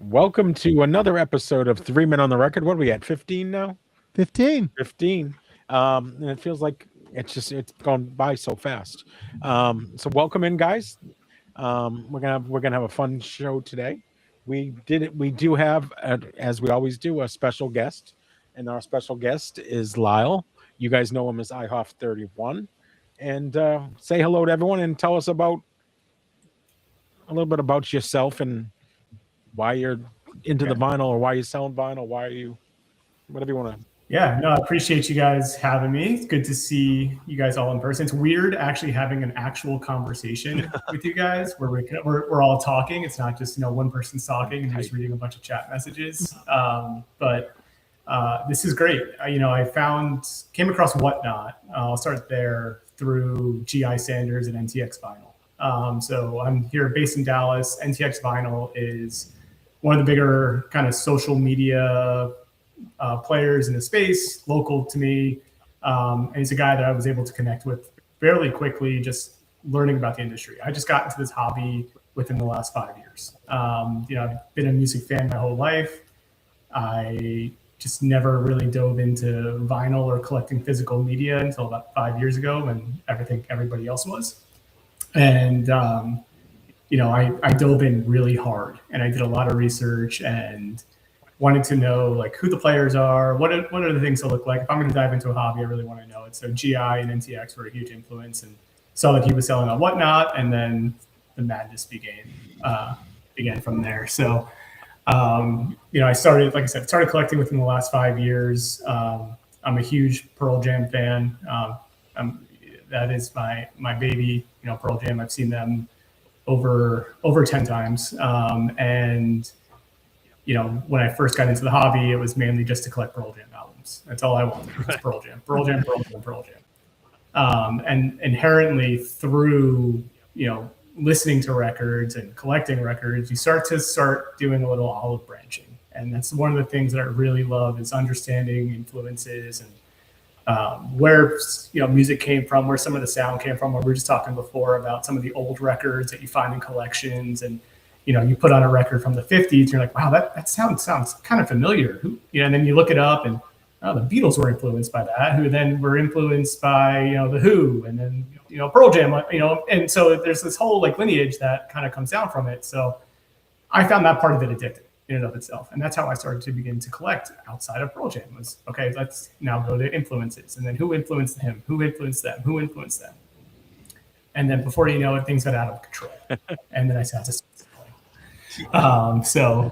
Welcome to another episode of 3 Men on the Record. What are we at? 15 now? 15. 15. And it feels like it's gone by so fast. So welcome in, guys. We're gonna have a fun show today. We do have, as we always do, a special guest, and our special guest is Lyle. You guys know him as lhoff 31. And say hello to everyone and tell us about a little bit about yourself and why you're into the Okay. vinyl, or why you're selling vinyl, why are you, whatever you want to. Yeah, no, I appreciate you guys having me. It's good to see you guys all in person. It's weird actually having an actual conversation with you guys where we're all talking. It's not just one person's talking and just reading a bunch of chat messages. But this is great. I came across Whatnot. I'll start there through GI Sanders and NTX Vinyl. So I'm here based in Dallas. NTX Vinyl is one of the bigger kind of social media players in the space, local to me. And he's a guy that I was able to connect with fairly quickly, just learning about the industry. I just got into this hobby within the last 5 years. I've been a music fan my whole life. I just never really dove into vinyl or collecting physical media until about 5 years ago when everybody else was. And, I dove in really hard and I did a lot of research and wanted to know like who the players are, what are the things to look like. If I'm going to dive into a hobby, I really want to know it. So GI and NTX were a huge influence, and saw that he was selling on Whatnot, and then the madness began from there. So, I started collecting within the last 5 years. I'm a huge Pearl Jam fan. That is my baby. Pearl Jam. I've seen them over 10 times, and when I first got into the hobby, it was mainly just to collect Pearl Jam albums. That's all I wanted. Was Pearl Jam, Pearl Jam, Pearl Jam, Pearl Jam. And inherently through, listening to records and collecting records, you start doing a little olive branching. And that's one of the things that I really love is understanding influences and where, music came from, where some of the sound came from. We were just talking before about some of the old records that you find in collections, and you put on a record from the 50s, you're like, wow, that sounds kind of familiar. And then you look it up, and the Beatles were influenced by that, who then were influenced by, the Who, and then, Pearl Jam, and so there's this whole like lineage that kind of comes down from it. So I found that part of it addictive in and of itself. And that's how I started to begin to collect outside of Pearl Jam was, okay, let's now go to influences. And then who influenced him? Who influenced them? Who influenced them? And then before you know it, things got out of control. And then I sat to so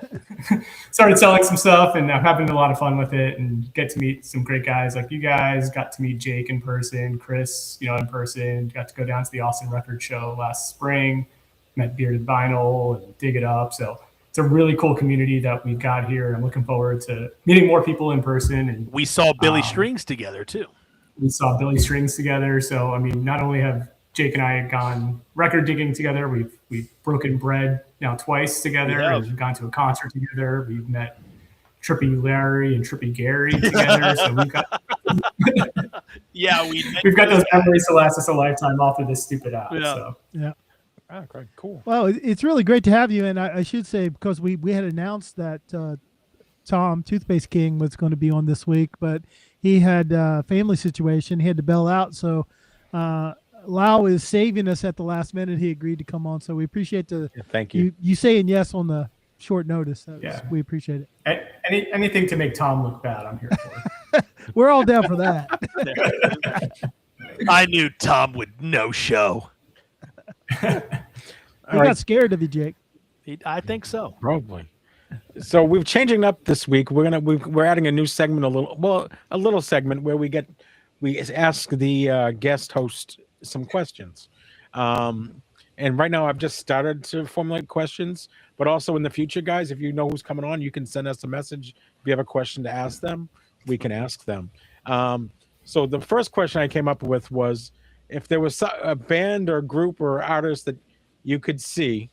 started selling some stuff, and I'm having a lot of fun with it and get to meet some great guys like you guys. Got to meet Jake in person, Chris, in person. Got to go down to the Austin Record Show last spring, met Bearded Vinyl and Dig It Up. So it's a really cool community that we've got here. I'm looking forward to meeting more people in person. And we saw Billy Strings together too. We saw Billy Strings together. So, I mean, not only have Jake and I gone record digging together, we've broken bread now twice together, and we've gone to a concert together. We've met Trippy Larry and Trippy Gary together. So we've got we've got those memories to last us a lifetime off of this stupid app. Yeah. So. Yeah. Oh, great, cool. Well, it's really great to have you. And I should say, because we had announced that Tom, Toothpaste King, was going to be on this week, but he had a family situation. He had to bail out. So Lyle is saving us at the last minute. He agreed to come on. So we appreciate thank you. You saying yes on the short notice. We appreciate it. Anything to make Tom look bad, I'm here for. We're all down for that. I knew Tom would no show. I got scared of you, Jake. I think so. Probably. So we're changing up this week. We're adding a new segment, a little segment where we ask the guest host some questions. And right now I've just started to formulate questions, but also in the future, guys, if you know who's coming on, you can send us a message. If you have a question to ask them, we can ask them. So the first question I came up with was, if there was a band or group or artist that you could see,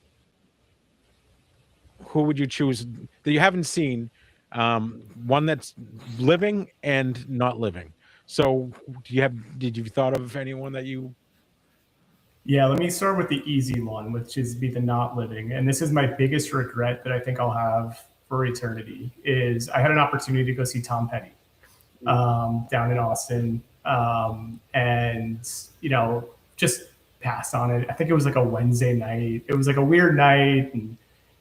who would you choose that you haven't seen? One that's living and not living. So did you thought of anyone that you? Yeah, let me start with the easy one, which is be the not living. And this is my biggest regret that I think I'll have for eternity is I had an opportunity to go see Tom Petty down in Austin, and just passed on it. I think it was like a Wednesday night. It was like a weird night, and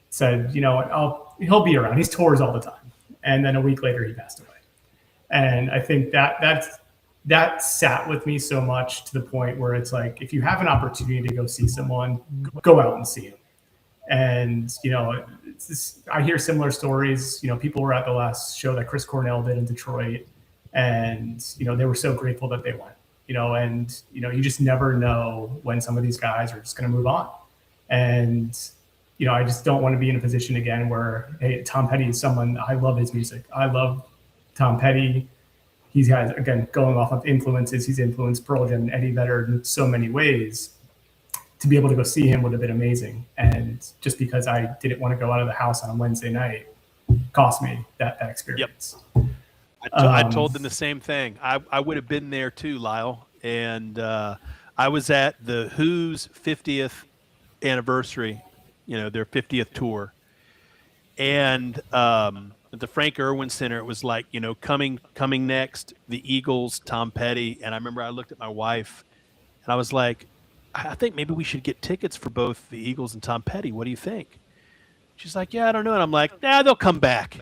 said, he'll be around. He tours all the time. And then a week later, he passed away. And I think that sat with me so much to the point where it's like, if you have an opportunity to go see someone, go out and see him. And I hear similar stories. People were at the last show that Chris Cornell did in Detroit, and they were so grateful that they went. And you just never know when some of these guys are just going to move on. And I just don't want to be in a position again where, hey, Tom Petty is someone, I love his music. I love Tom Petty. He has, again, going off of influences, he's influenced Pearl Jam and Eddie Vedder in so many ways. To be able to go see him would have been amazing. And just because I didn't want to go out of the house on a Wednesday night cost me that experience. Yep. I told them the same thing. I would have been there too, Lyle. And I was at the Who's 50th anniversary, their 50th tour. And at the Frank Irwin Center, it was like, coming next, the Eagles, Tom Petty. And I remember I looked at my wife and I was like, I think maybe we should get tickets for both the Eagles and Tom Petty. What do you think? She's like, yeah, I don't know. And I'm like, nah, they'll come back.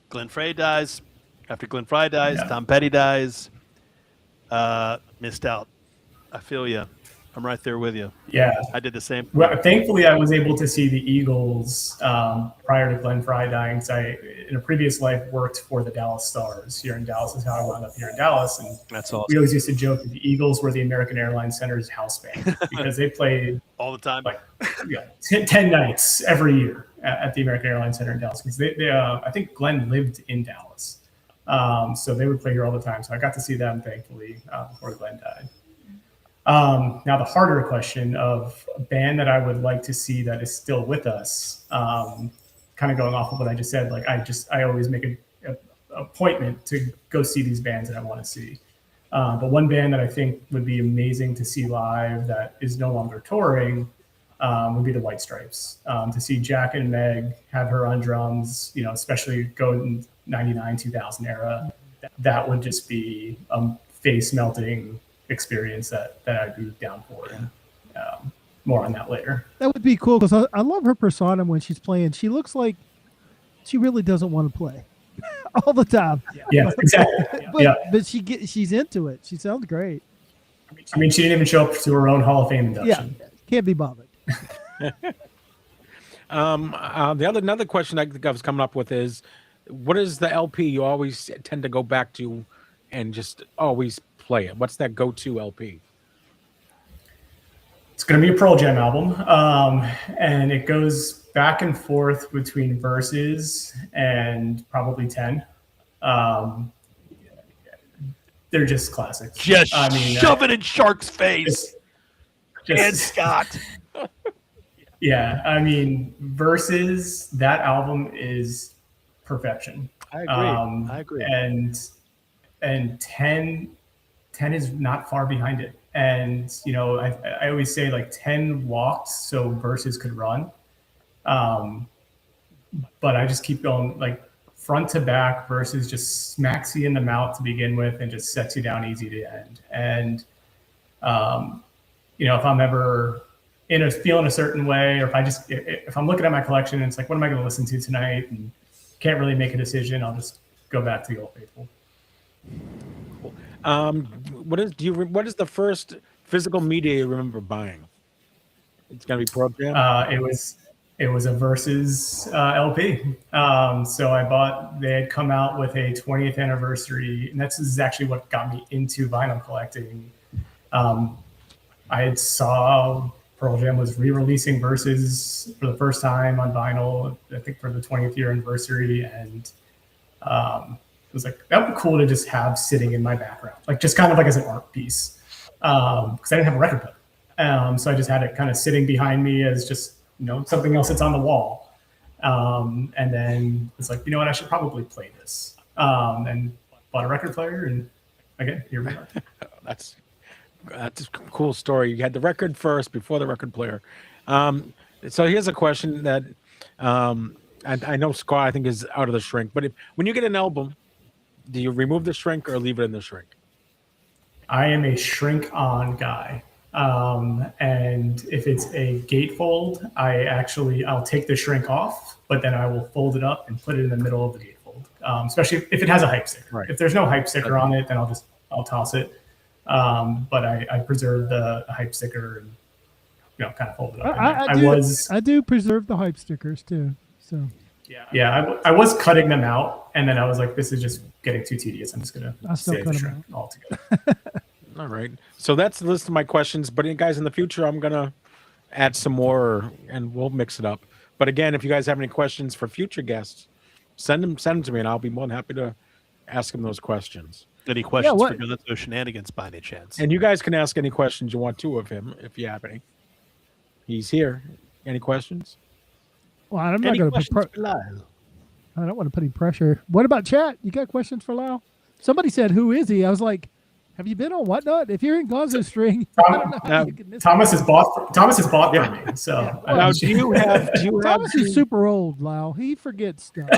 Glenn Frey dies. After Glenn Frey dies, Tom Petty dies. Missed out. I feel you. I'm right there with you. Yeah. I did the same. Well, thankfully, I was able to see the Eagles prior to Glenn Frey dying, because I, in a previous life, worked for the Dallas Stars here in Dallas. Is how I wound up here in Dallas. And that's awesome. We always used to joke that the Eagles were the American Airlines Center's house band because they played all the time, like 10 nights every year at the American Airlines Center in Dallas. Because I think Glenn lived in Dallas, so they would play here all the time. So I got to see them, thankfully, before Glenn died. Now the harder question of a band that I would like to see that is still with us, kind of going off of what I just said, like I always make an appointment to go see these bands that I want to see. But one band that I think would be amazing to see live that is no longer touring would be the White Stripes. To see Jack and Meg have her on drums, especially go in 99, 2000 era, that would just be a face melting experience that I'd be down for. More on that later. That would be cool because I love her persona when she's playing. She looks like she really doesn't want to play all the time. Yeah, exactly. But she's into it. She sounds great. I mean, she didn't even show up to her own Hall of Fame induction. Yeah, can't be bothered. Another question I think I was coming up with is, what is the LP you always tend to go back to and just always play it? What's that go-to LP? It's going to be a Pearl Jam album, and it goes back and forth between Verses and probably 10. They're just classics. Just shove it in Shark's face. And Scott. Yeah, I mean, Verses, that album is perfection. I agree. And 10 is not far behind it. And, I always say like 10 walked so Verses could run. But I just keep going like front to back. Verses just smacks you in the mouth to begin with and just sets you down easy to end. And, if I'm ever feeling a certain way, or if I'm looking at my collection and it's like, what am I going to listen to tonight? And can't really make a decision, I'll just go back to the Old Faithful. What is the first physical media you remember buying? It's gonna be Pearl Jam. It was a Versus LP. So they had come out with a 20th anniversary, and this is actually what got me into vinyl collecting. I had saw Pearl Jam was re-releasing Versus for the first time on vinyl, I think for the 20th year anniversary, and it was like, that would be cool to just have sitting in my background, like just kind of like as an art piece, because I didn't have a record player. So I just had it kind of sitting behind me as just, something else that's on the wall. And then it's like, I should probably play this. And bought a record player, and again, here we are. That's a cool story. You had the record first before the record player. So here's a question that And I know Scott, I think, is out of the shrink. But when you get an album, do you remove the shrink or leave it in the shrink? I am a shrink on guy. And if it's a gatefold, I'll take the shrink off, but then I will fold it up and put it in the middle of the gatefold. Especially if it has a hype sticker. Right. If there's no hype sticker on it, then I'll toss it. But I preserve the hype sticker and kind of fold it up. I do preserve the hype stickers too. So yeah, I was cutting them out, and then I was like, this is just getting too tedious. I'm just gonna save the shrink altogether. All right. So that's the list of my questions. But guys, in the future, I'm gonna add some more, and we'll mix it up. But again, if you guys have any questions for future guests, send them to me, and I'll be more than happy to ask them those questions. Any questions for Gonzo Shenanigans by any chance? And you guys can ask any questions you want to of him if you have any. He's here. Any questions? Well, I'm not going to put Lyle. I don't want to put any pressure. What about chat? You got questions for Lyle? Somebody said, "Who is he?" I was like, "Have you been on Whatnot? If you're in Gonzo String, Thomas has bought from me. So now, do you have? Thomas is super old, Lyle. He forgets stuff.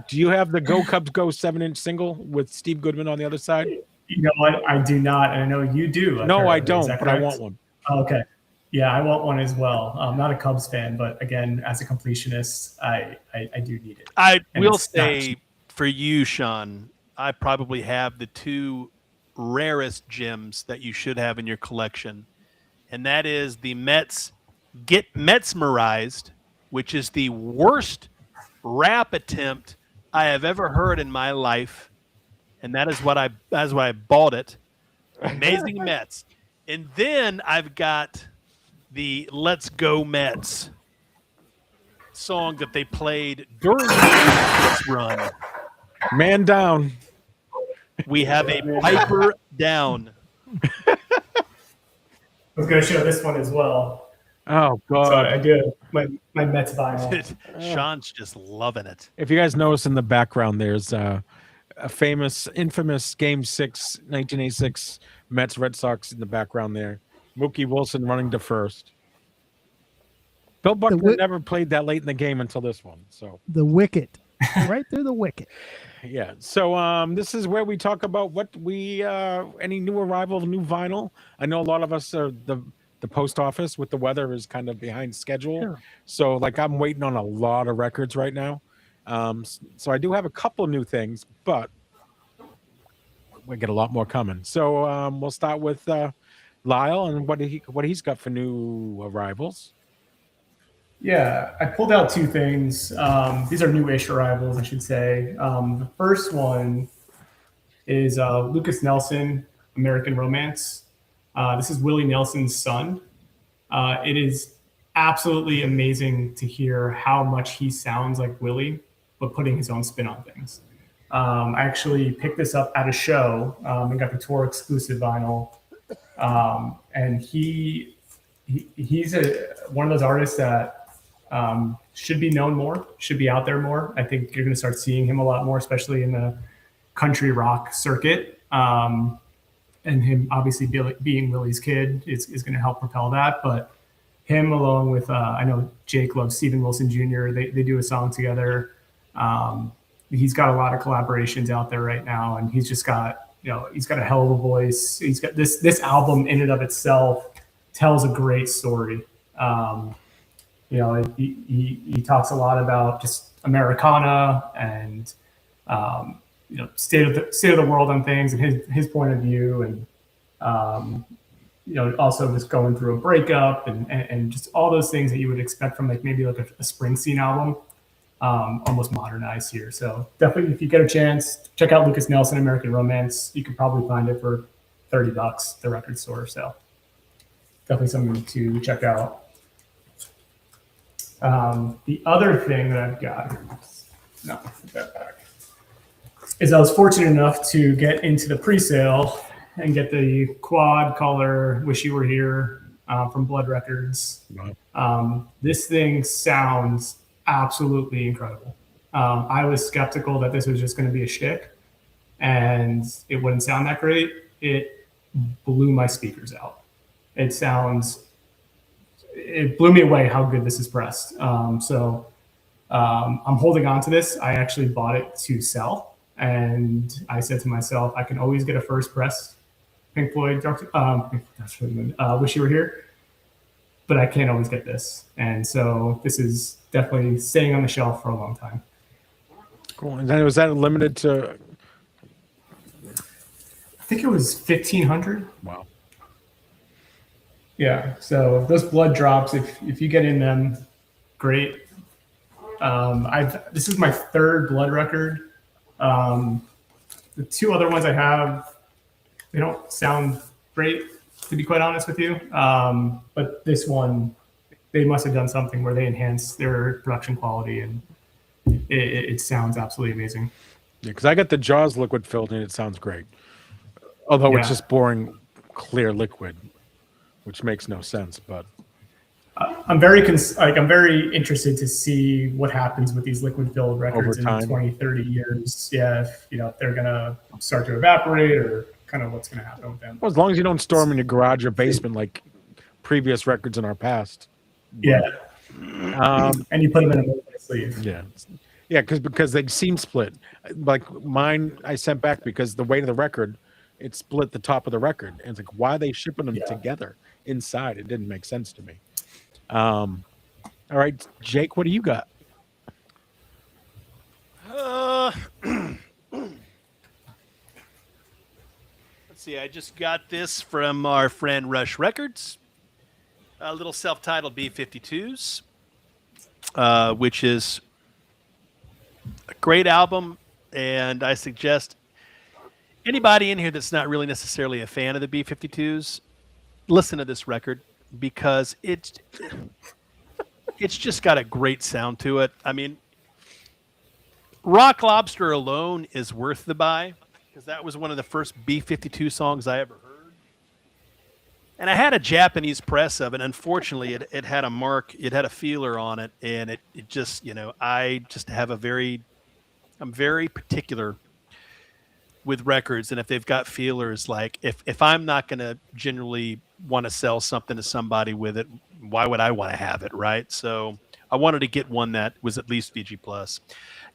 Do you have the Go Cubs Go 7-inch single with Steve Goodman on the other side? You know what? I do not, and I know you do. No, I don't, but I want one. Okay. Yeah, I want one as well. I'm not a Cubs fan, but again, as a completionist, I do need it. I will say for you, Sean, I probably have the two rarest gems that you should have in your collection, and that is the Mets Get Metsmerized, which is the worst rap attempt I have ever heard in my life, and that's why I bought it. Amazing Mets. And then I've got the Let's Go Mets song that they played during this run. Man down. We have a Piper down. I was going to show this one as well. Oh, God. So I do my Mets vinyl. Sean's just loving it. If you guys notice in the background, there's a infamous Game 6, 1986 Mets Red Sox in the background there. Mookie Wilson running to first. Bill Buckner never played that late in the game until this one. So the wicket, right through the wicket. Yeah. So this is where we talk about what we any new arrival, new vinyl. I know a lot of us are the post office with the weather is kind of behind schedule. Sure. So like I'm waiting on a lot of records right now. So I do have a couple new things, but we get a lot more coming. So we'll start with Lyle and what he's got for new arrivals. Yeah, I pulled out two things. These are new-ish arrivals, I should say. The first one is Lucas Nelson, American Romance. This is Willie Nelson's son. It is absolutely amazing to hear how much he sounds like Willie, but putting his own spin on things. I actually picked this up at a show and got the tour exclusive vinyl. And he's one of those artists that should be known more, should be out there more. I think you're going to start seeing him a lot more, especially in the country rock circuit. And him obviously being Willie's kid is going to help propel that. But him along with, I know Jake loves Steven Wilson Jr. They do a song together. He's got a lot of collaborations out there right now, and he's just got, he's got a hell of a voice. He's got this album in and of itself tells a great story. He talks a lot about just Americana and state of the world on things and his point of view, and also just going through a breakup and just all those things that you would expect from maybe a Springsteen album, almost modernized here. So definitely, if you get a chance, check out Lucas Nelson, American Romance. You can probably find it for $30 at the record store. So definitely something to check out. The other thing that I've got, put that back, is I was fortunate enough to get into the pre-sale and get the quad color Wish You Were Here from Blood Records. Wow. This thing sounds absolutely incredible. I was skeptical that this was just going to be a shtick and it wouldn't sound that great. It blew my speakers out. It blew me away how good this is pressed. So I'm holding on to this. I actually bought it to sell, and I said to myself, I can always get a first press Pink Floyd, Wish You Were Here, but I can't always get this. And so this is definitely staying on the shelf for a long time. Cool. And then was that limited to? I think it was 1,500. Wow. Yeah. So those blood drops, if you get in them, great. This is my third blood record. The two other ones I have, they don't sound great, to be quite honest with you. But this one, they must have done something where they enhanced their production quality, and it sounds absolutely amazing. Yeah, because I got the Jaws liquid filled and it sounds great. Although it's Yeah. just boring, clear liquid, which makes no sense. But I'm very interested to see what happens with these liquid filled records in Over time. 20, 30 years. Yeah, if they're gonna start to evaporate, or kind of what's gonna happen with them. well, as long as you don't store them in your garage or basement like previous records in our past. Yeah, Um, and you put them in a multi sleeve. yeah. Yeah, because they seam split. Like mine, I sent back because the weight of the record, it split the top of the record. And it's like, why are they shipping them Yeah. together inside? It didn't make sense to me. All right, Jake, what do you got? Let's see. I just got this from our friend Rush Records. A little self-titled B-52s, which is a great album, and I suggest anybody in here that's not really necessarily a fan of the B-52s, listen to this record because it's just got a great sound to it. I mean, Rock Lobster alone is worth the buy because that was one of the first B-52 songs I ever heard. And I had a Japanese press of it. Unfortunately, it had a mark, it had a feeler on it, and it just, I just have I'm very particular with records, and if they've got feelers, like if I'm not going to generally want to sell something to somebody with it, why would I want to have it, right? So I wanted to get one that was at least VG plus.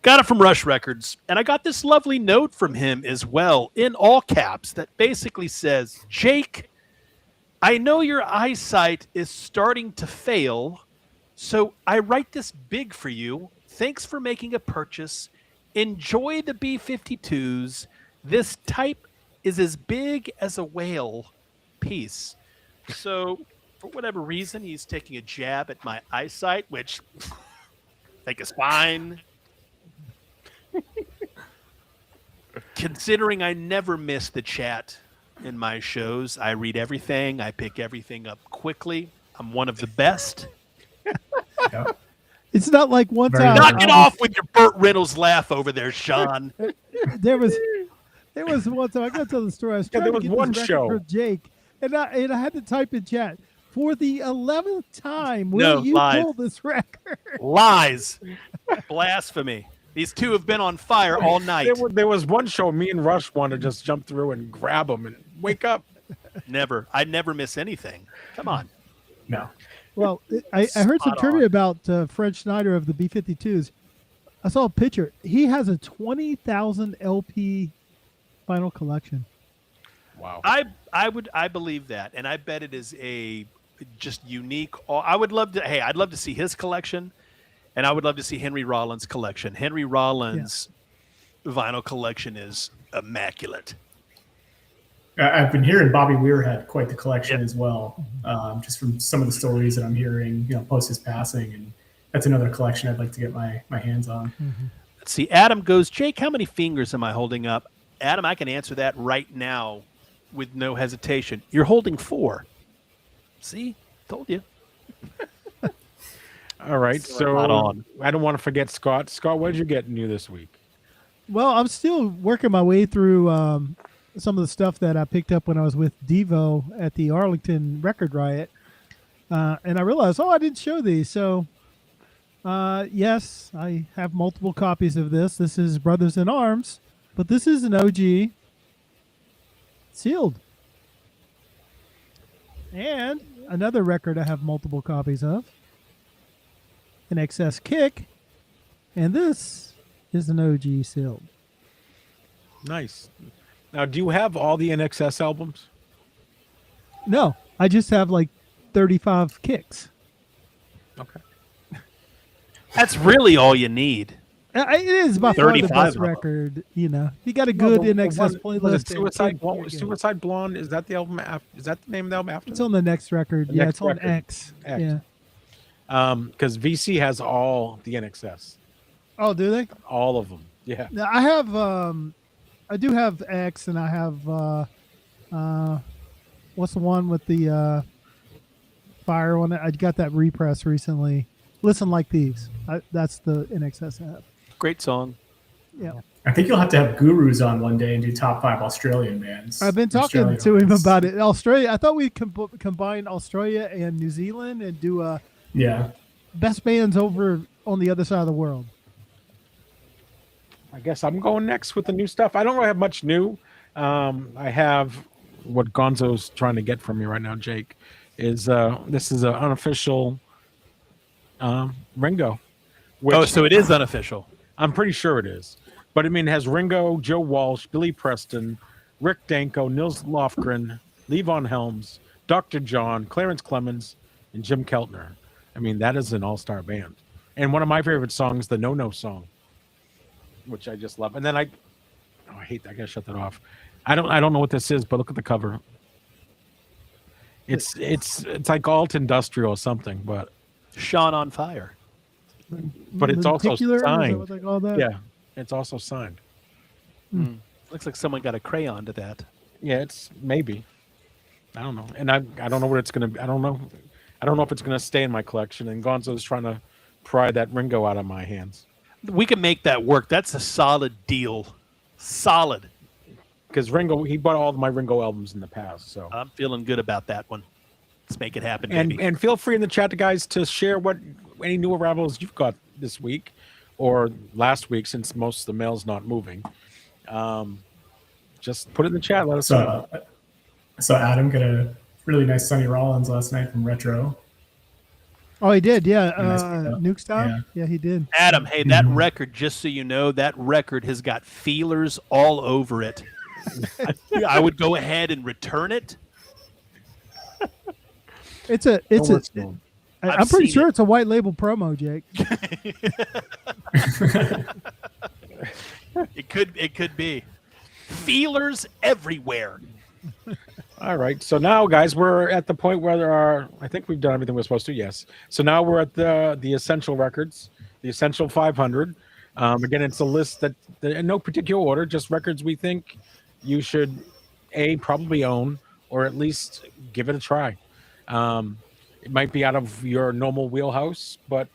Got it from Rush Records, and I got this lovely note from him as well in all caps that basically says, Jake, I know your eyesight is starting to fail, so I write this big for you. Thanks for making a purchase. Enjoy the B-52s. This type is as big as a whale. Peace. So, for whatever reason, he's taking a jab at my eyesight, which I think is fine. Considering I never miss the chat in my shows, I read everything. I pick everything up quickly. I'm one of the best. Yeah. It's not like one Very time. nice. Knock it off with your Burt Reynolds laugh over there, Sean. There was one time I got to tell the story. I was trying there to was get one this record show. for Jake, and I had to type in chat for the 11th time. No, Will you lies. pull this record? Lies. Blasphemy. These two have been on fire all night. There was one show me and Rush wanted to just jump through and grab them and wake up. Never. I never miss anything. Come on. No. Well, I heard some Spot trivia on. about Fred Schneider of the B-52s. I saw a picture. He has a 20,000 LP vinyl collection. Wow. I believe that, and I bet it is a just unique. I would love to. Hey, I'd love to see his collection, and I would love to see Henry Rollins' collection. Henry Rollins' vinyl collection is immaculate. I've been hearing Bobby Weir had quite the collection as well, just from some of the stories that I'm hearing, post his passing, and that's another collection I'd like to get my hands on. Let's see. Adam goes, Jake, how many fingers am I holding up? Adam, I can answer that right now with no hesitation. You're holding 4. See? Told you. All right. So Spot on. I don't want to forget Scott. Scott, what did you get new this week? Well, I'm still working my way through some of the stuff that I picked up when I was with Devo at the Arlington Record Riot. And I realized, I didn't show these. So, yes, I have multiple copies of this. This is Brothers in Arms, but this is an OG sealed. And another record I have multiple copies of, an XS Kick, And this is an OG Silk. Nice. Now, do you have all the NXS albums? No, I just have like 35 kicks. Okay. That's really all you need. It is by far the 35 best of them. record. You know, you got a good NXS Was playlist. it Suicide and Blonde? kick it. Suicide Blonde? Is that the album? Is that the name of the album after? It's on the next record. The Yeah, next it's on record. X. X. Yeah. Because VC has all the NXS, Oh, do they? all of them. Yeah. Now, I have. I do have X, and I have. What's the one with the fire on it? I got that repress recently. Listen Like Thieves. That's the NXS I have. Great song. Yeah. I think you'll have to have gurus on one day and do top 5 Australian bands. I've been talking Australian to him bands. about it. Australia. I thought we'd combine Australia and New Zealand and do Yeah. best bands over on the other side of the world. I guess I'm going next with the new stuff. I don't really have much new. I have what Gonzo's trying to get from me right now, Jake, is this is an unofficial Ringo. Oh, so it is unofficial. I'm pretty sure it is. But I mean, it has Ringo, Joe Walsh, Billy Preston, Rick Danko, Nils Lofgren, Levon Helms, Dr. John, Clarence Clemens, and Jim Keltner. I mean, that is an all-star band. And one of my favorite songs, the No No song, which I just love. And then I hate that. I gotta shut that off. I don't know what this is, but look at the cover. It's like alt industrial or something, but Sean on Fire. it's also Lenticular, is that signed. what they call that? Yeah, it's also signed. Looks like someone got a crayon to that. Yeah, it's maybe. I don't know, and I don't know what it's gonna. I don't know if it's gonna stay in my collection. And Gonzo's trying to pry that Ringo out of my hands We can make that work. That's a solid deal. Solid. because Ringo, he bought all of my Ringo albums in the past. So I'm feeling good about that one. Let's make it happen, and baby. and feel free in the chat, guys, to share what any new arrivals you've got this week or last week, since most of the mail's not moving. Just put it in the chat. Let us know. So I saw Adam get a really nice Sonny Rollins last night from Retro. Oh, he did. Yeah. Nice pickup. Nuke style. Yeah, he did. Adam, hey, that record, just so you know, that record has got feelers all over it. I would go ahead and return it. It's a. I've I'm pretty seen sure it. it's a white label promo, Jake. It could be. Feelers everywhere. All right. So now, guys, we're at the point where there are. I think we've done everything we're supposed to. Yes. So now we're at the essential records, the essential 500. Again, it's a list that in no particular order, just records we think you should probably own or at least give it a try. It might be out of your normal wheelhouse, but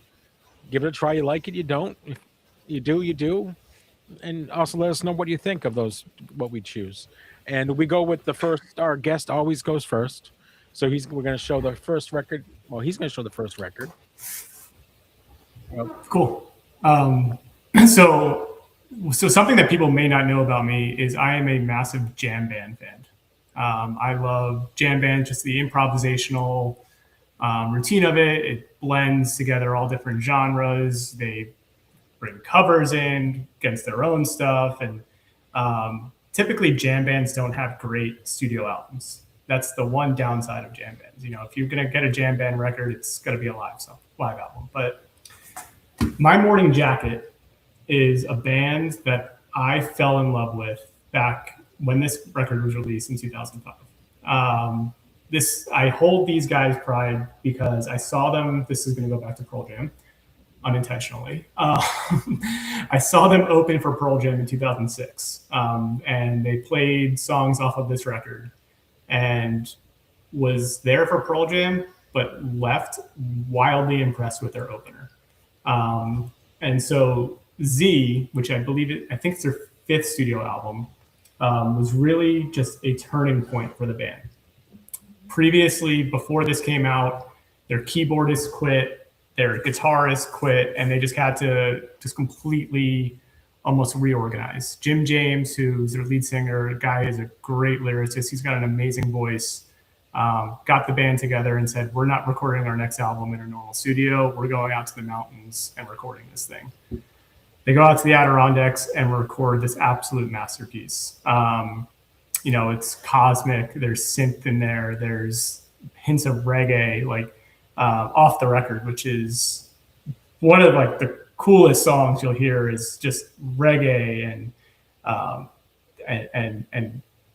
give it a try. You like it, you don't. If you do, you do. And also let us know what you think of those, what we choose. And we go with the first. Our guest always goes first, so we're going to show the first record. Well, he's going to show the first record. Cool. So something that people may not know about me is I am a massive jam band fan. I love jam band, just the improvisational routine of it. It blends together all different genres. They bring covers in against their own stuff, and typically jam bands don't have great studio albums. That's the one downside of jam bands. You know, if you're gonna get a jam band record, it's gonna be a live album. But My Morning Jacket is a band that I fell in love with back when this record was released in 2005. I hold these guys' pride because I saw them. This is going to go back to Pearl Jam unintentionally. I saw them open for Pearl Jam in 2006, and they played songs off of this record and was there for Pearl Jam, but left wildly impressed with their opener. And so Z, which I think it's their 5th studio album, was really just a turning point for the band. Previously, before this came out, their keyboardist quit, their guitarist quit, and they just had to completely almost reorganize. Jim James, who's their lead singer, guy is a great lyricist. He's got an amazing voice. Got the band together and said, we're not recording our next album in a normal studio. We're going out to the mountains and recording this thing. they go out to the Adirondacks and record this absolute masterpiece. It's cosmic. There's synth in there. There's hints of reggae, like Off the Record, which is one of like the coolest songs you'll hear is just reggae and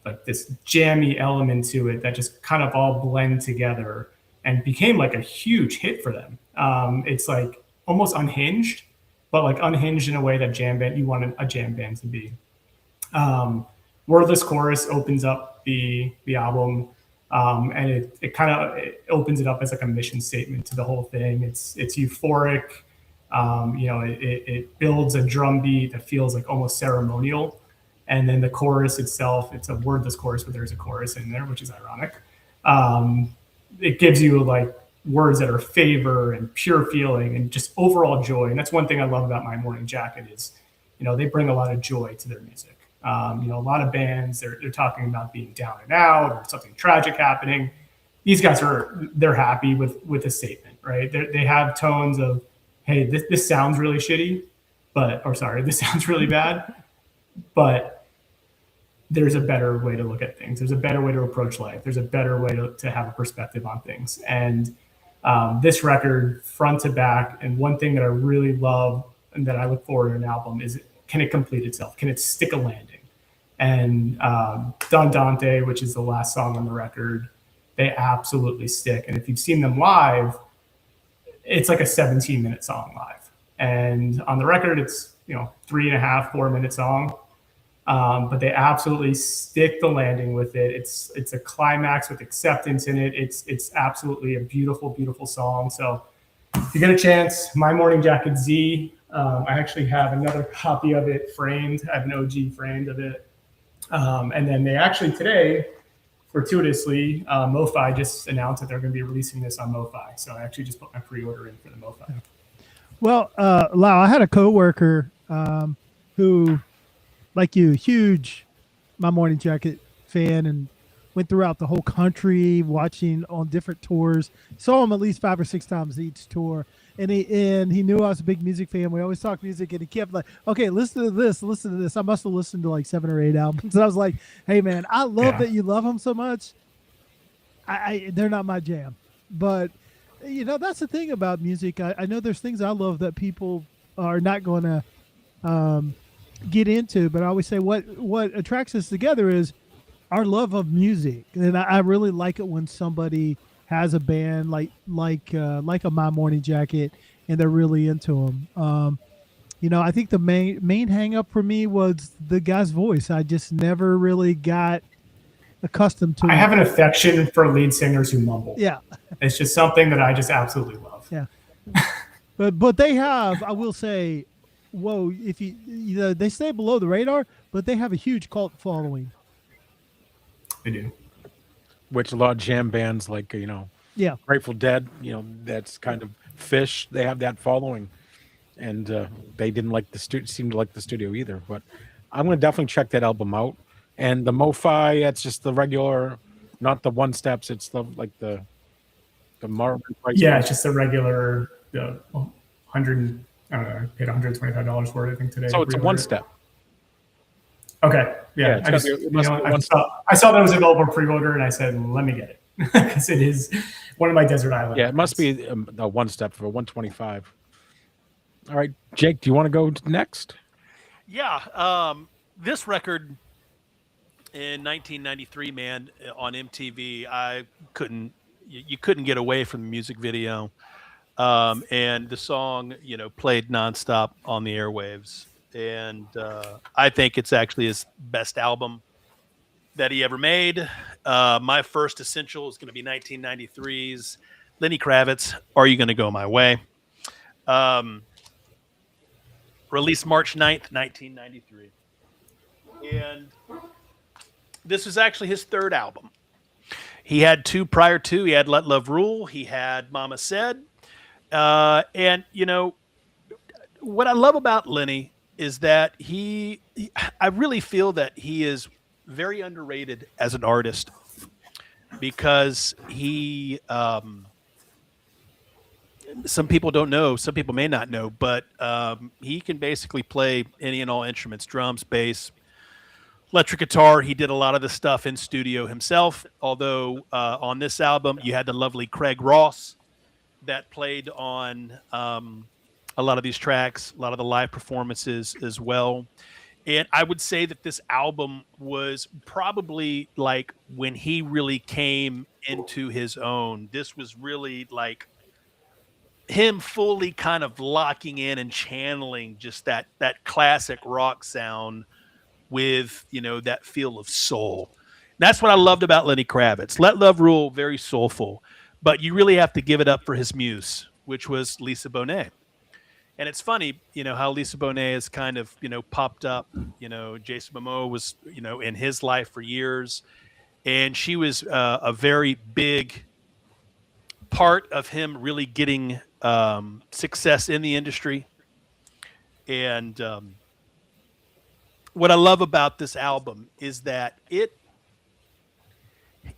like this jammy element to it that just kind of all blend together and became like a huge hit for them. It's like almost unhinged, but like unhinged in a way that you want a jam band to be. Wordless Chorus opens up the album, and it kind of opens it up as like a mission statement to the whole thing. It's euphoric. It builds a drum beat that feels like almost ceremonial. And then the chorus itself, it's a wordless chorus, but there's a chorus in there, which is ironic. It gives you like words that are favor and pure feeling and just overall joy. And that's one thing I love about My Morning Jacket is, they bring a lot of joy to their music. A lot of bands, they're talking about being down and out or something tragic happening. These guys they're happy with a statement, right? They have tones of, hey, this sounds really shitty, this sounds really bad, but there's a better way to look at things. There's a better way to approach life. There's a better way to have a perspective on things. And this record, front to back, and one thing that I really love and that I look forward to an album is, can it complete itself? Can it stick a landing? And Don Dante, which is the last song on the record, they absolutely stick. And if you've seen them live, it's like a 17-minute song live. And on the record, it's 3.5, 4-minute song. But they absolutely stick the landing with it. It's a climax with acceptance in it. It's absolutely a beautiful, beautiful song. So if you get a chance, My Morning Jacket Z. I actually have another copy of it framed. I have an OG framed of it. And then they actually today, fortuitously, MoFi just announced that they're going to be releasing this on MoFi. So I actually just put my pre-order in for the MoFi. Well, Lyle, I had a coworker who, like you, huge My Morning Jacket fan, and went throughout the whole country watching on different tours. Saw him at least 5 or 6 times each tour. And he knew I was a big music fan. We always talk music, and he kept like, okay, listen to this. I must have listened to like 7 or 8 albums. And I was like, hey man, I love that you love them so much. They're not my jam, but that's the thing about music. I know there's things I love that people are not going to get into, but I always say what attracts us together is our love of music. And I really like it when somebody has a band like a My Morning Jacket and they're really into them. I think the main hang up for me was the guy's voice. I just never really got accustomed to it. I have an affection for lead singers who mumble. Yeah. It's just something that I just absolutely love. Yeah. but they have, I will say, if they stay below the radar, but they have a huge cult following. They do. Which a lot of jam bands like, Grateful Dead, that's kind of Fish. They have that following, and they didn't like seem to like the studio either. But I'm going to definitely check that album out. And the MoFi, that's just the regular, not the one steps. It's the Marvin price. Yeah, it's just the regular, the 100. I don't know. I paid $125 for it, I think, today. So it's a one step. Okay. Yeah. I saw that it was available pre-order, and I said, let me get it because it is one of my desert island. Yeah, it must be a one step for $125. All right, Jake, do you want to go next? Yeah. This record in 1993, man, on MTV, you couldn't get away from the music video. And the song, played nonstop on the airwaves. And I think it's actually his best album that he ever made. My first essential is going to be 1993's Lenny Kravitz, Are You Gonna Go My Way? Released March 9th, 1993. And this was actually his third album. He had 2 prior to. He had Let Love Rule. He had Mama Said. And what I love about Lenny is that I really feel that he is very underrated as an artist because he some people don't know, some people may not know, but he can basically play any and all instruments: drums, bass, electric guitar. He did a lot of the stuff in studio himself. Although on this album, you had the lovely Craig Ross that played on a lot of these tracks, a lot of the live performances as well. And I would say that this album was probably like when he really came into his own. This was really like him fully kind of locking in and channeling just that classic rock sound with, you know, that feel of soul. That's what I loved about Lenny Kravitz. Let Love Rule, very soulful, but you really have to give it up for his muse, which was Lisa Bonet. And it's funny, you know, how Lisa Bonet has kind of, you know, popped up. You know, Jason Momoa was, you know, in his life for years, and she was a very big part of him really getting success in the industry. And what I love about this album is that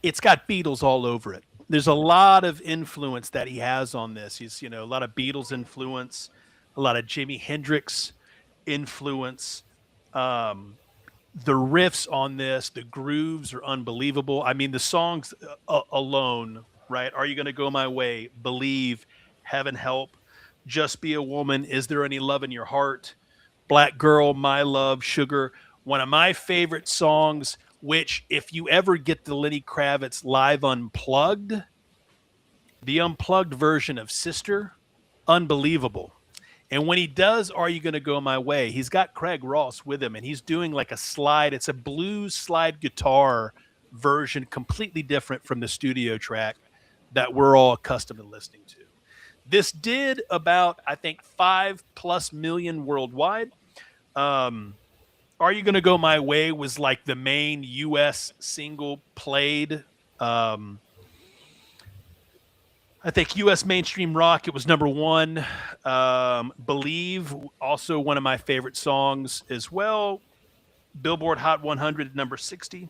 it's got Beatles all over it. There's a lot of influence that he has on this. He's, you know, a lot of Beatles influence, a lot of Jimi Hendrix influence. The riffs on this, the grooves are unbelievable. I mean, the songs alone, right? Are You Gonna Go My Way? Believe, Heaven Help, Just Be a Woman, Is There Any Love in Your Heart? Black Girl, My Love, Sugar. One of my favorite songs, which if you ever get the Lenny Kravitz live unplugged, the unplugged version of Sister, unbelievable. And when he does Are You Gonna Go My Way, he's got Craig Ross with him, and he's doing like a slide. It's a blues slide guitar version, completely different from the studio track that we're all accustomed to listening to. This did about, I think, 5+ million worldwide. Are You Gonna Go My Way was like the main U.S. single played. I think U.S. mainstream rock, it was number one. Believe, also one of my favorite songs as well. Billboard Hot 100, number 60.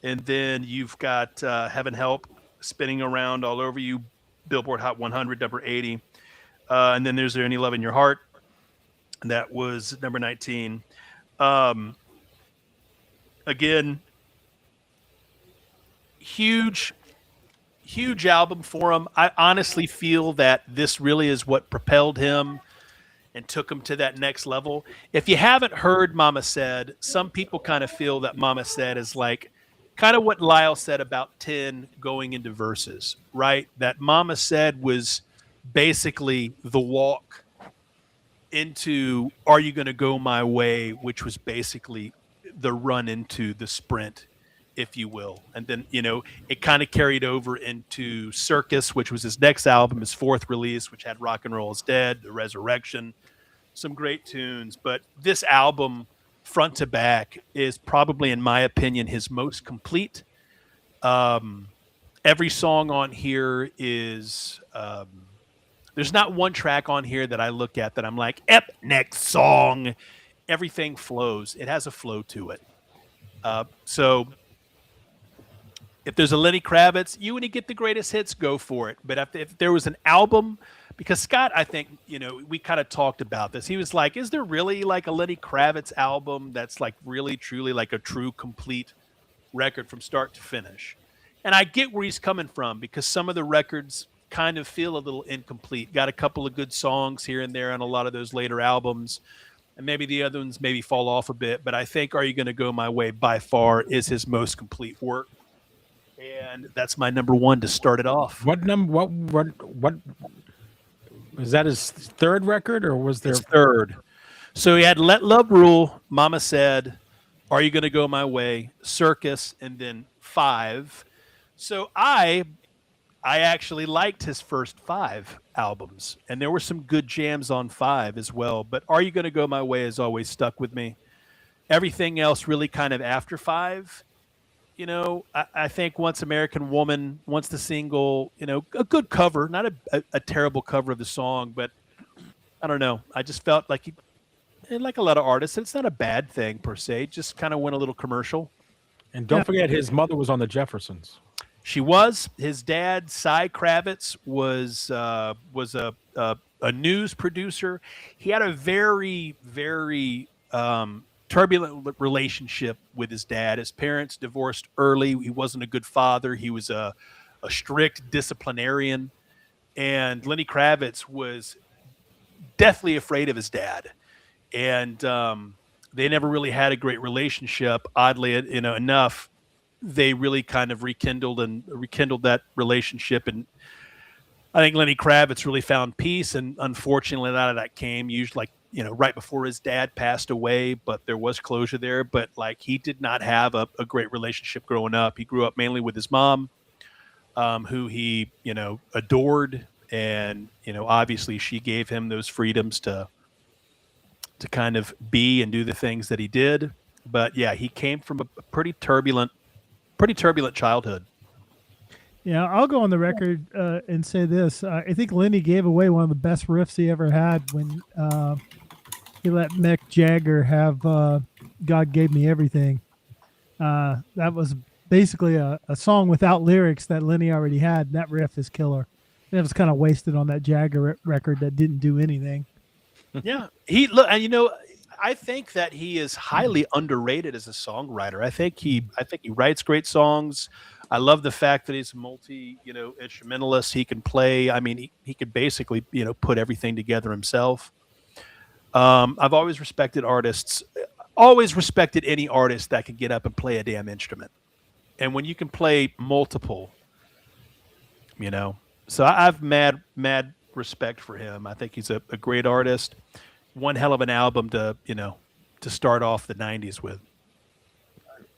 And then you've got Heaven Help spinning around all over you. Billboard Hot 100, number 80. And then There's There Any Love in Your Heart? That was number 19. Again, huge album for him. I honestly feel that this really is what propelled him and took him to that next level. If you haven't heard Mama Said, some people kind of feel that Mama Said is like kind of what Lyle said about 10 going into verses, right? That Mama Said was basically the walk into Are You Gonna Go My Way, which was basically the run into the sprint, if you will. And then, you know, it kind of carried over into Circus, which was his next album, his fourth release, which had Rock and Roll Is Dead, The Resurrection, some great tunes. But this album, front to back, is probably, in my opinion, his most complete. Every song on here is... there's not one track on here that I look at that I'm like, next song. Everything flows. It has a flow to it. So if there's a Lenny Kravitz, you and he get the greatest hits, go for it. But if there was an album, because Scott, I think, you know, we kind of talked about this. He was like, is there really like a Lenny Kravitz album that's like really, truly like a true, complete record from start to finish? And I get where he's coming from, because some of the records kind of feel a little incomplete. Got a couple of good songs here and there on a lot of those later albums, and maybe the other ones maybe fall off a bit. But I think Are You Gonna Go My Way by far is his most complete work, and that's my number one to start it off. What was that, his third record, or was there His third? So he had Let Love Rule, Mama Said, Are You Gonna Go My Way, Circus, and then 5. So I actually liked his first 5 albums, and there were some good jams on 5 as well. But Are You Gonna Go My Way has always stuck with me. Everything else really kind of after 5, you know, I think Once American Woman, once the single, you know, a good cover, not a terrible cover of the song, but I don't know. I just felt like like a lot of artists, it's not a bad thing per se, just kind of went a little commercial. And don't forget, his mother was on the Jeffersons. She was. His dad, Cy Kravitz, was a news producer. He had a very, very turbulent relationship with his dad. His parents divorced early. He wasn't a good father. He was a strict disciplinarian. And Lenny Kravitz was deathly afraid of his dad. And they never really had a great relationship. Oddly, enough, they really kind of rekindled that relationship. And I think Lenny Kravitz really found peace. And unfortunately, a lot of that came usually right before his dad passed away, but there was closure there. But like, he did not have a great relationship growing up. He grew up mainly with his mom, who he, adored. And, obviously she gave him those freedoms to kind of be and do the things that he did. But yeah, he came from a pretty turbulent childhood. Yeah, I'll go on the record and say this. I think Lenny gave away one of the best riffs he ever had when he let Mick Jagger have God Gave Me Everything. That was basically a song without lyrics that Lenny already had. And that riff is killer. And it was kind of wasted on that Jagger record that didn't do anything. Yeah. I think that he is highly underrated as a songwriter. I think he writes great songs. I love the fact that he's multi, instrumentalist. He can play. I mean, he could basically, put everything together himself. I've always respected any artist that can get up and play a damn instrument. And when you can play multiple, so I've mad respect for him. I think he's a great artist. One hell of an album to start off the 90s with.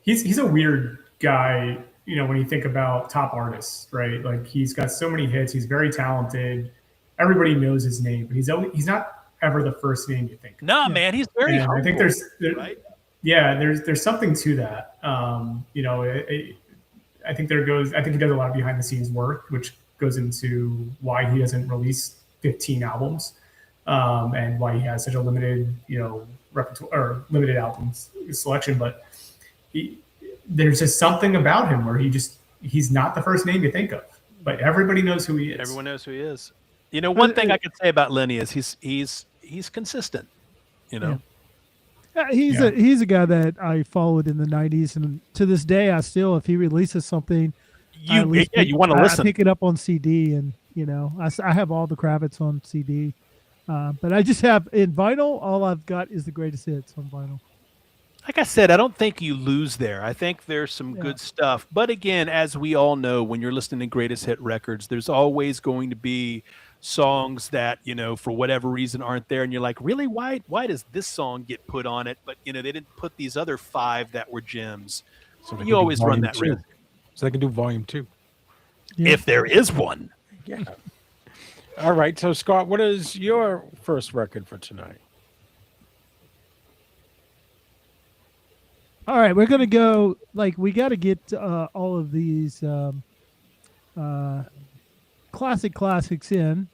He's a weird guy, when you think about top artists, right? Like, he's got so many hits. He's very talented. Everybody knows his name, but he's not ever the first name you think of. No, man, he's very humble. I think right? Yeah, there's something to that. I think he does a lot of behind the scenes work, which goes into why he doesn't release 15 albums, and why he has such a limited, repertoire or limited albums selection. But there's just something about him where he's not the first name you think of, but everybody knows who he is. Everyone knows who he is. One thing I can say about Lenny is he's consistent. Yeah. He's a guy that I followed in the 90s, and to this day, I still, if he releases something, you want to listen. I pick it up on CD, and I have all the Kravitz on CD, but I just have in vinyl. All I've got is the greatest hits on vinyl. Like I said, I don't think you lose there. I think there's some good stuff. But again, as we all know, when you're listening to greatest hit records, there's always going to be songs that, for whatever reason aren't there. And you're like, really? Why does this song get put on it? But, they didn't put these other 5 that were gems. So you always run that risk. So they can do volume 2. Yeah. If there is one. Yeah. All right. So, Scott, what is your first record for tonight? All right, we're gonna go. We got to get all of these classics in.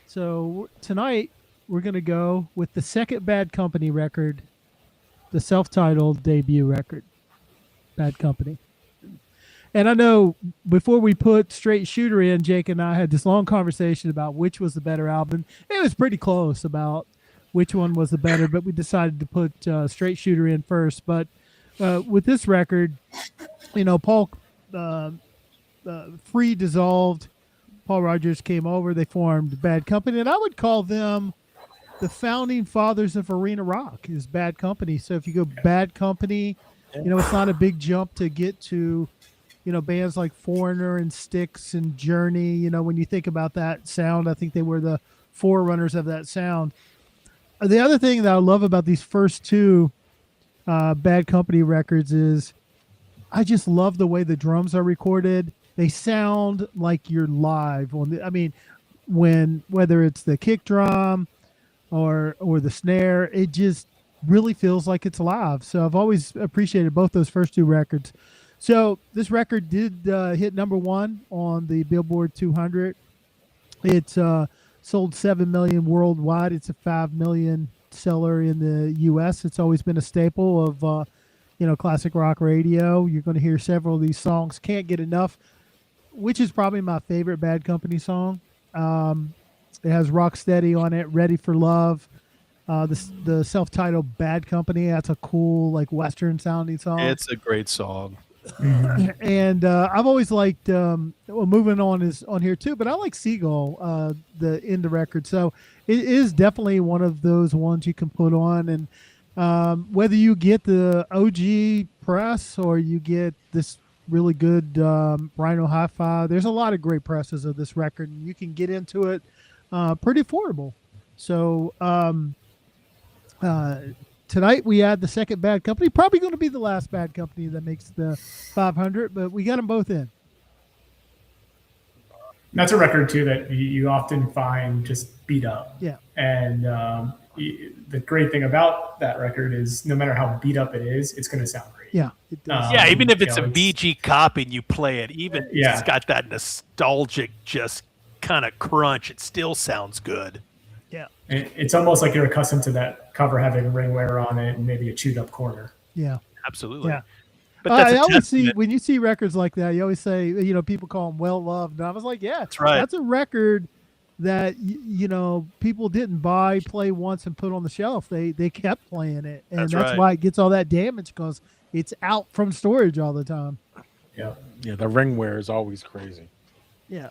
So tonight we're gonna go with the second Bad Company record, the self-titled debut record, Bad Company. And I know before we put Straight Shooter in, Jake and I had this long conversation about which was the better album. It was pretty close about which one was the better, but we decided to put Straight Shooter in first. But with this record, Paul Free dissolved. Paul Rogers came over. They formed Bad Company, and I would call them the founding fathers of arena rock. Is Bad Company. So if you go Bad Company, it's not a big jump to get to, bands like Foreigner and Styx and Journey. When you think about that sound, I think they were the forerunners of that sound. The other thing that I love about these first 2 Bad Company records is I just love the way the drums are recorded. They sound like you're live whether it's the kick drum or the snare, it just really feels like it's live. So I've always appreciated both those first 2 records. So this record did hit number 1 on the Billboard 200. It's sold 7 million worldwide. It's a 5 million seller in the U.S. It's always been a staple of classic rock radio. You're going to hear several of these songs. Can't Get Enough, which is probably my favorite Bad Company song. It has Rocksteady on it, Ready for Love. The self-titled Bad Company. That's a cool, like, Western sounding song. It's a great song. And I've always liked, Moving On is on here too, but I like Seagull, the end of record. So it is definitely one of those ones you can put on. And whether you get the OG press or you get this really good Rhino Hi-Fi, there's a lot of great presses of this record, and you can get into it pretty affordable. So tonight we add the second Bad Company, probably going to be the last Bad Company that makes the 500, but we got them both in. That's a record too that you often find just beat up. Yeah. And the great thing about that record is no matter how beat up it is, it's going to sound great. Yeah, it does. Yeah, even if it's you a know, BG copy and you play it, even Yeah. it's got that nostalgic, just kind of crunch, it still sounds good. Yeah. And it's almost like you're accustomed to that cover having ring wear on it and maybe a chewed up corner. Yeah. Absolutely. Yeah. But that's I a always see, testament. when you see records like that, you always say, people call them well loved. And I was like, yeah, That's right. That's a record that people didn't buy, play once, and put on the shelf. They kept playing it, and that's right. why it gets all that damage, because it's out from storage all the time. Yeah. Yeah, the ring wear is always crazy. Yeah.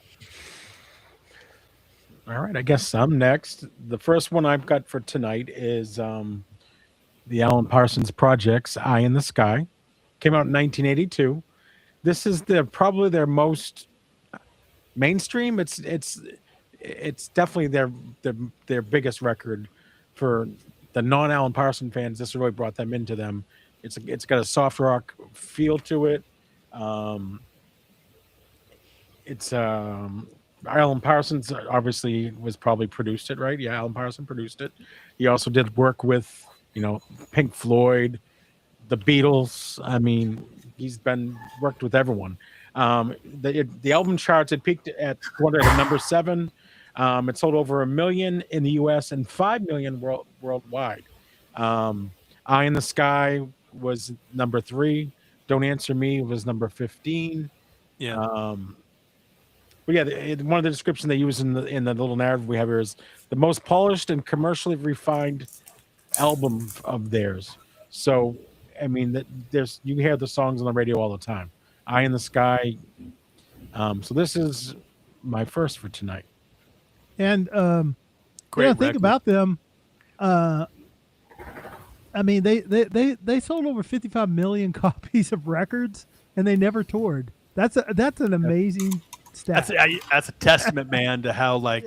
All right, I guess I'm next. The first one I've got for tonight is the Alan Parsons Project's "Eye in the Sky." Came out in 1982. This is probably their most mainstream. It's definitely their biggest record for the non-Alan Parsons fans. This really brought them into them. It's got a soft rock feel to it. Alan Parsons obviously was probably produced it, right? Yeah, Alan Parsons produced it. He also did work with, Pink Floyd, the Beatles. I mean, he's worked with everyone. The album charts, it peaked at number 7. It sold over 1 million in the U.S. and 5 million worldwide. Eye in the Sky was number 3. Don't Answer Me was number 15. Yeah. But yeah, one of the descriptions they use in the little narrative we have here is the most polished and commercially refined album of theirs. So, I mean, you hear the songs on the radio all the time. Eye in the Sky. So this is my first for tonight. And Great think record. about them. I mean, they sold over 55 million copies of records, and they never toured. That's an amazing stat. That's a testament, man, to how But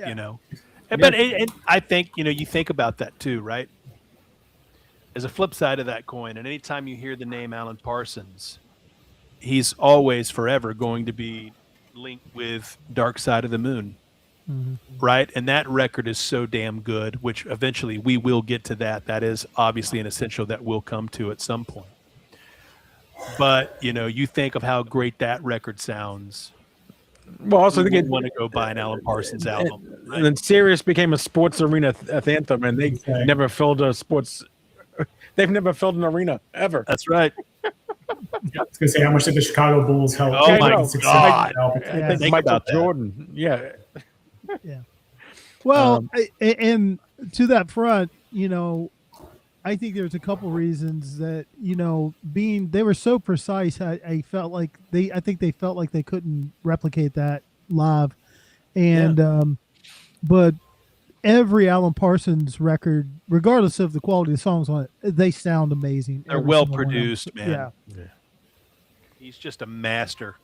and I think you think about that too, right? There's a flip side of that coin, and anytime you hear the name Alan Parsons, he's always forever going to be linked with Dark Side of the Moon, right? And that record is so damn good, which eventually we will get to that. That is obviously an essential that we'll come to at some point. But you think of how great that record sounds. Well, also You want to go buy an Alan Parsons album. Right? And then Sirius became a sports arena anthem, and they never filled a sports. They've never filled an arena ever. That's right. I was going to say, how much did the Chicago Bulls help? Oh my the success God. of the album? Yeah. I think Think Michael about that. Jordan. Yeah. Yeah. Well, and to that front, I think there's a couple reasons that, they were so precise. I felt like I think they felt like they couldn't replicate that live. And, but every Alan Parsons record, regardless of the quality of the songs on it, they sound amazing. They're every well single one of them. produced, man. Yeah. He's just a master.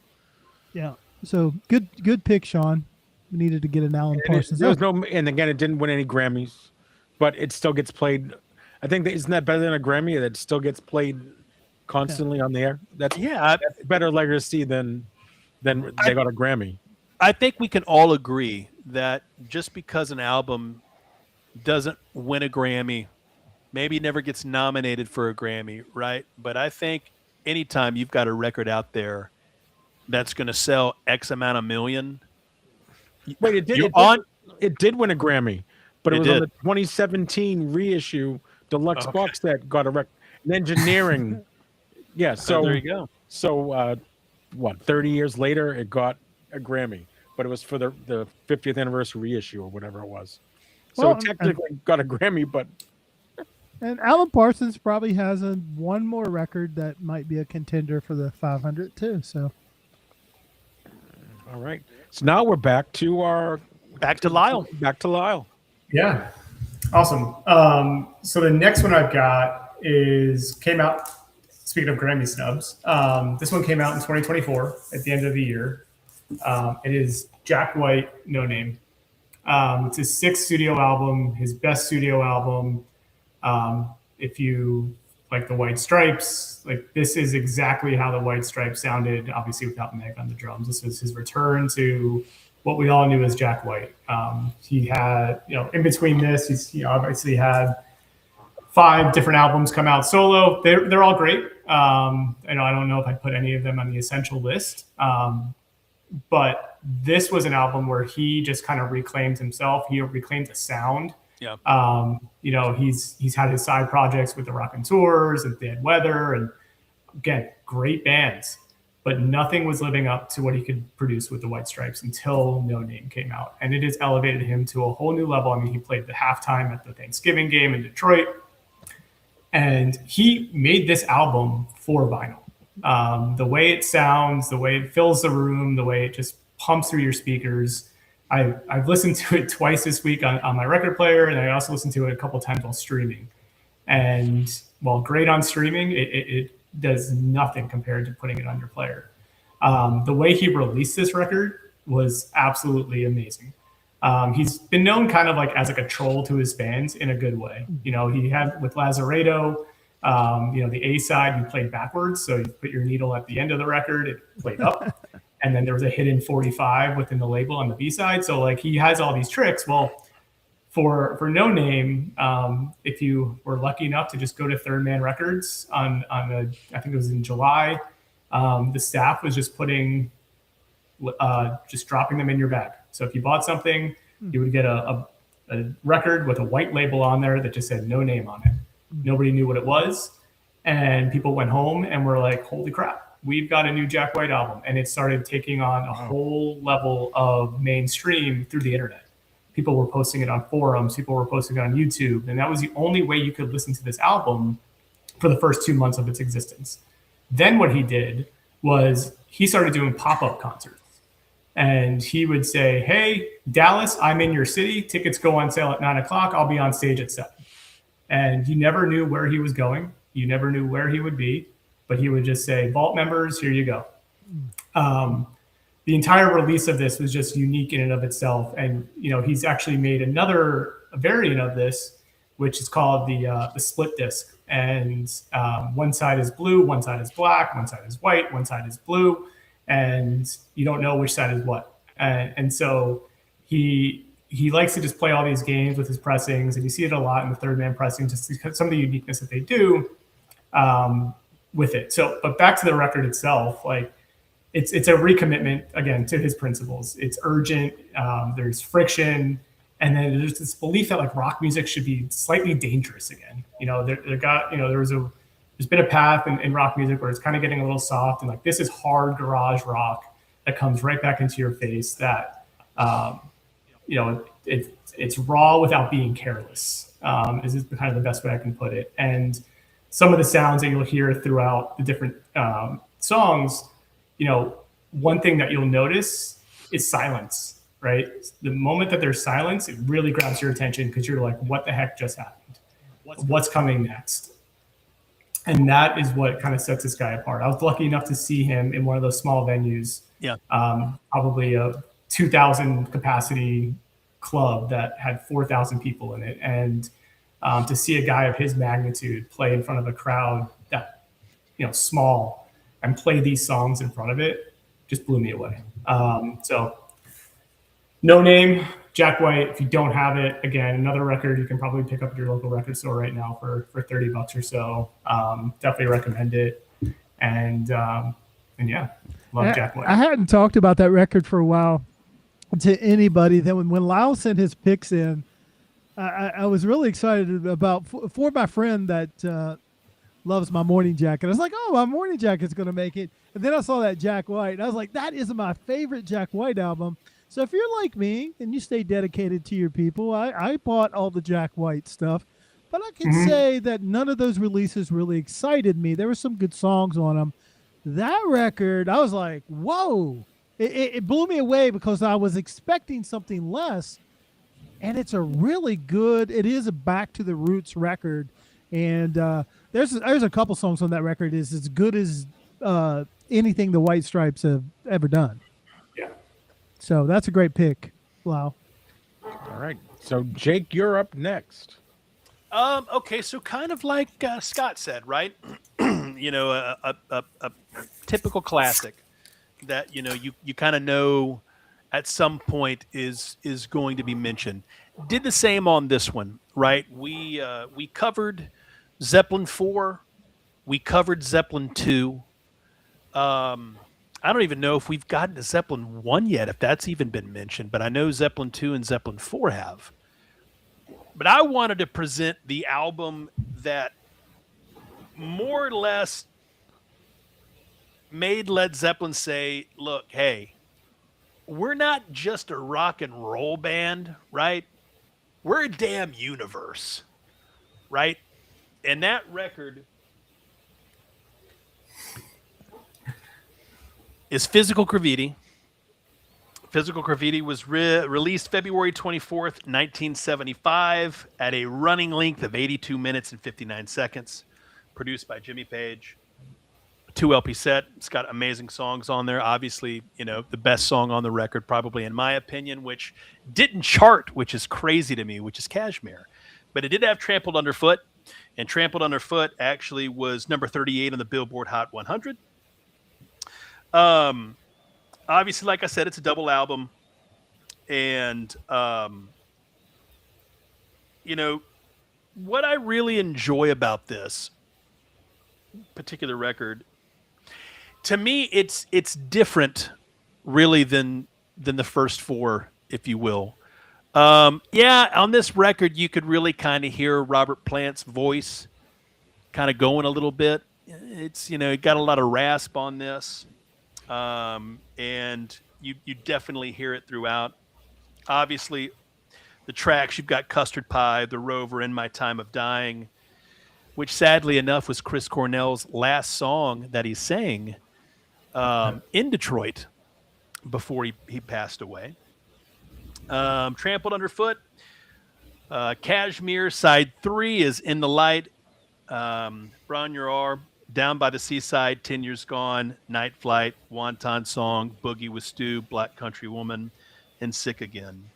Yeah. So good pick, Sean. We needed to get an Alan Parsons. And again, it didn't win any Grammys, but it still gets played. I think isn't that better than a Grammy? That still gets played constantly on the air. That's better legacy than they got a Grammy. I think we can all agree that just because an album doesn't win a Grammy, maybe never gets nominated for a Grammy, right? But I think anytime you've got a record out there that's going to sell X amount of million. Wait, it did win a Grammy, but it was on the 2017 reissue deluxe box set got a record. Engineering Yeah. So there you go. So, what? 30 years later, it got a Grammy, but it was for the 50th anniversary reissue or whatever it was. So Well, it technically got a Grammy, but and Alan Parsons probably has one more record that might be a contender for the 500 too. So all right. So now we're back to Lyle. Back to Lyle. Yeah. Awesome. So the next one I've got came out. Speaking of Grammy snubs, this one came out in 2024 at the end of the year. It is Jack White, No Name. It's his 6th studio album, his best studio album. If you like the White Stripes, like this is exactly how the White Stripes sounded, obviously without Meg on the drums. This was his return to what we all knew as Jack White. He had, in between this, he obviously had 5 different albums come out solo. They're all great. I don't know if I'd put any of them on the essential list. But this was an album where he just kind of reclaimed himself. He reclaimed the sound. Yeah. He's had his side projects with the Rockin' Tours and Dead Weather, and again, great bands, but nothing was living up to what he could produce with the White Stripes until No Name came out, and it has elevated him to a whole new level. I mean, he played the halftime at the Thanksgiving game in Detroit, and he made this album for vinyl. The way it sounds, the way it fills the room, the way it just pumps through your speakers. I've listened to it twice this week on my record player, and I also listened to it a couple times while streaming. And while great on streaming, it does nothing compared to putting it on your player. The way he released this record was absolutely amazing. He's been known kind of like as like a troll to his fans in a good way. He had with Lazareto, the A side, you played backwards. So you put your needle at the end of the record, it played up. And then there was a hidden 45 within the label on the B side. So like he has all these tricks. Well, for No Name, if you were lucky enough to just go to Third Man Records I think it was in July, the staff was just dropping them in your bag. So if you bought something, you would get a record with a white label on there that just said No Name on it. Nobody knew what it was. And people went home and were like, holy crap, we've got a new Jack White album. And it started taking on a whole level of mainstream through the internet. People were posting it on forums. People were posting it on YouTube. And that was the only way you could listen to this album for the first 2 months of its existence. Then what he did was he started doing pop-up concerts. And he would say, hey, Dallas, I'm in your city. Tickets go on sale at 9:00. I'll be on stage at 7. And you never knew where he was going. You never knew where he would be. But he would just say, Vault members, here you go. The entire release of this was just unique in and of itself. And, he's actually made another variant of this, which is called the split disc. And one side is blue, one side is black, one side is white, one side is blue. And you don't know which side is what. And so he likes to just play all these games with his pressings. And you see it a lot in the Third Man pressing, just because some of the uniqueness that they do with it. So, but back to the record itself, like it's a recommitment again to his principles. It's urgent. There's friction, and then there's this belief that like rock music should be slightly dangerous again. There's been a path in rock music where it's kind of getting a little soft, and like this is hard garage rock that comes right back into your face. That it's raw without being careless. Is kind of the best way I can put it. And some of the sounds that you'll hear throughout the different songs, one thing that you'll notice is silence, right? The moment that there's silence, it really grabs your attention because you're like, what the heck just happened? What's coming next? And that is what kind of sets this guy apart. I was lucky enough to see him in one of those small venues, probably a 2,000 capacity club that had 4,000 people in it. And to see a guy of his magnitude play in front of a crowd that, small, and play these songs in front of it just blew me away. So No Name, Jack White. If you don't have it, again, another record you can probably pick up at your local record store right now for $30 or so. Definitely recommend it. And yeah, love Jack White. I hadn't talked about that record for a while to anybody. Then when Lyle sent his picks in, I was really excited about for my friend that loves my morning jacket. I was like, oh, my morning jacket's going to make it. And then I saw that Jack White. And I was like, that is my favorite Jack White album. So if you're like me and you stay dedicated to your people, I bought all the Jack White stuff. But I can say that none of those releases really excited me. There were some good songs on them. That record, I was like, whoa. It blew me away because I was expecting something less. And it's a really good, it is a back to the roots record. And there's a couple songs on that record is as good as anything the White Stripes have ever done. Yeah. So that's a great pick, Lyle. All right. So Jake, you're up next. Okay, so kind of like Scott said, right? A typical classic that you kind of know at some point is going to be mentioned. Did the same on this one, right? We covered Zeppelin 4, we covered Zeppelin 2. I don't even know if we've gotten to Zeppelin 1 yet, if that's even been mentioned, but I know Zeppelin 2 and Zeppelin 4 have. But I wanted to present the album that more or less made Led Zeppelin say, look, hey, we're not just a rock and roll band, right? We're a damn universe, right? And that record is Physical Graffiti. Physical Graffiti was released February 24th, 1975 at a running length of 82 minutes and 59 seconds. Produced by Jimmy Page. 2 LP set. It's got amazing songs on there. Obviously, the best song on the record, probably in my opinion, which didn't chart, which is crazy to me, which is Kashmir. But it did have Trampled Underfoot, and Trampled Underfoot actually was number 38 on the Billboard Hot 100. Obviously, like I said, it's a double album. And, what I really enjoy about this particular record, to me, it's different really than the first 4, if you will. On this record, you could really kind of hear Robert Plant's voice kind of going a little bit. It's, it got a lot of rasp on this. And you definitely hear it throughout. Obviously, the tracks, you've got Custard Pie, The Rover, In My Time of Dying, which sadly enough was Chris Cornell's last song that he sang in Detroit before he passed away. Trampled Underfoot. Kashmir, side 3 is In the Light. Brown Your Arm. Down by the Seaside, 10 Years Gone, Night Flight, Wonton Song, Boogie with Stu, Black Country Woman, and Sick Again.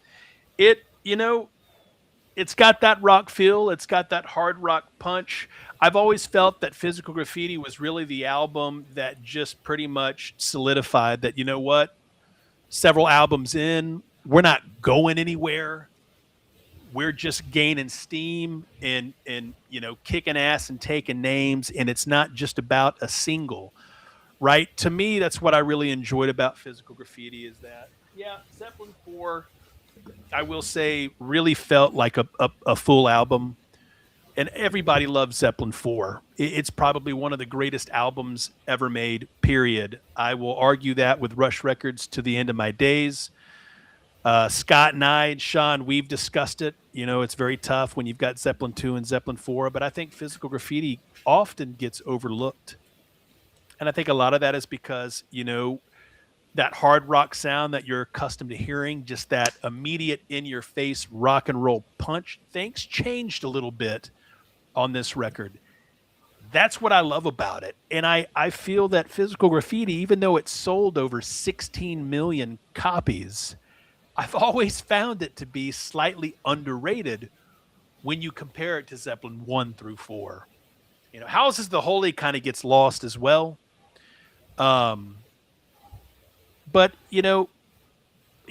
It's got that rock feel. It's got that hard rock punch. I've always felt that Physical Graffiti was really the album that just pretty much solidified that, several albums in, we're not going anywhere. We're just gaining steam and kicking ass and taking names, and it's not just about a single, right? To me, that's what I really enjoyed about Physical Graffiti is that, Zeppelin 4, I will say, really felt like a full album, and everybody loves Zeppelin 4. It's probably one of the greatest albums ever made, period. I will argue that with Rush Records to the end of my days. Scott and I, and Sean, we've discussed it. It's very tough when you've got Zeppelin 2 and Zeppelin 4, but I think Physical Graffiti often gets overlooked. And I think a lot of that is because, that hard rock sound that you're accustomed to hearing, just that immediate in-your-face rock and roll punch, things changed a little bit on this record. That's what I love about it. And I feel that Physical Graffiti, even though it sold over 16 million copies, I've always found it to be slightly underrated when you compare it to Zeppelin 1 through 4. Houses the Holy kind of gets lost as well. But, you'll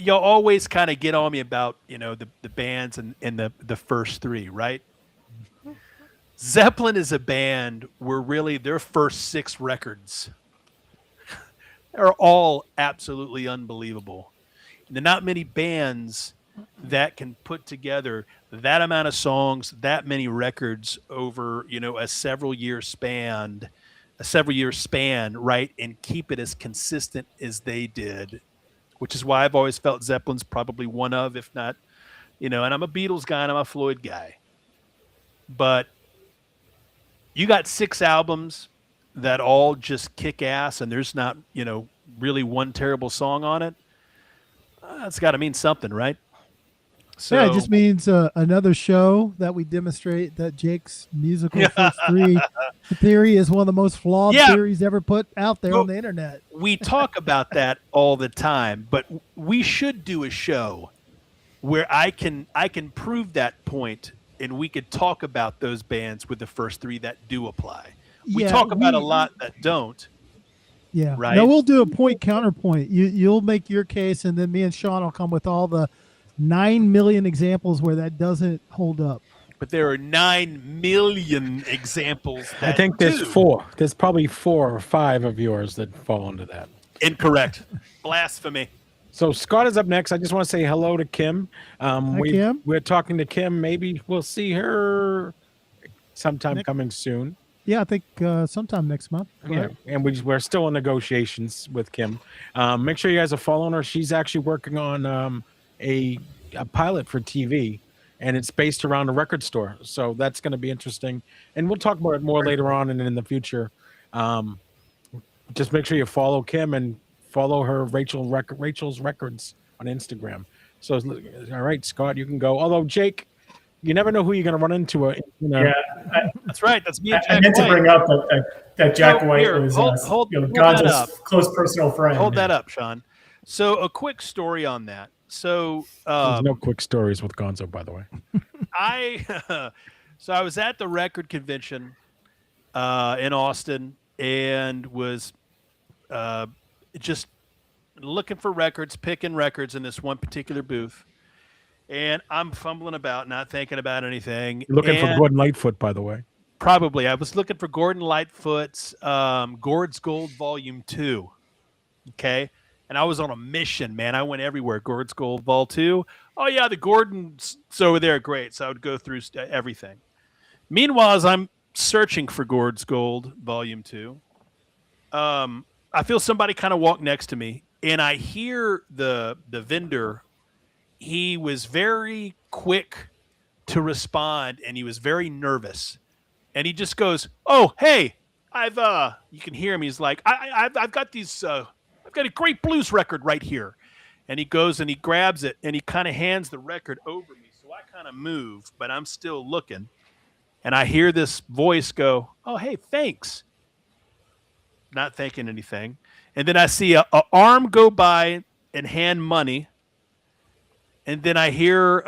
always kind of get on me about, the bands and the first 3, right? Zeppelin is a band where really their first 6 records are all absolutely unbelievable. There are not many bands that can put together that amount of songs, that many records over, a several year span, right, and keep it as consistent as they did, which is why I've always felt Zeppelin's probably one of, if not, and I'm a Beatles guy and I'm a Floyd guy. But you got 6 albums that all just kick ass and there's not, really one terrible song on it. That's got to mean something, right? So Yeah, it just means another show that we demonstrate that Jake's musical first 3 theory is one of the most flawed theories ever put out there on the internet. We talk about that all the time, but we should do a show where I can prove that point, and we could talk about those bands with the first 3 that do apply. We talk about a lot that don't. Yeah. Right. No, we'll do a point counterpoint. You'll make your case, and then me and Sean will come with all the 9 million examples where that doesn't hold up. But there are 9 million examples. I think there's 4. There's probably 4 or 5 of yours that fall into that. Incorrect. Blasphemy. So Scott is up next. I just want to say hello to Kim. Hi, Kim. We're talking to Kim. Maybe we'll see her sometime coming soon. Yeah, I think sometime next month. Yeah, and we're still in negotiations with Kim. Make sure you guys are following her. She's actually working on a pilot for TV, and it's based around a record store. So that's going to be interesting. And we'll talk about it more later on and in the future. Just make sure you follow Kim and follow her Rachel's Records on Instagram. So, all right, Scott, you can go. Although, Jake, you never know who you're going to run into. That's right. That's me. I meant to bring up that Jack White was God's close personal friend. Hold that up, Sean. So a quick story on that. So there's no quick stories with Gonzo, by the way. I was at the record convention in Austin and was just looking for records, picking records in this one particular booth. And I'm fumbling about, not thinking about anything. You're looking for Gordon Lightfoot, by the way. Probably. I was looking for Gordon Lightfoot's Gord's Gold Volume 2. Okay? And I was on a mission, man. I went everywhere. Gord's Gold Vol 2. Oh, yeah, the Gordon's over there. Great. So I would go through everything. Meanwhile, as I'm searching for Gord's Gold Volume 2, I feel somebody kind of walk next to me, and I hear the vendor. He was very quick to respond, and he was very nervous. And he just goes, "Oh, hey, you can hear him. He's like, I've got these, I've got a great blues record right here." And he goes and he grabs it, and he kind of hands the record over me. So I kind of move, but I'm still looking. And I hear this voice go, "Oh, hey, thanks." Not thinking anything. And then I see a arm go by and hand money. And then I hear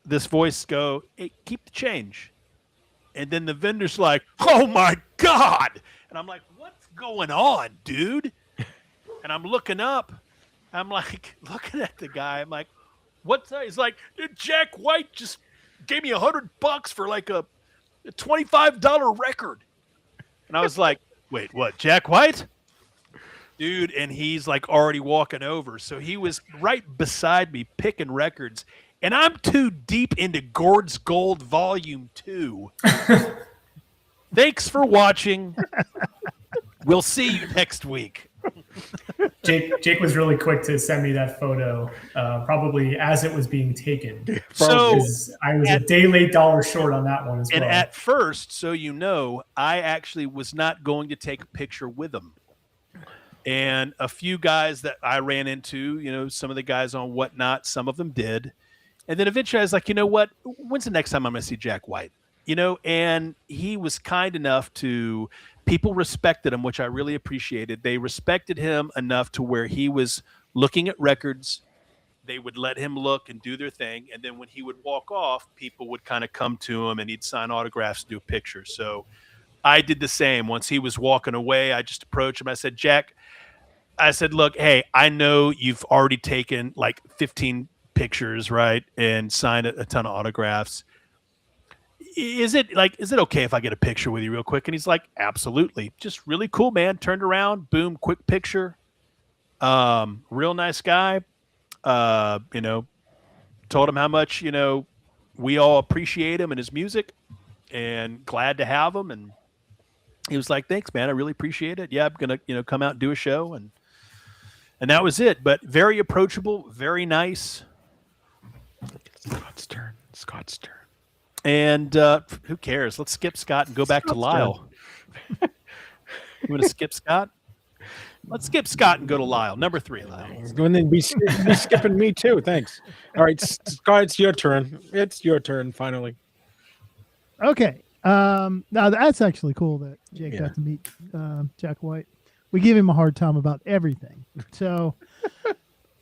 this voice go, "Hey, keep the change." And then the vendor's like, "Oh, my God." And I'm like, "What's going on, dude?" And I'm looking up. I'm like, looking at the guy. I'm like, "What's that?" He's like, "Jack White just gave me $100 for like a $25 record." And I was like, "Wait, what? Jack White?" Dude, and he's like already walking over. So he was right beside me picking records. And I'm too deep into Gord's Gold Volume 2. Thanks for watching. We'll see you next week. Jake was really quick to send me that photo, probably as it was being taken. So I was a day late, dollar short on that one as well. And at first, so you know, I actually was not going to take a picture with him. And a few guys that I ran into, some of the guys on Whatnot, some of them did. And then eventually I was like, you know what? When's the next time I'm going to see Jack White? And he was kind enough to, people respected him, which I really appreciated. They respected him enough to where he was looking at records. They would let him look and do their thing. And then when he would walk off, people would kind of come to him and he'd sign autographs, do pictures. So I did the same. Once he was walking away, I just approached him. I said, "Jack," I said, "Look, hey, I know you've already taken like 15 pictures, right? And signed a ton of autographs. Is it okay if I get a picture with you real quick?" And he's like, "Absolutely." Just really cool, man. Turned around, boom, quick picture. Real nice guy. told him how much, we all appreciate him and his music and glad to have him. And he was like, thanks, man. I really appreciate it. Yeah, I'm going to, come out and do a show. And that was it. But very approachable, very nice. Scott's turn. And who cares? Let's skip Scott and go back to Lyle. You want to skip Scott? Let's skip Scott and go to Lyle. Number 3, Lyle. And then be skipping me too. Thanks. All right, Scott, it's your turn. It's your turn finally. Okay. Now that's actually cool that Jake got to meet Jack White. We give him a hard time about everything. So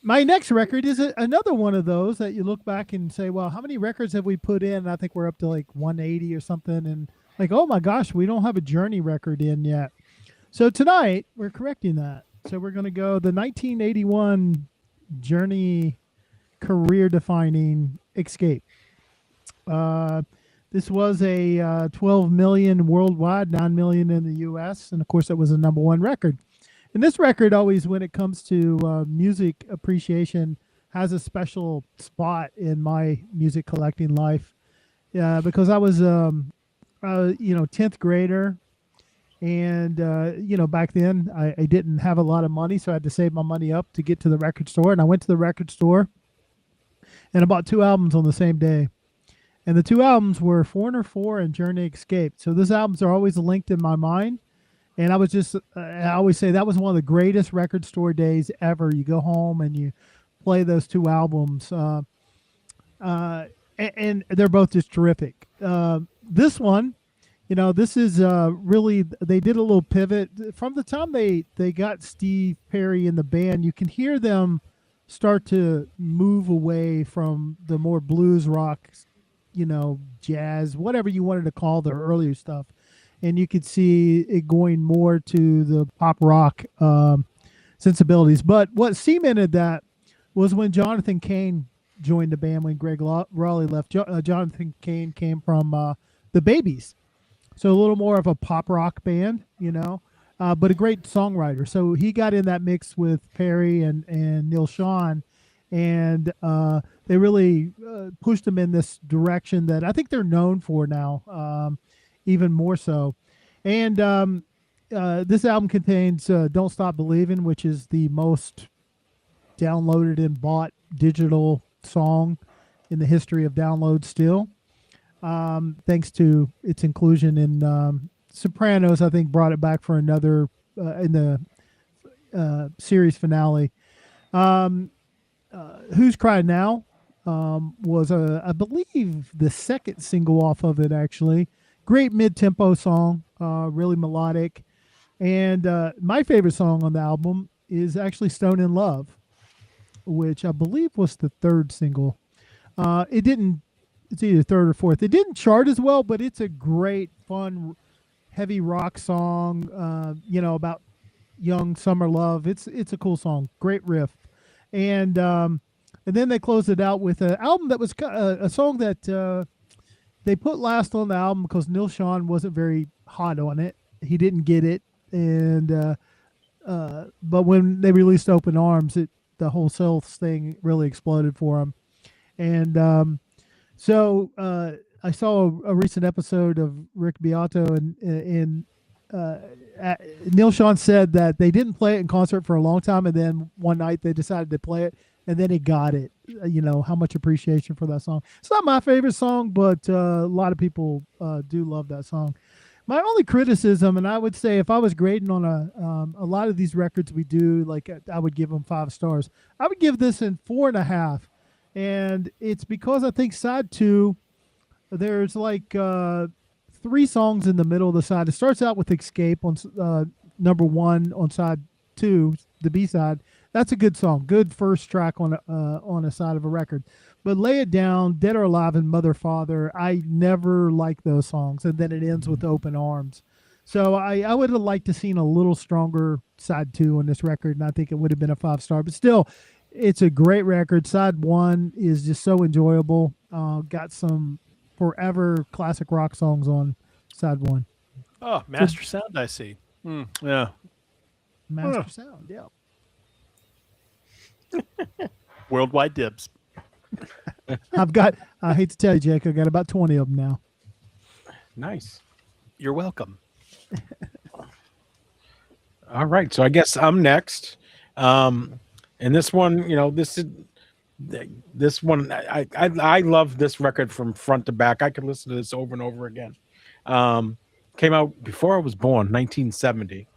my next record is another one of those that you look back and say, well, how many records have we put in? And I think we're up to like 180 or something. And like, oh my gosh, we don't have a Journey record in yet. So tonight we're correcting that. So we're going to go the 1981 Journey career-defining Escape. This was a 12 million worldwide, 9 million in the U.S. And of course, it was a #1 record. And this record always, when it comes to music appreciation, has a special spot in my music collecting life. Because I was, 10th grader. And, back then I didn't have a lot of money, so I had to save my money up to get to the record store. And I went to the record store and I bought 2 albums on the same day. And the 2 albums were Foreigner 4 and Journey Escape. So those albums are always linked in my mind. And I was just, I always say that was one of the greatest record store days ever. You go home and you play those 2 albums. And they're both just terrific. This one, this is really, they did a little pivot. From the time they got Steve Perry in the band, you can hear them start to move away from the more blues rock, jazz, whatever you wanted to call their earlier stuff. And you could see it going more to the pop rock sensibilities. But what cemented that was when Jonathan Cain joined the band, when Greg Raleigh left. Jonathan Cain came from the Babies. So a little more of a pop rock band, but a great songwriter. So he got in that mix with Perry and Neil Schon, and they really pushed him in this direction that I think they're known for now, even more so. And this album contains Don't Stop Believing, which is the most downloaded and bought digital song in the history of downloads still. Thanks to its inclusion in Sopranos, I think brought it back for another in the series finale. Who's Crying Now was, I believe, the second single off of it, actually. Great mid-tempo song, really melodic. And my favorite song on the album is actually Stone in Love, which I believe was the 3rd single. It's either 3rd or 4th. It didn't chart as well, but it's a great, fun, heavy rock song, about young summer love. It's a cool song. Great riff. And then they closed it out with an album that was a song that they put last on the album because Neil Schon wasn't very hot on it. He didn't get it. And but when they released Open Arms, the whole sales thing really exploded for him. And so I saw a recent episode of Rick Beato, and Neil Schon said that they didn't play it in concert for a long time, and then one night they decided to play it, and then he got it. How much appreciation for that song. It's not my favorite song, but a lot of people do love that song. My only criticism, and I would say if I was grading on a lot of these records we do, like I would give them 5 stars. I would give this in 4.5. And it's because I think side 2, there's like 3 songs in the middle of the side. It starts out with Escape on #1 on side 2, the B side. That's a good song, good first track on a side of a record. But Lay It Down, Dead or Alive, and Mother Father, I never like those songs. And then it ends with Open Arms. So I would have liked to seen a little stronger side 2 on this record, and I think it would have been a 5-star. But still, it's a great record. Side 1 is just so enjoyable. Got some forever classic rock songs on side 1. Oh, Master Sound, I see. Yeah. Master Sound, yeah. Worldwide dibs. I hate to tell you, Jake, I got about 20 of them now. Nice. You're welcome. All right, so I guess I'm next. And this one, this one, I love this record from front to back. I could listen to this over and over again. Came out before I was born, 1970,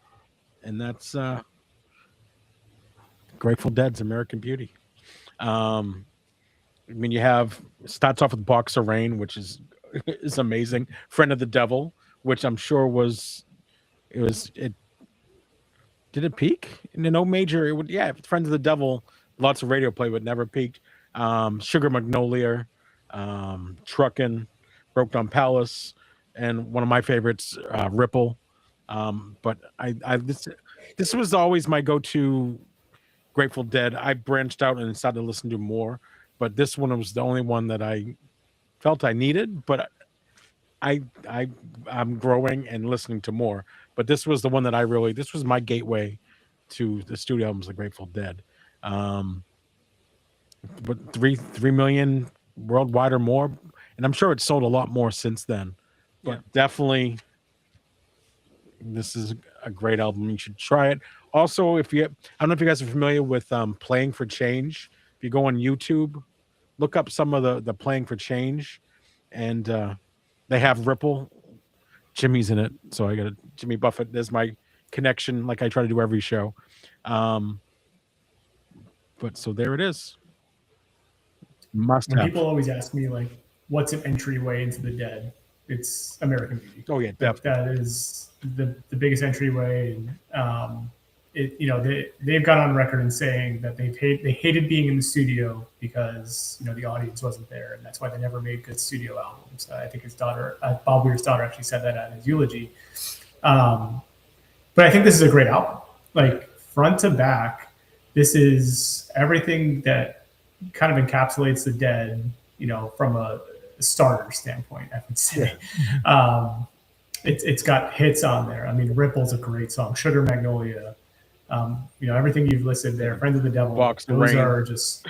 and that's Grateful Dead's American Beauty. I mean, you have starts off with Box of Rain, which is amazing. Friend of the Devil, which I'm sure it did it peak? No major. It would, yeah. Friends of the Devil, lots of radio play, but never peaked. Sugar Magnolia, Truckin', Broke Down Palace, and one of my favorites, Ripple. But this was always my go-to Grateful Dead. I branched out and started to listen to more, but this one was the only one that I felt I needed. But I'm growing and listening to more. But this was the one that this was my gateway to the studio albums of Grateful Dead. But 3 million worldwide or more, and I'm sure it's sold a lot more since then. But definitely, this is a great album. You should try it. Also, I don't know if you guys are familiar with Playing for Change. If you go on YouTube, look up some of the Playing for Change, and they have Ripple. Jimmy's in it, so I got Jimmy Buffett. There's my connection, like I try to do every show. But so there it is. Must have. People always ask me, like, what's an entryway into the Dead? It's American Beauty. Oh yeah, definitely. That is the biggest entryway. And they've gone on record in saying that they hated being in the studio because the audience wasn't there, and that's why they never made good studio albums. I think his daughter, Bob Weir's daughter, actually said that at his eulogy. But I think this is a great album, like front to back. This is everything that kind of encapsulates the Dead, from a starter standpoint, I would say. It's got hits on there. I mean, Ripple's a great song. Sugar Magnolia. Everything you've listed there. Friends of the Devil. Those are just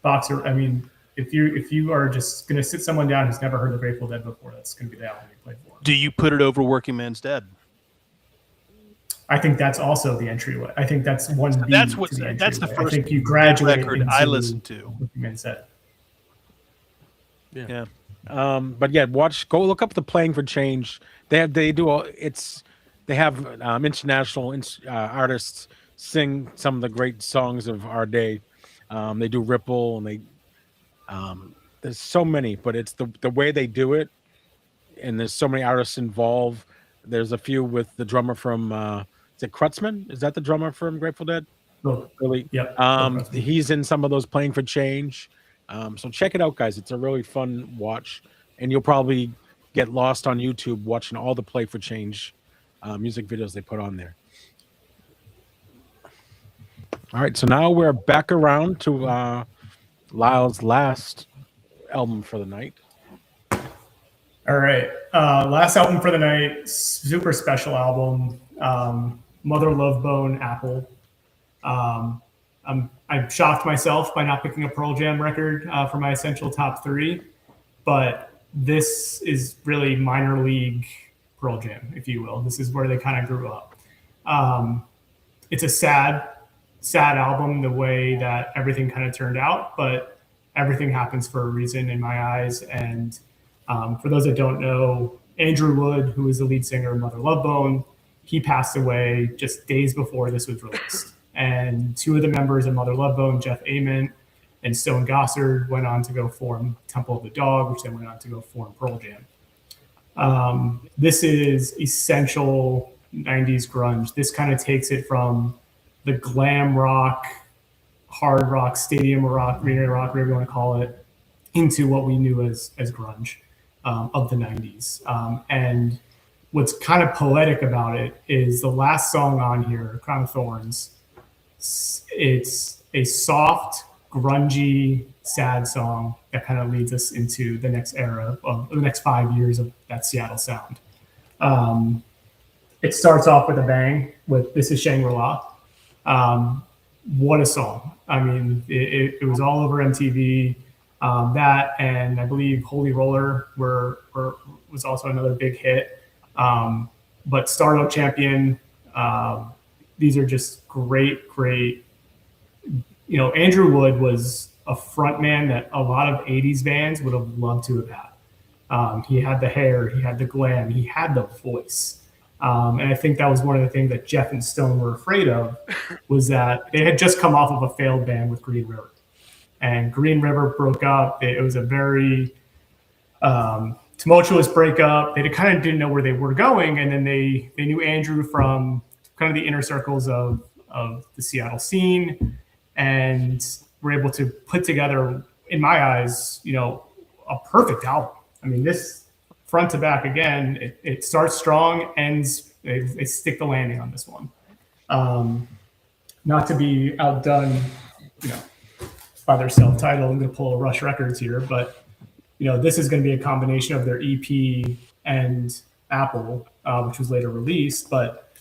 Boxer. I mean, if you are just going to sit someone down who's never heard the Grateful Dead before, that's going to be the album you play for them. Do you put it over Working Man's Dead? I think that's also the entryway. I think that's one. That's the first. I think you graduate record I listened to. Working Man's Dead. Yeah. But yeah, go look up the Playing for Change. They have international artists sing some of the great songs of our day. They do Ripple, and there's so many, but it's the way they do it, and there's so many artists involved. There's a few with the drummer from is it Krutzman? Is that the drummer from Grateful Dead? Oh, really? Yep. He's in some of those Playing for Change. So check it out, guys. It's a really fun watch, and you'll probably get lost on YouTube watching all the Play for Change music videos they put on there. All right, so now we're back around to Lyle's last album for the night. All right, last album for the night, super special album, Mother Love Bone, Apple. I shocked myself by not picking a Pearl Jam record for my essential top 3, but this is really minor league Pearl Jam, if you will. This is where they kind of grew up. It's a sad album, the way that everything kind of turned out, but everything happens for a reason in my eyes. And for those that don't know, Andrew Wood, who is the lead singer of Mother Love Bone, he passed away just days before this was released. And 2 of the members of Mother Love Bone, Jeff Ament and Stone Gossard, went on to go form Temple of the Dog, which then went on to go form Pearl Jam. This is essential 90s grunge. This kind of takes it from the glam rock, hard rock, stadium rock, arena rock, whatever you want to call it, into what we knew as grunge of the 90s. And what's kind of poetic about it is the last song on here, Crown of Thorns. It's a soft, grungy, sad song that kind of leads us into the next era of the next 5 years of that Seattle sound. It starts off with a bang with This Is Shangri-La. What a song. I mean, it was all over MTV. That and I believe Holy Roller was also another big hit. But Startup Champion, these are just great. Andrew Wood was a front man that a lot of 80s bands would have loved to have had. He had the hair, he had the glam, he had the voice. And I think that was one of the things that Jeff and Stone were afraid of, was that they had just come off of a failed band with Green River. And Green River broke up. It was a very tumultuous breakup. They kind of didn't know where they were going. And then they knew Andrew from kind of the inner circles of the Seattle scene, and were able to put together, in my eyes, a perfect album. I mean, this front to back, again, it starts strong, ends, they stick the landing on this one. Not to be outdone, by their self-titled. I'm going to pull a Rush Records here, but this is going to be a combination of their EP and Apple, which was later released. But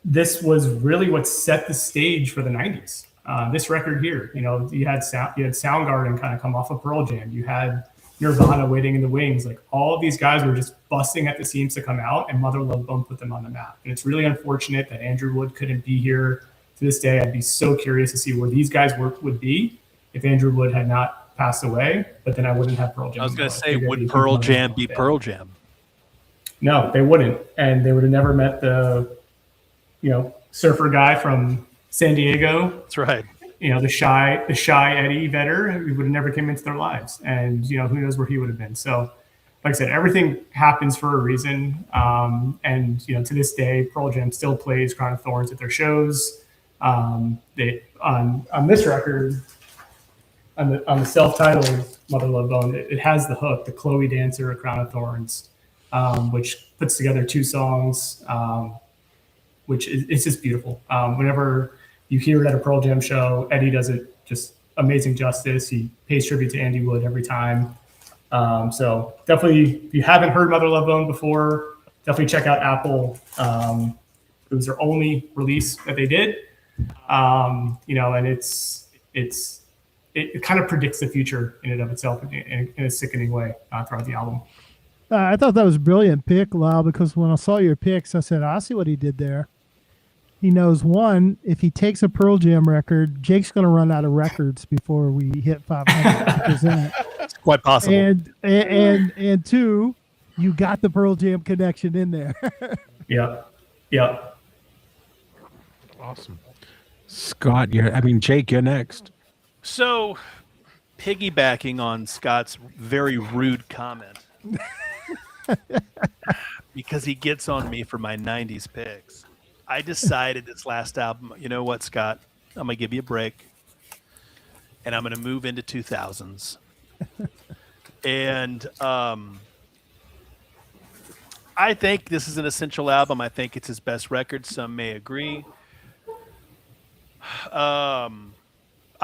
this was really what set the stage for the 90s. This record here, you had Soundgarden kind of come off of Pearl Jam. You had Nirvana Waiting in the Wings. Like, all of these guys were just busting at the seams to come out, and Mother Love Bone put them on the map. And it's really unfortunate that Andrew Wood couldn't be here. To this day, I'd be so curious to see where these guys would be if Andrew Wood had not passed away. But then I wouldn't have Pearl Jam. I was going to say, would Pearl Jam be Pearl Jam? No, they wouldn't, and they would have never met the, surfer guy from San Diego. That's right. The shy Eddie Vedder, who would have never came into their lives, and who knows where he would have been. So, like I said, everything happens for a reason. And to this day, Pearl Jam still plays Crown of Thorns at their shows. They on this record, on the self-titled Mother Love Bone, it has the hook, the Chloe Dancer, A Crown of Thorns, which puts together two songs, which it's just beautiful. Whenever you hear it at a Pearl Jam show, Eddie does it just amazing justice. He pays tribute to Andy Wood every time. So definitely, if you haven't heard Mother Love Bone before, definitely check out Apple. It was their only release that they did. And it kind of predicts the future in and of itself in a sickening way throughout the album. I thought that was a brilliant pick, Lyle, because when I saw your picks, I said, I see what he did there. He knows, one, if he takes a Pearl Jam record, Jake's going to run out of records before we hit 500%. It's quite possible. And two, you got the Pearl Jam connection in there. Yeah. Awesome. Scott, Jake, you're next. So, piggybacking on Scott's very rude comment, because he gets on me for my 90s picks, I decided this last album, you know what, Scott? I'm going to give you a break, and I'm going to move into 2000s. And I think this is an essential album. I think it's his best record. Some may agree.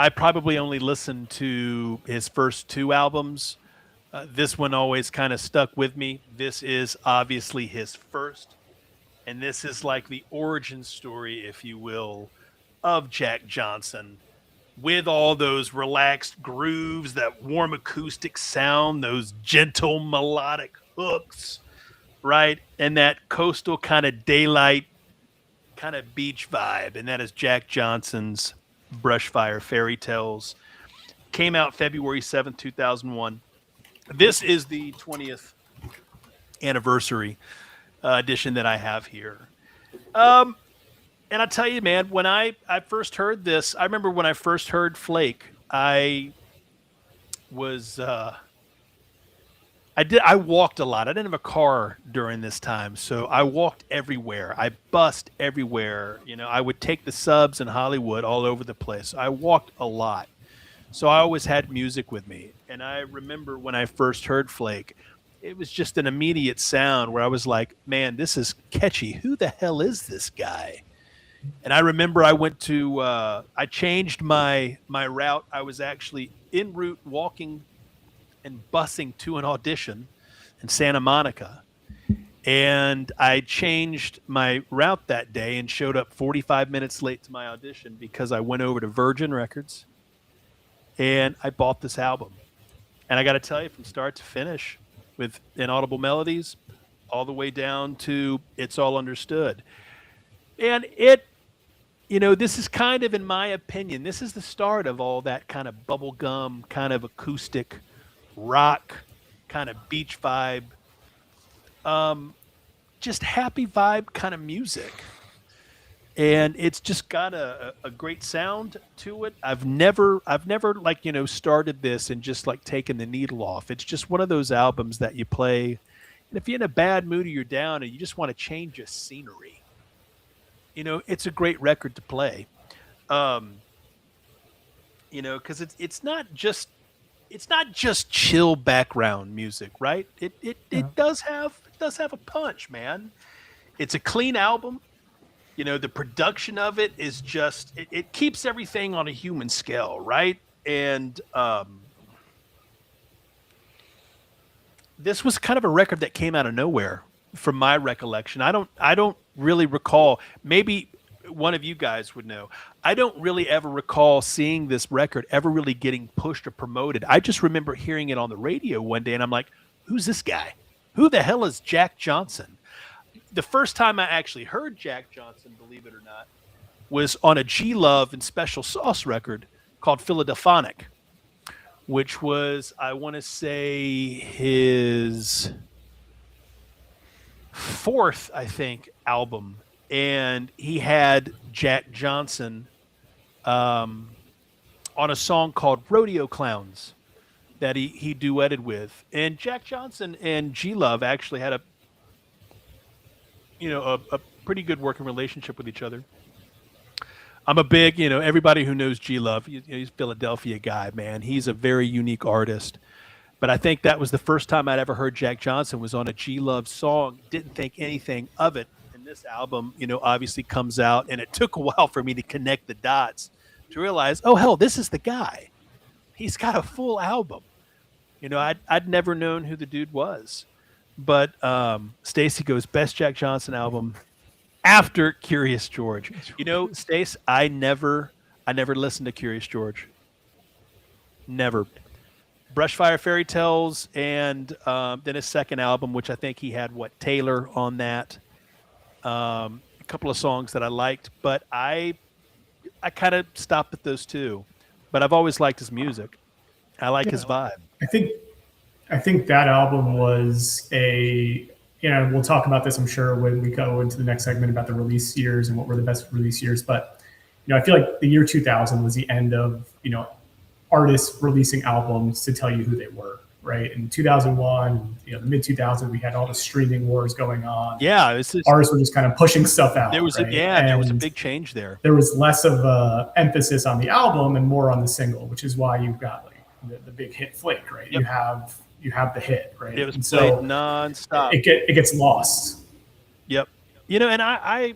I probably only listened to his first two albums. This one always kind of stuck with me. This is obviously his first. And this is like the origin story, if you will, of Jack Johnson, with all those relaxed grooves, that warm acoustic sound, those gentle melodic hooks, right? And that coastal kind of daylight, kind of beach vibe. And that is Jack Johnson's Brushfire Fairy Tales. Came out February 7th, 2001. This is the 20th anniversary edition that I have here. And I tell you, man, when I first heard this, I remember when I first heard Flake, I walked a lot. I didn't have a car during this time, so I walked everywhere. I bussed everywhere. I would take the subs in Hollywood all over the place. I walked a lot. So I always had music with me. And I remember when I first heard Flake, it was just an immediate sound where I was like, man, this is catchy. Who the hell is this guy? And I remember I went to, I changed my route. I was actually en route walking and busing to an audition in Santa Monica. And I changed my route that day and showed up 45 minutes late to my audition because I went over to Virgin Records and I bought this album. And I got to tell you, from start to finish, with Inaudible Melodies, all the way down to It's All Understood. And this is kind of, in my opinion, this is the start of all that kind of bubblegum, kind of acoustic rock, kind of beach vibe, just happy vibe kind of music. And it's just got a great sound to it. I've never started this and just like taken the needle off. It's just one of those albums that you play, and if you're in a bad mood or you're down and you just want to change your scenery, it's a great record to play. Because it's not just chill background music, right? It does have a punch, man. It's a clean album. The production of it is just, it keeps everything on a human scale, right? And this was kind of a record that came out of nowhere from my recollection. I don't really recall, maybe one of you guys would know. I don't really ever recall seeing this record ever really getting pushed or promoted. I just remember hearing it on the radio one day and I'm like, who's this guy? Who the hell is Jack Johnson? The first time I actually heard Jack Johnson, believe it or not, was on a G Love and Special Sauce record called Philadelphonic, which was, I want to say, his fourth, I think, album. And he had Jack Johnson on a song called Rodeo Clowns that he duetted with. And Jack Johnson and G Love actually had a pretty good working relationship with each other. I'm a big, everybody who knows G Love, he's a Philadelphia guy, man. He's a very unique artist. But I think that was the first time I'd ever heard Jack Johnson was on a G Love song. Didn't think anything of it. And this album, obviously comes out, and it took a while for me to connect the dots to realize, oh, hell, this is the guy. He's got a full album. I'd never known who the dude was. But Stacy goes, best Jack Johnson album after Curious George. Stace, I never listened to Curious George. Never. Brushfire Fairy Tales, and then his second album, which I think he had Taylor on that. A couple of songs that I liked, but I kind of stopped at those two. But I've always liked his music. I like his vibe. I think that album was we'll talk about this, I'm sure, when we go into the next segment about the release years and what were the best release years. But, I feel like the year 2000 was the end of, artists releasing albums to tell you who they were, right? In 2001, the mid 2000s, we had all the streaming wars going on. Yeah. Artists were just kind of pushing stuff out. There was there was a big change there. There was less of a emphasis on the album and more on the single, which is why you've got the big hit Flake, right? Yep. You have the hit, right? It was and played so nonstop. It gets lost. Yep. And I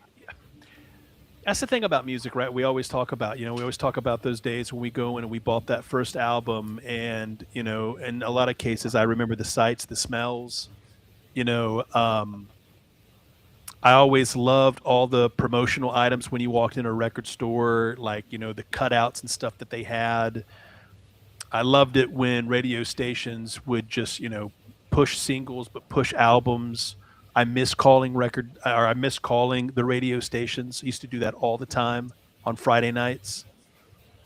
that's the thing about music, right? We always talk about, those days when we go in and we bought that first album, and, in a lot of cases, I remember the sights, the smells, I always loved all the promotional items when you walked in a record store, like, the cutouts and stuff that they had. I loved it when radio stations would just, push singles, but push albums. I miss calling the radio stations. I used to do that all the time on Friday nights.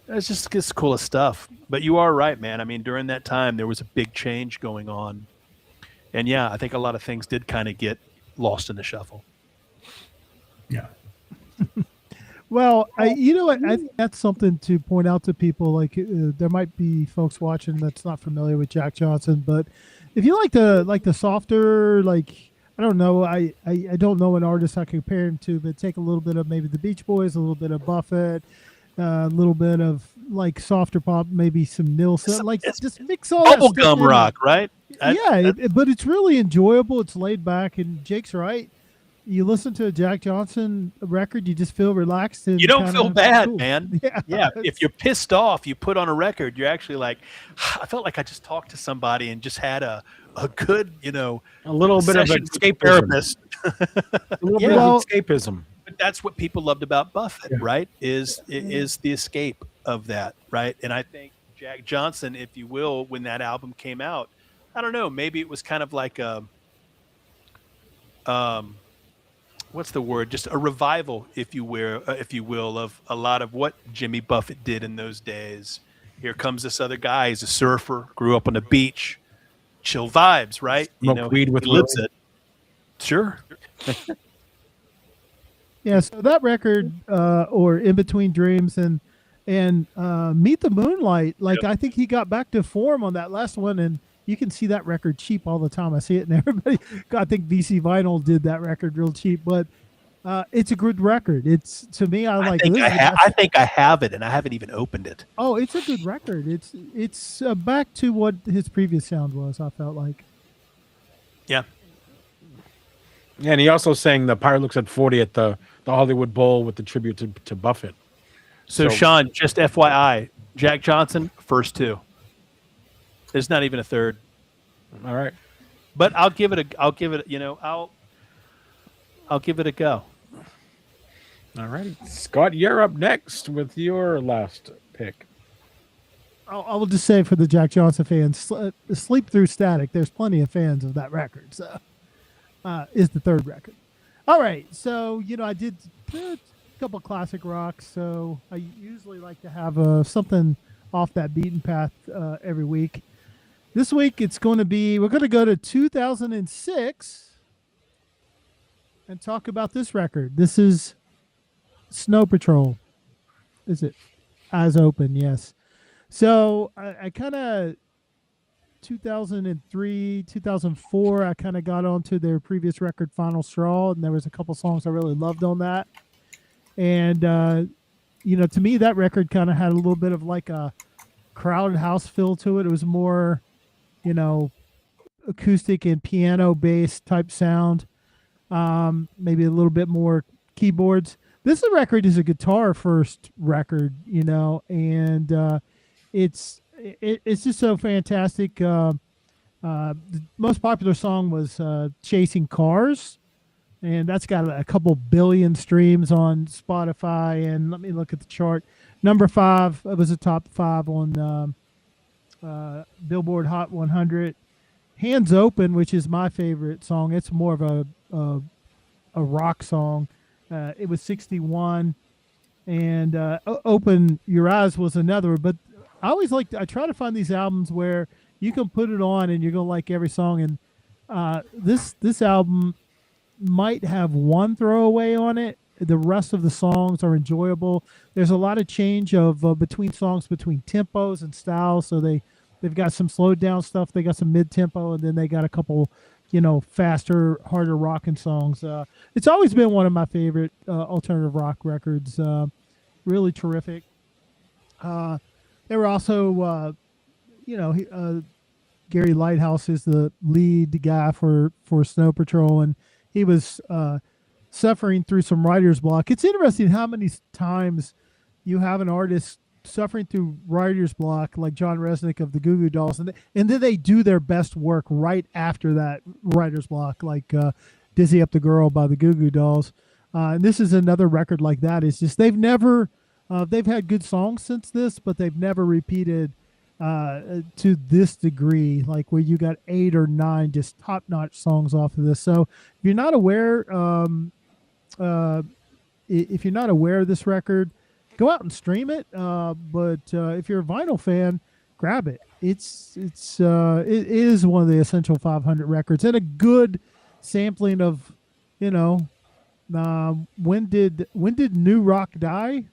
It's just the coolest stuff. But you are right, man. I mean, during that time, there was a big change going on. And yeah, I think a lot of things did kind of get lost in the shuffle. Yeah. Well, I think that's something to point out to people. Like, there might be folks watching that's not familiar with Jack Johnson, but if you like the softer, like, I don't know, I don't know an artist I compare him to, but take a little bit of maybe the Beach Boys, a little bit of Buffett, a little bit of like softer pop, maybe some Nilsson, like just mix all that stuff bubblegum rock, right? But it's really enjoyable. It's laid back, and Jake's right. You listen to a Jack Johnson record, you just feel relaxed. And you don't feel bad, cool. Man. Yeah. If you're pissed off, you put on a record, you're actually like, I felt like I just talked to somebody and just had a good, a little bit of escapism. Therapist. A little bit of escapism. But that's what people loved about Buffett, right? Is the escape of that, right? And I think Jack Johnson, if you will, when that album came out. I don't know. Maybe it was kind of like a, what's the word? Just a revival, if you will, of a lot of what Jimmy Buffett did in those days. Here comes this other guy. He's a surfer, grew up on the beach, chill vibes, right? Smoke weed with he lives Willie. it. Sure. Yeah, so that record, or In Between Dreams and Meet the Moonlight, like I think he got back to form on that last one, and you can see that record cheap all the time. I see it in everybody. I think VC Vinyl did that record real cheap, but it's a good record. It's, to me, I think I have it, and I haven't even opened it. Oh, it's a good record. It's back to what his previous sound was. I felt like. Yeah. Yeah, and he also sang the Pirate Looks at 40 at the Hollywood Bowl with the tribute to Buffett. So Sean, just FYI, Jack Johnson, first two. There's not even a third. All right. But I'll give it a go. All right. Scott, you're up next with your last pick. I will just say for the Jack Johnson fans, Sleep Through Static, there's plenty of fans of that record. So is the third record. All right. So, I did a couple classic rocks. So I usually like to have something off that beaten path every week. This week we're going to go to 2006 and talk about this record. This is Snow Patrol. Is it? Eyes Open, yes. So I kind of 2003, 2004, I kind of got onto their previous record, Final Straw, and there was a couple songs I really loved on that. And, to me, that record kind of had a little bit of like a crowded house feel to it. It was more, acoustic and piano-based type sound, maybe a little bit more keyboards. This record is a guitar first record, and it's just so fantastic. The most popular song was Chasing Cars, and that's got a couple billion streams on Spotify. And let me look at the chart. Number 5, it was a top 5 on Billboard Hot 100. Hands Open, which is my favorite song. It's more of a rock song. It was 61, and Open Your Eyes was another. But I try to find these albums where you can put it on and you're gonna like every song. And this album might have one throwaway on it. The rest of the songs are enjoyable. There's a lot of change of between songs, between tempos and styles. So they've got some slowed down stuff. They got some mid tempo, and then they got a couple, faster, harder rocking songs. It's always been one of my favorite alternative rock records. Really terrific. They were also, Gary Lighthouse is the lead guy for Snow Patrol, and he was suffering through some writer's block. It's interesting how many times you have an artist suffering through writer's block, like John Resnick of the Goo Goo Dolls, and then they do their best work right after that writer's block, like Dizzy Up the Girl by the Goo Goo Dolls. And this is another record like that. It's just they've had good songs since this, but they've never repeated to this degree, like where you got 8 or 9 just top-notch songs off of this. So if you're not aware, of this record, go out and stream it. But if you're a vinyl fan, grab it. It is one of the Essential 500 records, and a good sampling of, when did New Rock die?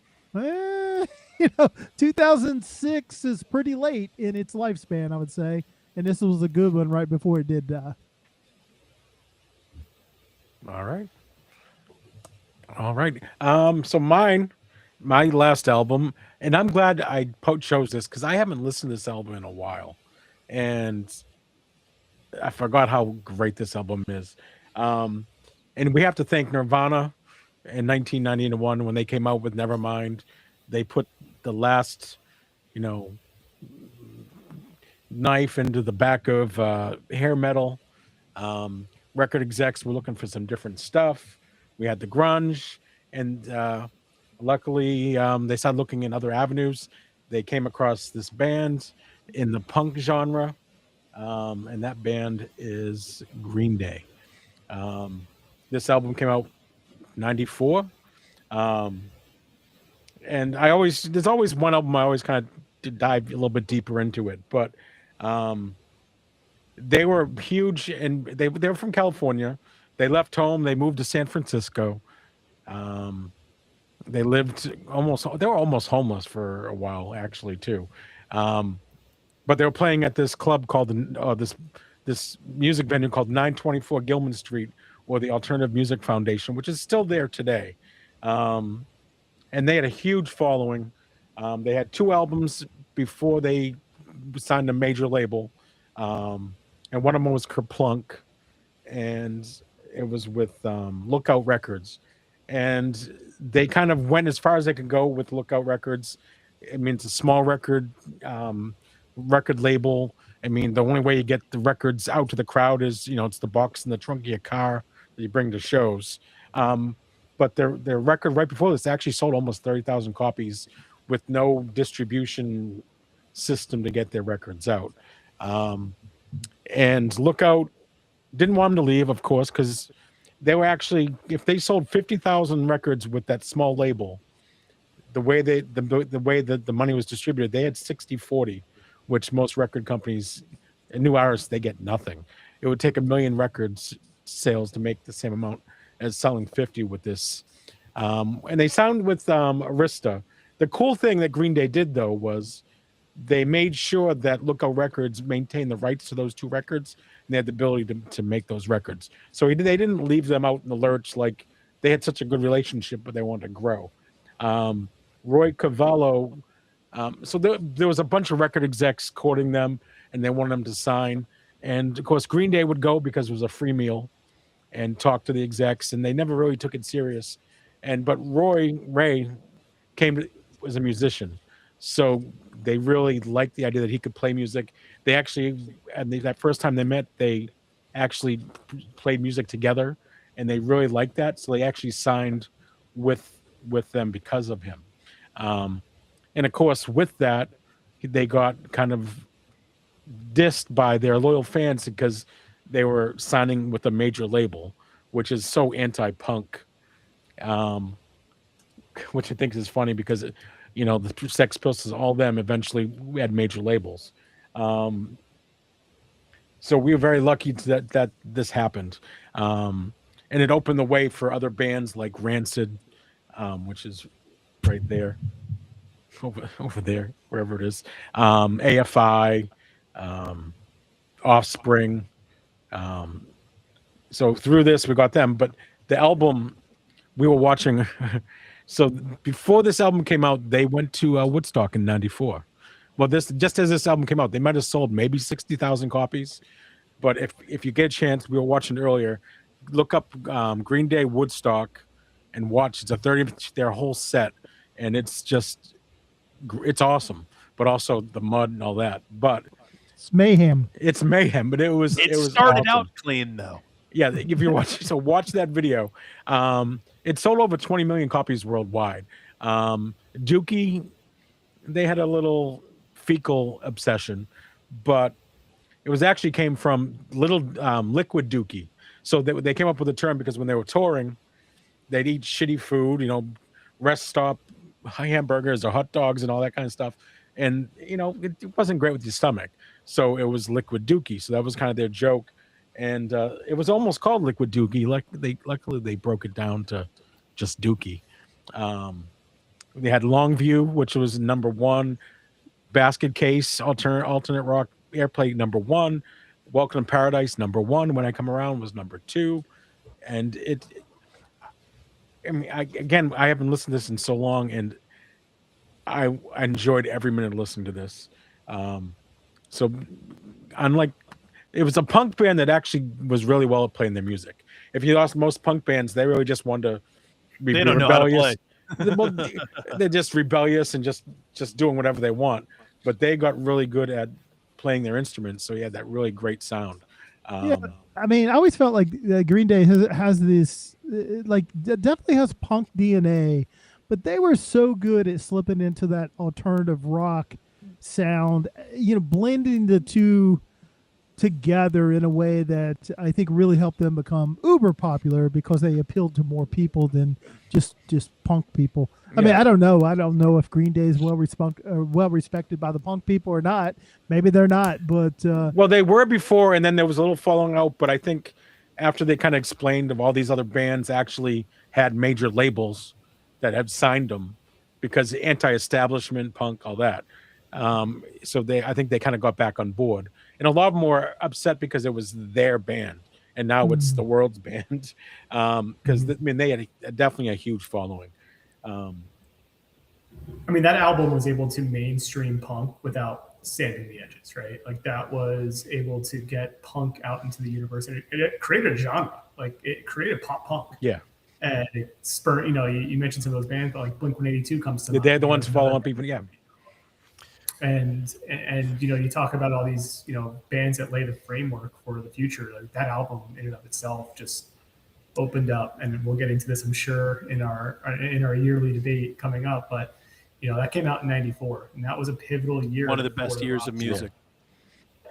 2006 is pretty late in its lifespan, I would say, and this was a good one right before it did die. All right. So my last album, and I'm glad I chose this because I haven't listened to this album in a while, and I forgot how great this album is. And we have to thank Nirvana in 1991 when they came out with Nevermind. They put the last, knife into the back of hair metal. Record execs were looking for some different stuff. We had the grunge, and luckily they started looking in other avenues. they came across this band in the punk genre, and that band is Green Day. This album came out 94. Um, and there's always one album I always kind of dive a little bit deeper into it, but um, they were huge, and they were from California. They left home, they moved to San Francisco. Um, they were almost homeless for a while, actually, too. Um, but they were playing at this club called this music venue called 924 Gilman Street, or the Alternative Music Foundation, which is still there today. Um, and they had a huge following. They had 2 albums before they signed a major label, and one of them was Kerplunk, and it was with Lookout Records, and they kind of went as far as they could go with Lookout Records. I mean, it's a small record label. I mean, the only way you get the records out to the crowd is, it's the box in the trunk of your car that you bring to shows. But their record right before this actually sold almost 30,000 copies with no distribution system to get their records out. And Lookout didn't want them to leave, of course, because they were actually, if they sold 50,000 records with that small label, the way that the money was distributed, they had 60-40, which most record companies and new artists, they get nothing. It would take 1 million records sales to make the same amount as selling 50 with this. And they signed with Arista. The cool thing that Green Day did, though, was they made sure that Lookout Records maintained the rights to those 2 records, and they had the ability to make those records. So they didn't leave them out in the lurch. Like, they had such a good relationship, but they wanted to grow. Roy Cavallo. So there was a bunch of record execs courting them, and they wanted them to sign. And of course, Green Day would go because it was a free meal, and talk to the execs, and they never really took it serious. But Roy Ray was a musician, so they really liked the idea that he could play music. They actually, that first time they met, they actually played music together, and they really liked that. So they actually signed with them because of him. And of course, with that, they got kind of dissed by their loyal fans because they were signing with a major label, which is so anti-punk, which I think is funny because, the Sex Pistols, all them eventually had major labels. So we were very lucky that this happened. And it opened the way for other bands like Rancid, which is right there, over there, wherever it is, AFI, Offspring. So through this, we got them. But the album we were watching, so before this album came out, they went to Woodstock in '94. Well, just as this album came out, they might have sold maybe 60,000 copies. But if you get a chance, we were watching earlier, look up Green Day Woodstock and watch. It's a 30, their whole set, and it's awesome. But also the mud and all that. But it's mayhem. It's mayhem. But it was started awesome. out clean though. Yeah, if you watch that video. It sold over 20 million copies worldwide. Dookie, they had a little fecal obsession, but it was actually came from little liquid Dookie. So they came up with a term because when they were touring, they'd eat shitty food, rest stop hamburgers or hot dogs and all that kind of stuff. And, it wasn't great with your stomach. So it was liquid Dookie. So that was kind of their joke. And it was almost called Liquid Dookie. Luckily they broke it down to just Dookie. They had Longview, which was number 1. Basket Case, alternate rock airplay, number 1. Welcome to Paradise, number 1. When I Come Around was number 2. And I haven't listened to this in so long, and I enjoyed every minute listening to this. So unlike, it was a punk band that actually was really well at playing their music. If you ask most punk bands, they really just wanted to be they don't rebellious. Know how to play. They're just rebellious and just doing whatever they want. But they got really good at playing their instruments, so he had that really great sound. Yeah, I mean, I always felt like Green Day has this, definitely has punk DNA, but they were so good at slipping into that alternative rock sound, blending the two together in a way that I think really helped them become uber popular because they appealed to more people than just punk people. I mean, I don't know if Green Day is well respected by the punk people or not. Maybe they're not, but well, they were before, and then there was a little falling out. But I think after they kind of explained of all these other bands actually had major labels that had signed them because anti-establishment punk, all that. So I think they kind of got back on board, and a lot of them were upset because it was their band, and now it's the world's band. Because they had definitely a huge following. I mean, that album was able to mainstream punk without sanding the edges, right? Like that was able to get punk out into the universe, and it created a genre. Like it created pop punk. Yeah. And it spurred. You mentioned some of those bands, but like Blink-182 comes to mind. They're the ones following people. Yeah. And you talk about all these bands that lay the framework for the future. Like that album in and of itself just opened up, and we'll get into this, I'm sure, in our yearly debate coming up. But that came out in '94, and that was a pivotal year. One of the best years of music.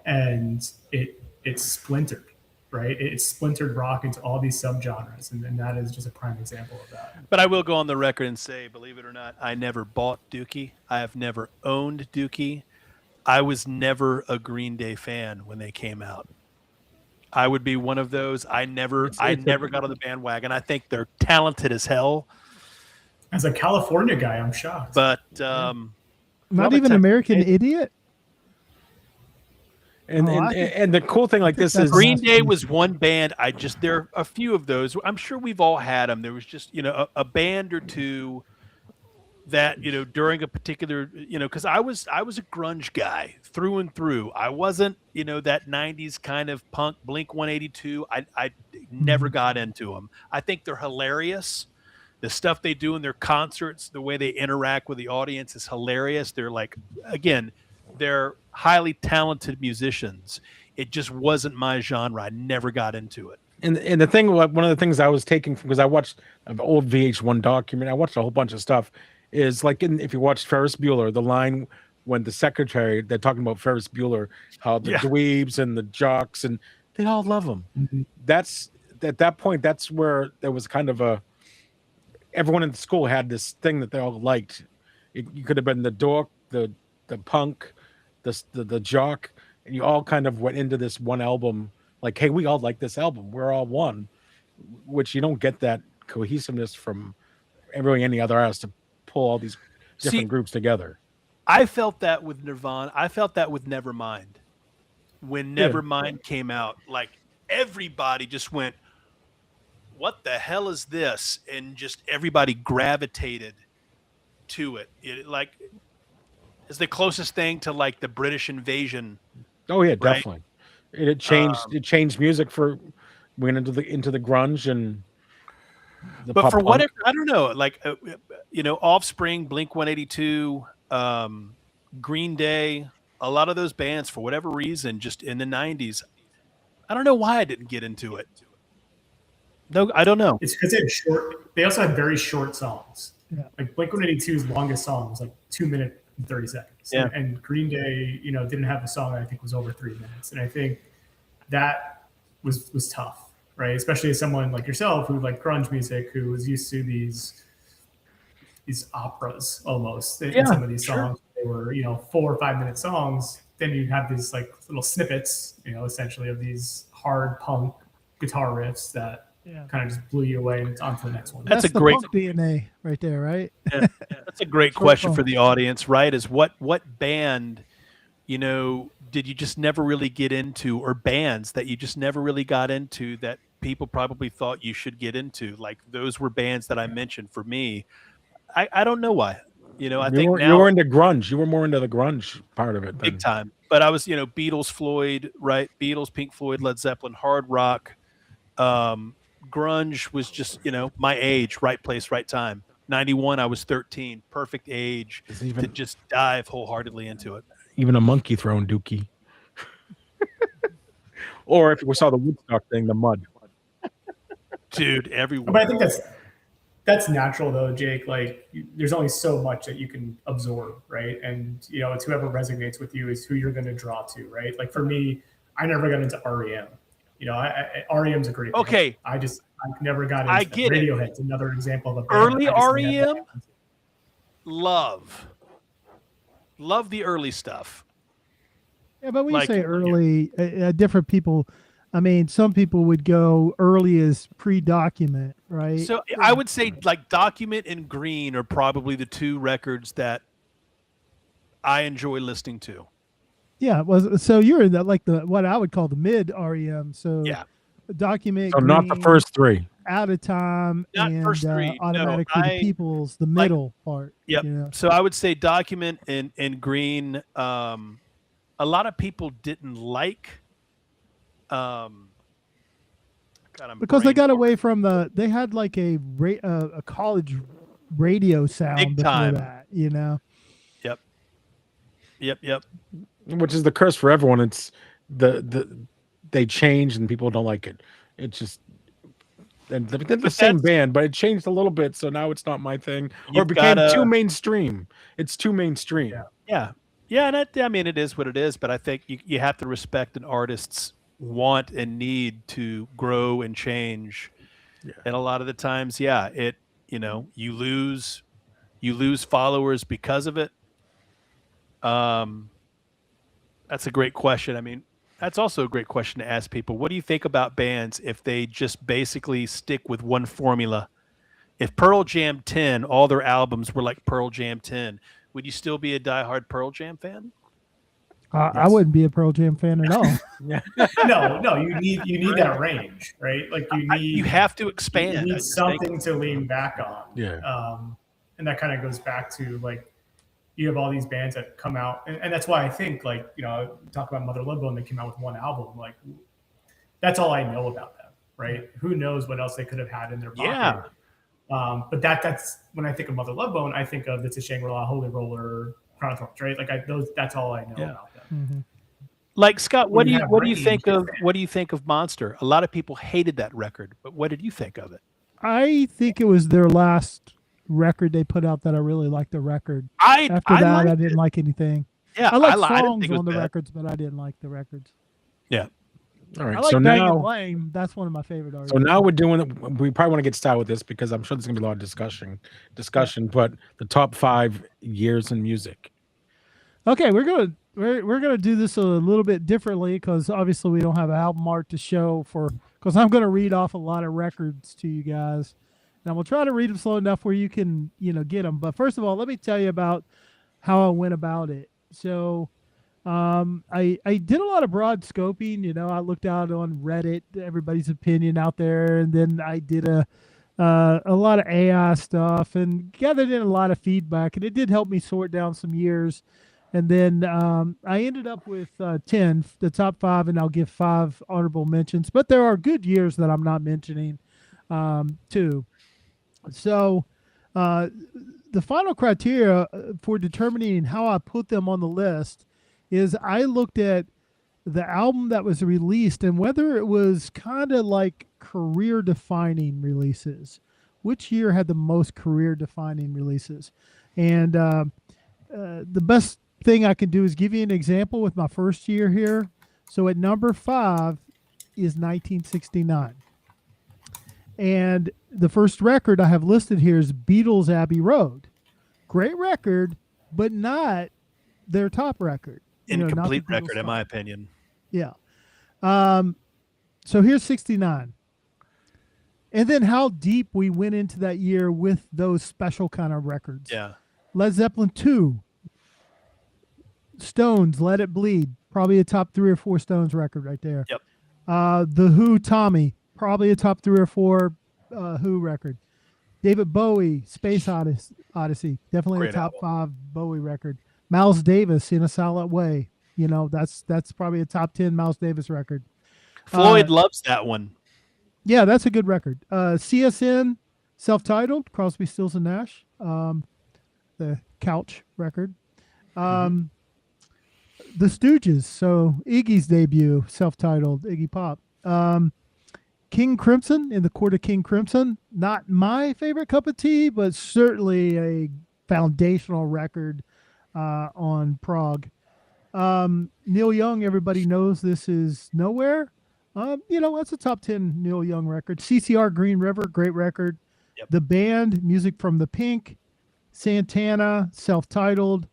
And it splintered, right? It splintered rock into all these subgenres, and that is just a prime example of that. But I will go on the record and say, believe it or not, I never bought Dookie. I have never owned Dookie. I was never a Green Day fan when they came out. I would be one of those. I never got on the bandwagon. I think they're talented as hell. As a California guy, I'm shocked. But not even American Idiot. And the cool thing like this is Green Day was one band. There are a few of those. I'm sure we've all had them. There was just a band or two that during a particular because I was a grunge guy through and through. I wasn't that 90s kind of punk. Blink-182. I never got into them. I think they're hilarious. The stuff they do in their concerts, the way they interact with the audience is hilarious. They're they're highly talented musicians. It just wasn't my genre. I never got into it. And the thing, one of the things I was taking from, because I watched an old VH1 documentary, I watched a whole bunch of stuff, is like if you watch Ferris Bueller, the line when the secretary, they're talking about Ferris Bueller, how the dweebs and the jocks, and they all love him. Mm-hmm. That's at that point, that's where there was kind of everyone in the school had this thing that they all liked. You could have been the dork, the punk, the jock, and you all kind of went into this one album like, hey, we all like this album. We're all one, which you don't get that cohesiveness from any other artist to pull all these different groups together. I felt that with Nirvana. I felt that with Nevermind. When Nevermind came out, like everybody just went, what the hell is this? And just everybody gravitated to it. It is the closest thing to like the British invasion. Oh yeah, definitely. Right? It changed music went into the grunge and but for whatever, I don't know, like Offspring, Blink-182, Green Day, a lot of those bands for whatever reason just in the 90s, I don't know why I didn't get into it. No, I don't know. It's because they also had very short songs. Yeah. Like Blink-182's longest song was like 2 minutes and 30 seconds. Yeah. And Green Day, didn't have a song that I think was over 3 minutes. And I think that was tough, right? Especially as someone like yourself who liked grunge music, who was used to these operas almost in some of these songs. They were, 4 or 5 minute songs. Then you have these like little snippets, essentially of these hard punk guitar riffs that kind of just blew you away and onto the next one. That's a great DNA right there, right? Yeah, that's a great question for the audience, right? Is what band, did you just never really get into, or bands that you just never really got into that people probably thought you should get into? Like those were bands that I mentioned for me. I don't know why. I think now you were into grunge. You were more into the grunge part of it. Big time. But I was, Beatles, Floyd, right? Beatles, Pink Floyd, Led Zeppelin, hard rock. Grunge was just, my age, right place, right time. 91, I was 13. Perfect age to just dive wholeheartedly into it. Even a monkey throwing Dookie. Or if we saw the Woodstock thing, the mud. Dude, everywhere. But I think that's natural though, Jake. Like there's only so much that you can absorb, right? And it's whoever resonates with you is who you're going to draw to, right? Like for me, I never got into REM. REM's a great band. Okay. I never got into I get it. Radiohead's another example of a band Early I just REM, never- love the early stuff. Yeah, but when Like, you say early, different people. I mean, some people would go early as pre-document, right? So I would say like Document and Green are probably the two records that I enjoy listening to. Yeah, so you're in what I would call the mid REM. So Yeah. Document, So not the Green, first three. Out of Time, Not and first three. Automatic No, for the People's the middle part. Yep. So I would say Document and Green. A lot of people didn't like. Because they got away from they had like a college radio sound Big before time. that, Yep. Which is the curse for everyone. It's they changed and people don't like it. It's just they're the same band, but it changed a little bit, so now it's not my thing. Or it became too mainstream. It's too mainstream. Yeah. And I mean, it is what it is, but I think you have to respect an artist's want and need to grow and change. Yeah. And a lot of the times, you lose followers because of it. That's a great question. I mean, that's also a great question to ask people. What do you think about bands if they just basically stick with one formula? If Pearl Jam 10, all their albums were like Pearl Jam 10, would you still be a diehard Pearl Jam fan? I wouldn't be a Pearl Jam fan at all. No, you need that range, right? Like you have to expand. You need something to lean back on. Yeah. And that kind of goes back to like you have all these bands that come out, and that's why I think like talk about Mother Love Bone, they came out with one album. Like that's all I know about them, right? Who knows what else they could have had in their pocket? Yeah. But that's when I think of Mother Love Bone, I think of It's a Shangri-La, Holy Roller, Crown of Thorns, right? Like that's all I know about them. Mm-hmm. Like Scott, what do you think of Monster? A lot of people hated that record, but what did you think of it? I think it was their last record they put out that I really liked the record. I didn't like anything. Yeah, I like songs on the records, but I didn't like the records. Yeah. All right. I like so Bang now, and Blame. That's one of my favorite artists. So now we're doing it. We probably want to get started with this because I'm sure there's gonna be a lot of discussion. But the top 5 years in music. Okay, we're gonna do this a little bit differently because obviously we don't have album art to show because I'm gonna read off a lot of records to you guys, and we'll try to read them slow enough where you can get them. But first of all, let me tell you about how I went about it. So I did a lot of broad scoping. I looked out on Reddit, everybody's opinion out there, and then I did a lot of AI stuff and gathered in a lot of feedback, and it did help me sort down some years. And then I ended up with 10, the top 5, and I'll give 5 honorable mentions. But there are good years that I'm not mentioning too. So the final criteria for determining how I put them on the list is I looked at the album that was released and whether it was kind of like career-defining releases. Which year had the most career-defining releases? And the best thing I can do is give you an example with my first year here. So at number 5 is 1969. And the first record I have listed here is Beatles' Abbey Road. Great record, but not their top record. Incomplete record, in my opinion. Yeah. So here's 69. And then how deep we went into that year with those special kind of records. Yeah. Led Zeppelin 2. Stones, Let It Bleed. Probably a top 3 or 4 Stones record right there. Yep. The Who, Tommy. Probably a top 3 or 4 Who record. David Bowie, Space Odyssey. Definitely Great a top album. 5 Bowie record. Miles Davis, In a Silent Way. That's probably a top 10 Miles Davis record. Floyd loves that one. Yeah, that's a good record. CSN, self-titled, Crosby, Stills and Nash. The Couch record. The Stooges, so Iggy's debut, self-titled, Iggy Pop. King Crimson, In the Court of King Crimson. Not my favorite cup of tea, but certainly a foundational record on prog. Neil Young, everybody knows this is Nowhere. That's a top 10 Neil Young record. CCR Green River, great record. Yep. The Band, Music from the Pink. Santana, Self-Titled.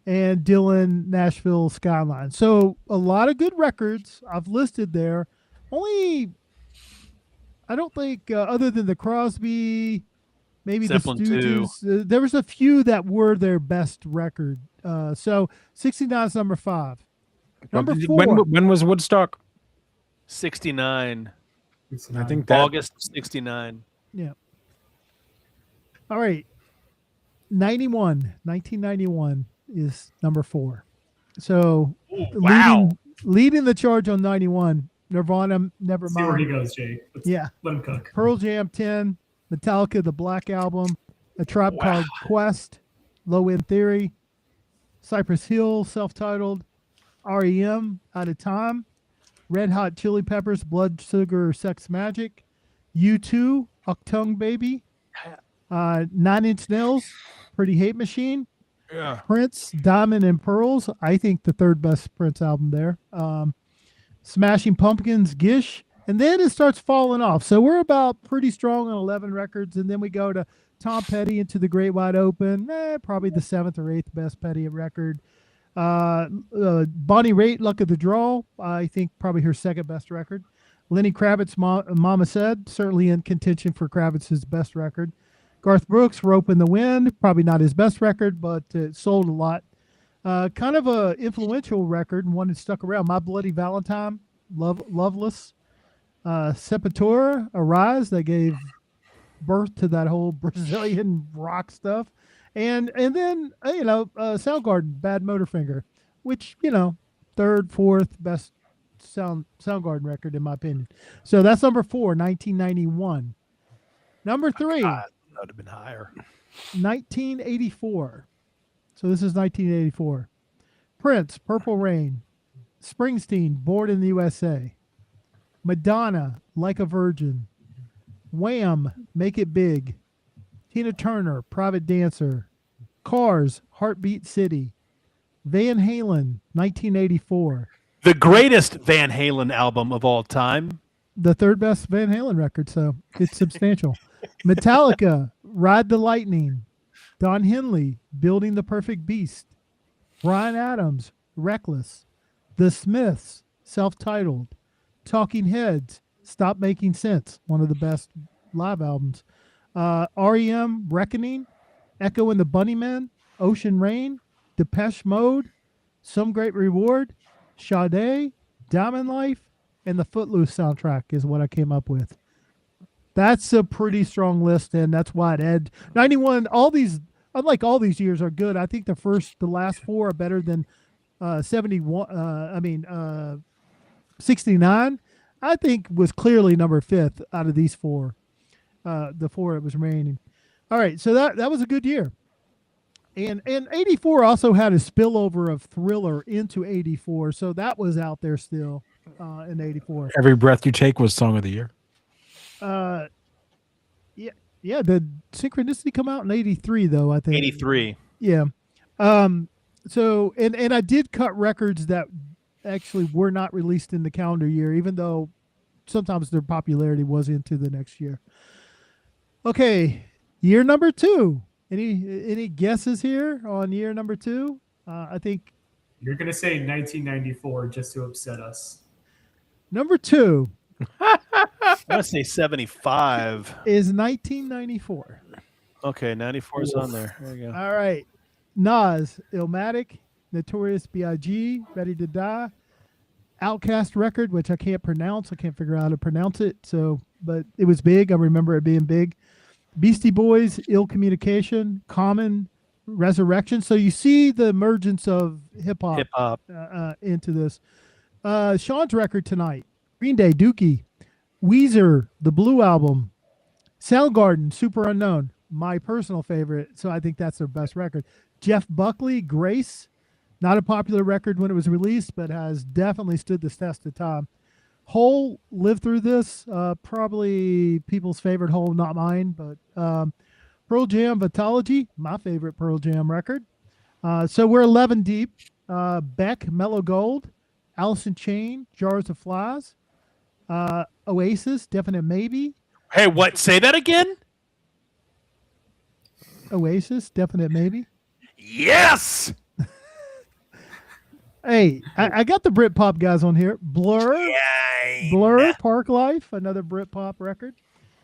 And Dylan, Nashville Skyline. So a lot of good records I've listed there. Only, I don't think, other than the Crosby, maybe Zeppelin the Stooges, there was a few that were their best record. So 69 is number 5. Number 4. When was Woodstock? 69. I think that, August 69. Yeah. All right. 1991 is number 4. So Wow. leading the charge on 91, Nirvana, Nevermind. See where he goes, Jay. Yeah. Let him cook. Pearl Jam 10, Metallica, The Black Album, A Tribe Called Quest, Low End Theory, Cypress Hill, Self-Titled, REM, Out of Time, Red Hot Chili Peppers, Blood Sugar Sex Magic, U2, Achtung Baby, 9 Inch Nails, Pretty Hate Machine, yeah. Prince, Diamond and Pearls. I think the third best Prince album there. Smashing Pumpkins, Gish. And then it starts falling off. So we're about pretty strong on 11 records. And then we go to Tom Petty, Into the Great Wide Open. Probably the 7th or 8th best Petty record. Bonnie Raitt, Luck of the Draw. I think probably her second best record. Lenny Kravitz, Mama Said. Certainly in contention for Kravitz's best record. Garth Brooks, Rope in the Wind, probably not his best record, but it sold a lot. Kind of a influential record and one that stuck around. My Bloody Valentine, Loveless, Sepultura, Arise, that gave birth to that whole Brazilian rock stuff. And then, Soundgarden, Bad Motorfinger, which, third, fourth best Soundgarden record in my opinion. So that's number 4, 1991. Number 3. God. That would have been higher. 1984. So this is 1984. Prince, Purple Rain. Springsteen, Born in the USA. Madonna, Like a Virgin. Wham, Make It Big. Tina Turner, Private Dancer. Cars, Heartbeat City. Van Halen, 1984. The greatest Van Halen album of all time. The third best Van Halen record, so it's substantial. Metallica, Ride the Lightning. Don Henley, Building the Perfect Beast. Bryan Adams, Reckless. The Smiths, Self-Titled. Talking Heads, Stop Making Sense, one of the best live albums. REM, Reckoning. Echo and the Bunnymen, Ocean Rain. Depeche Mode, Some Great Reward. Sade, Diamond Life, and the Footloose soundtrack is what I came up with. That's a pretty strong list, and that's why it had 91. All these, unlike all these years, are good. I think the last 4 are better than 71. 69. I think was clearly number 5th out of these 4. The 4 it was remaining. All right, so that was a good year. And 84 also had a spillover of Thriller into 84, so that was out there still in 84. Every Breath You Take was Song of the Year. Yeah. Did Synchronicity come out in 83 though? I think 83. Yeah. So and I did cut records that actually were not released in the calendar year, even though sometimes their popularity was into the next year. Okay, year number 2. Any guesses here on year number 2? I think you're gonna say 1994 just to upset us. Number 2. I want to say 75. Is 1994. Okay, 94 is on there. There you go. All right. Nas, Illmatic, Notorious B.I.G., Ready to Die, Outcast record, which I can't pronounce. I can't figure out how to pronounce it. So, but it was big. I remember it being big. Beastie Boys, Ill Communication, Common, Resurrection. So you see the emergence of hip hop into this. Sean's record tonight. Green Day, Dookie, Weezer, the Blue Album, Soundgarden, Super Unknown, my personal favorite. So I think that's their best record. Jeff Buckley, Grace, not a popular record when it was released, but has definitely stood the test of time. Hole lived through this. Probably people's favorite Hole, not mine. But Pearl Jam Vitology, my favorite Pearl Jam record. So we're 11 deep. Beck, Mellow Gold, Alice in Chain, Jars of Flies, Oasis, Definite Maybe. Hey, what? Say that again? Oasis, Definite Maybe. Yes. Hey, I got the Britpop guys on here. Blur, Park Life, another Britpop record.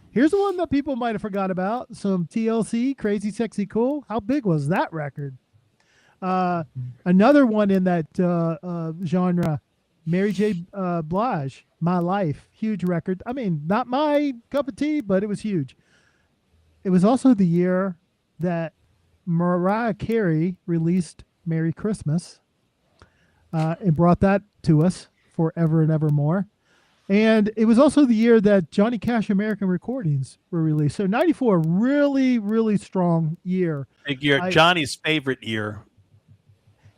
Here's the one that people might have forgot about. Some TLC, Crazy Sexy Cool. How big was that record? Another one in that genre, Mary J. Blige, My Life, huge record. I mean, not my cup of tea, but it was huge. It was also the year that Mariah Carey released Merry Christmas. It brought that to us forever and evermore. And it was also the year that Johnny Cash American Recordings were released. So 94, really, really strong year. Big year. Johnny's favorite year.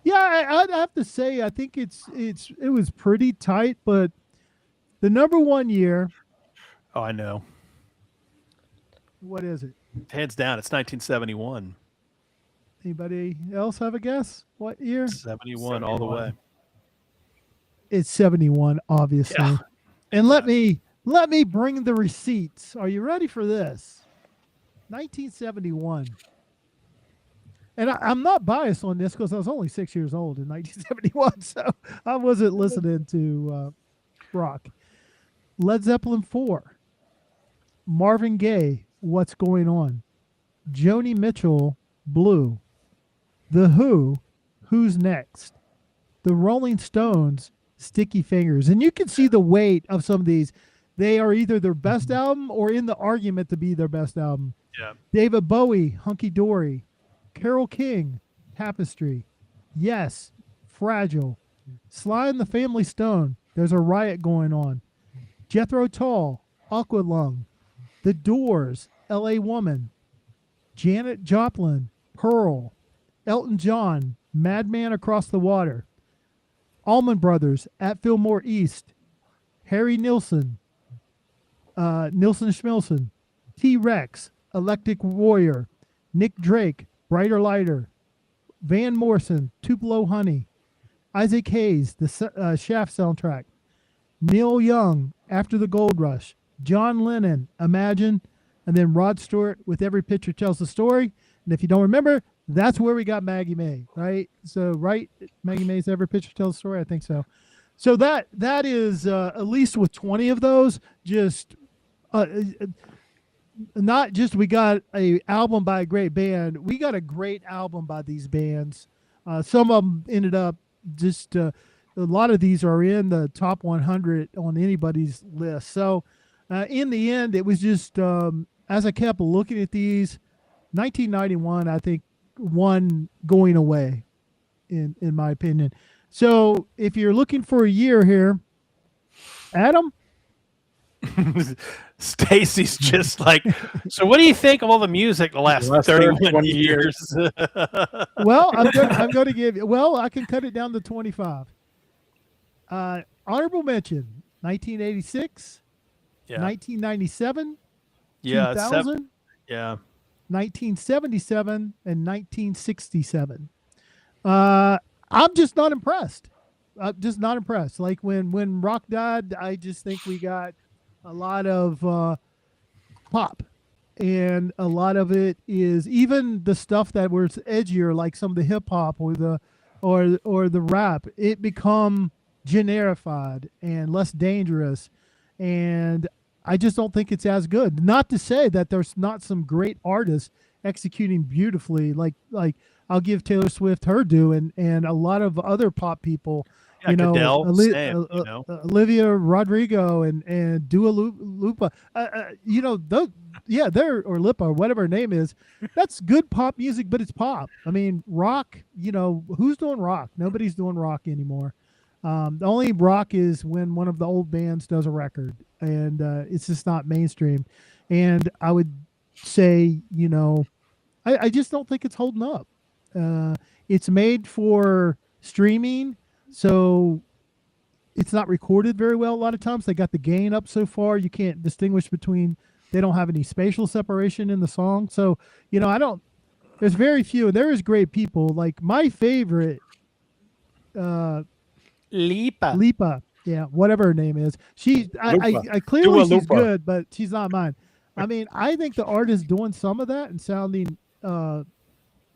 Yeah, I'd have to say I think it was pretty tight, but the number one year. Oh, I know. What is it? Hands down, it's 1971. Anybody else have a guess? What year? 71 all the way. It's 71, obviously. Yeah. And let me bring the receipts. Are you ready for this? 1971. And I'm not biased on this because I was only 6 years old in 1971, so I wasn't listening to rock. Led Zeppelin 4. Marvin Gaye, What's Going On? Joni Mitchell, Blue. The Who, Who's Next? The Rolling Stones, Sticky Fingers. And you can see the weight of some of these. They are either their best album or in the argument to be their best album. Yeah. David Bowie, Hunky Dory. Carole King, Tapestry. Yes, Fragile. Sly and the Family Stone, There's a Riot Going On. Jethro Tull, Aqualung. The Doors, L.A. Woman. Janet Joplin, Pearl. Elton John, Madman Across the Water. Allman Brothers, At Fillmore East. Harry Nilsson, Nilsson Schmilsson. T-Rex, Electric Warrior. Nick Drake, Brighter Lighter. Van Morrison, Tupelo Honey. Isaac Hayes, the Shaft soundtrack. Neil Young, After the Gold Rush. John Lennon, Imagine. And then Rod Stewart with Every Picture Tells a Story. And if you don't remember, that's where we got Maggie May, right? So, right, Maggie May's Every Picture Tells a Story? I think so. So that is, at least with 20 of those, just... not just we got a album by a great band, we got a great album by these bands. Some of them ended up just a lot of these are in the top 100 on anybody's list. So in the end, it was just as I kept looking at these, 1991 I think won going away in my opinion. So if you're looking for a year here, Adam. Stacy's just like, so what do you think of all the music the last 31 years? Well, I'm going to give you, well, I can cut it down to 25. Honorable mention, 1986, 1997, 2000, 1977, and 1967. I'm just not impressed. Like when rock died, I just think we got a lot of pop, and a lot of it is even the stuff that was edgier, like some of the hip hop or the rap. It become generified and less dangerous, and I just don't think it's as good. Not to say that there's not some great artists executing beautifully, like I'll give Taylor Swift her due, and a lot of other pop people. Goodell, Olivia Rodrigo and Dua Lipa, or Lipa, or whatever her name is. That's good pop music, but it's pop. I mean, rock. Who's doing rock? Nobody's doing rock anymore. The only rock is when one of the old bands does a record, and it's just not mainstream. And I would say, I just don't think it's holding up. It's made for streaming. So it's not recorded very well. A lot of times they got the gain up so far you can't distinguish between. They don't have any spatial separation in the song, so I don't. There's very few. There is great people. Like my favorite, Lipa. Lipa. Yeah, whatever her name is. I clearly Dua she's Lipa. good, but she's not mine. I mean, I think the artist doing some of that and sounding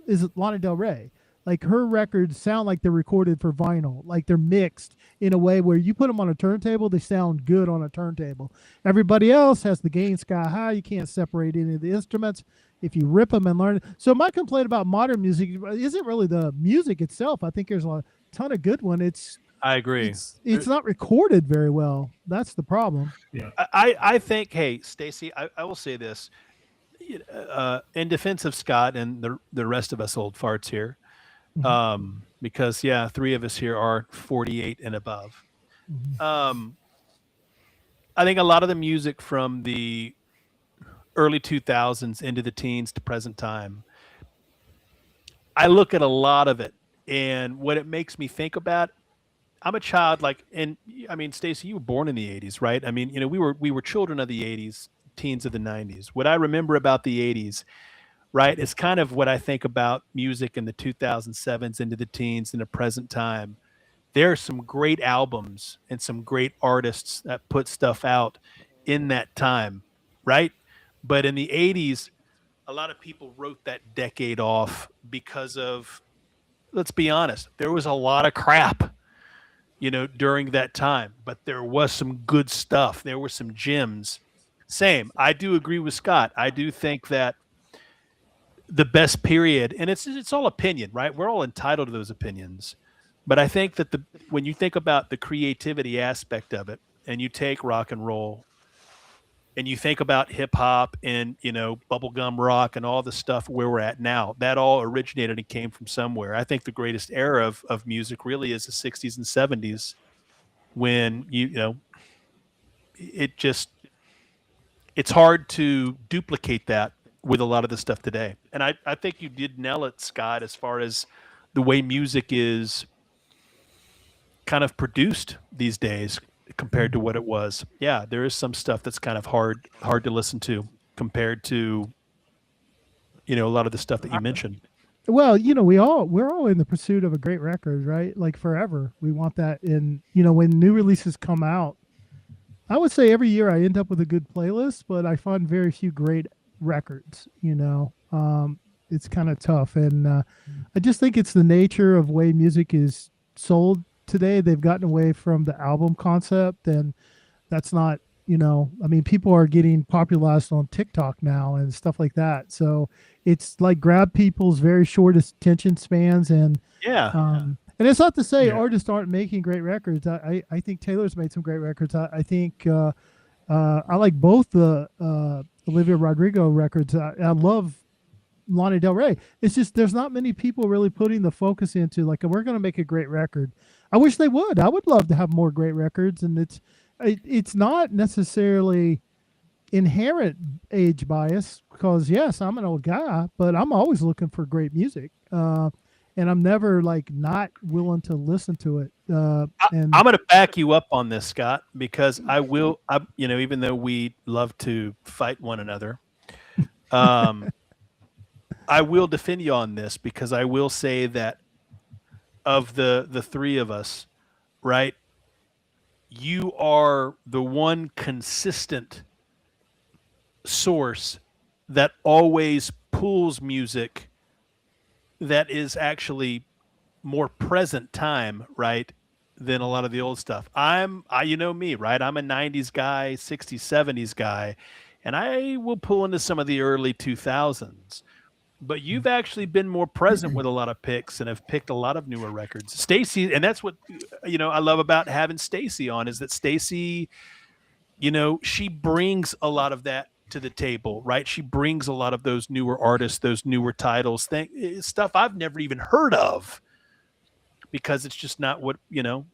is Lana Del Rey. Like her records sound like they're recorded for vinyl, like they're mixed in a way where you put them on a turntable, they sound good on a turntable. Everybody else has the gain sky high. You can't separate any of the instruments if you rip them and learn. So my complaint about modern music isn't really the music itself. I think there's a ton of good one. I agree. It's not recorded very well. That's the problem. Yeah. I think, hey, Stacy, I will say this in defense of Scott and the rest of us old farts here, because, yeah, 3 of us here are 48 and above. I think a lot of the music from the early 2000s into the teens to present time, I look at a lot of it, and what it makes me think about, I'm a child, and I mean, Stacey, you were born in the 80s, right? I mean, we were children of the 80s, teens of the 90s. What I remember about the 80s, right, is kind of what I think about music in the 2007s into the teens in the present time. There are some great albums and some great artists that put stuff out in that time, right? But in the 80s, a lot of people wrote that decade off because of, let's be honest, there was a lot of crap, during that time, but there was some good stuff. There were some gems. Same. I do agree with Scott. I do think that the best period, and it's all opinion, right? We're all entitled to those opinions. But I think that when you think about the creativity aspect of it, and you take rock and roll, and you think about hip hop and, bubblegum rock and all the stuff where we're at now, that all originated and came from somewhere. I think the greatest era of music really is the 60s and 70s, when it's hard to duplicate that with a lot of the stuff today. And I think you did nail it, Scott, as far as the way music is kind of produced these days compared to what it was. Yeah, there is some stuff that's kind of hard to listen to compared to a lot of the stuff that you mentioned. Well, we're all in the pursuit of a great record, right? Like forever. We want that. And when new releases come out, I would say every year I end up with a good playlist, but I find very few great records. It's kind of tough, and I just think it's the nature of way music is sold today. They've gotten away from the album concept, and that's not, I mean, people are getting popularized on TikTok now and stuff like that. So it's like grab people's very short attention spans. And and it's not to say artists aren't making great records. I think Taylor's made some great records. I think I like both the Olivia Rodrigo records. I love Lana Del Rey. It's just there's not many people really putting the focus into like, we're going to make a great record. I wish they would. I would love to have more great records, and it's not necessarily inherent age bias, because yes, I'm an old guy, but I'm always looking for great music, and I'm never not willing to listen to it. And I'm going to back you up on this, Scott, because I even though we love to fight one another, I will defend you on this, because I will say that of the 3 of us, right, you are the one consistent source that always pulls music that is actually more present time, right, than a lot of the old stuff. You know me, right? I'm a 90s guy, 60s, 70s guy, and I will pull into some of the early 2000s. But you've actually been more present with a lot of picks and have picked a lot of newer records. Stacy, and that's what I love about having Stacy on, is that Stacy, she brings a lot of that to the table, right? She brings a lot of those newer artists, those newer titles, stuff I've never even heard of, because it's just not what,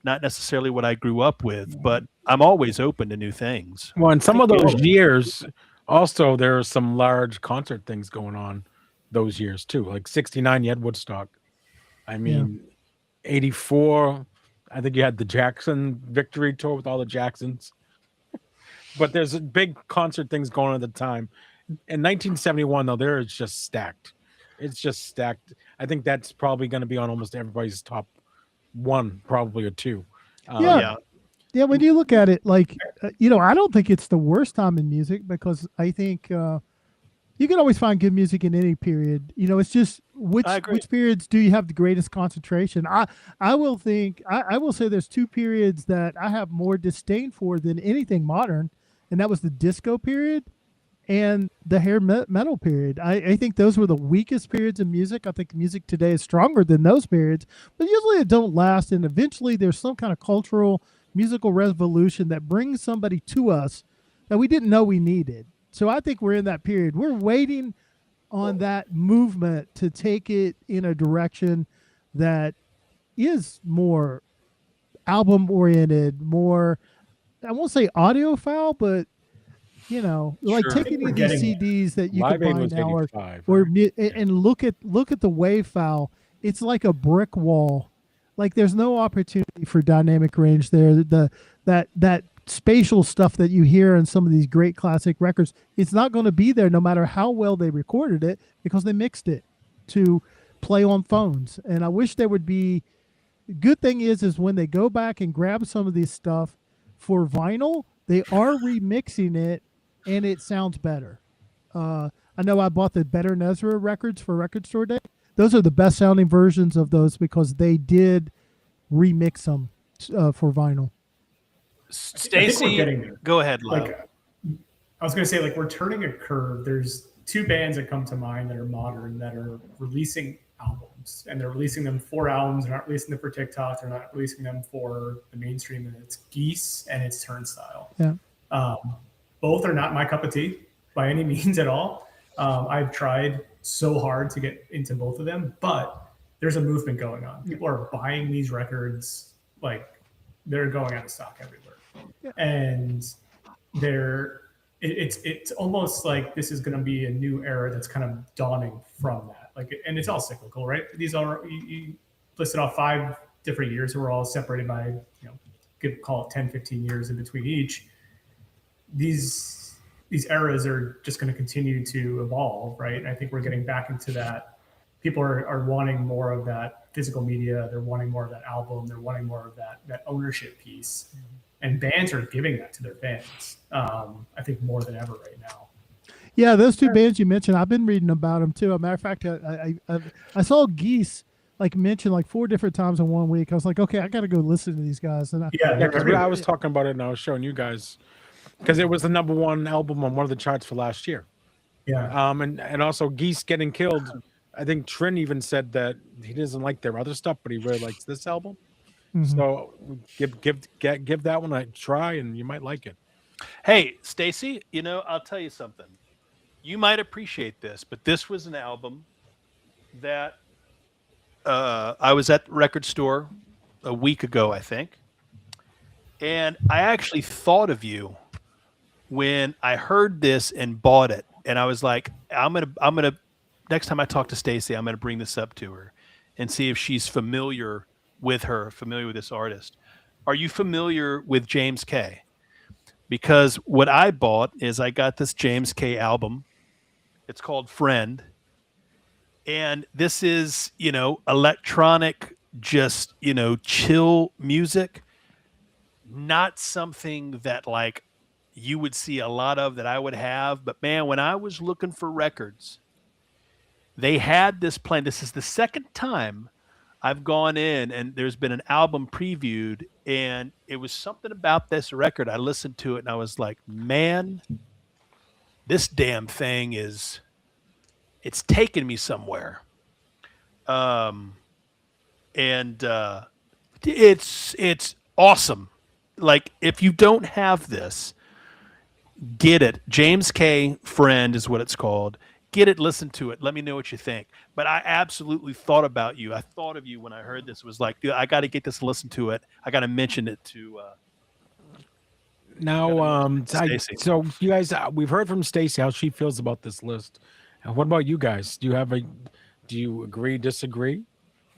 not necessarily what I grew up with, but I'm always open to new things. Well, in some of those years, also, there are some large concert things going on those years too. Like 69, you had Woodstock. I mean, 84, I think you had the Jackson victory tour with all the Jacksons. But there's a big concert things going on at the time. In 1971, though, there is just stacked. It's just stacked. I think that's probably going to be on almost everybody's top one, probably, or two. Yeah. Yeah, when you look at it, like, I don't think it's the worst time in music, because I think you can always find good music in any period. It's just which periods do you have the greatest concentration? I will say there's two periods that I have more disdain for than anything modern, and that was the disco period and the hair metal period. I think those were the weakest periods of music. I think music today is stronger than those periods, but usually it don't last, and eventually there's some kind of cultural musical revolution that brings somebody to us that we didn't know we needed. So I think we're in that period. We're waiting on that movement to take it in a direction that is more album oriented, more, I won't say audiophile, but like taking in these CDs that you Live can Aid buy was now, 85, and look at the wave file. It's like a brick wall. Like there's no opportunity for dynamic range there. That spatial stuff that you hear in some of these great classic records, it's not going to be there no matter how well they recorded it, because they mixed it to play on phones. And I wish there would be. Good thing is when they go back and grab some of this stuff for vinyl, they are remixing it and it sounds better. I know I bought the Better Nezra records for Record Store Day. Those are the best sounding versions of those because they did remix them for vinyl. Stacy, go ahead, Lyle. I was going to say, we're turning a curve. There's two bands that come to mind that are modern that are releasing albums, and they're releasing them for albums. They're not releasing them for TikTok. They're not releasing them for the mainstream. And it's Geese and it's Turnstile. Yeah. Both are not my cup of tea by any means at all. I've tried so hard to get into both of them, but there's a movement going on. People are buying these records, they're going out of stock everywhere. Yeah. And it's almost like this is going to be a new era that's kind of dawning from that. And it's all cyclical, right? These are, you listed off 5 different years who are all separated by, call it 10, 15 years in between each. These eras are just going to continue to evolve, right? And I think we're getting back into that. People are wanting more of that physical media. They're wanting more of that album. They're wanting more of that ownership piece. Mm-hmm. And bands are giving that to their fans, I think, more than ever right now. Yeah, those two bands you mentioned, I've been reading about them too. As a matter of fact, I saw Geese mentioned 4 different times in 1 week. I was like, okay, I got to go listen to these guys. And because I was talking about it and I was showing you guys, because it was the #1 album on one of the charts for last year. Yeah. And also Geese Getting Killed. I think Trin even said that he doesn't like their other stuff, but he really likes this album. Mm-hmm. So give that one a try, and you might like it. Hey, Stacy, I'll tell you something. You might appreciate this, but this was an album that I was at the record store a week ago, I think, and I actually thought of you when I heard this and bought it, and I was like, I'm gonna next time I talk to Stacy, I'm gonna bring this up to her and see if she's familiar with this artist. Are you familiar with James K? Because what I bought is I got this James K album. It's called Friend. And this is, electronic, just, chill music. Not something that you would see a lot of that I would have. But man, when I was looking for records, they had this playing. This is the second time I've gone in and there's been an album previewed, and it was something about this record. I listened to it and I was like, man, this damn thing it's taken me somewhere. It's awesome. If you don't have this, get it. James K. Friend is what it's called. Get it, listen to it. Let me know what you think. But I absolutely thought about you. I thought of you when I heard this. It was like, dude, I got to get this, listen to it. I got to mention it to. So you guys, we've heard from Stacy how she feels about this list. What about you guys? Do you agree, disagree?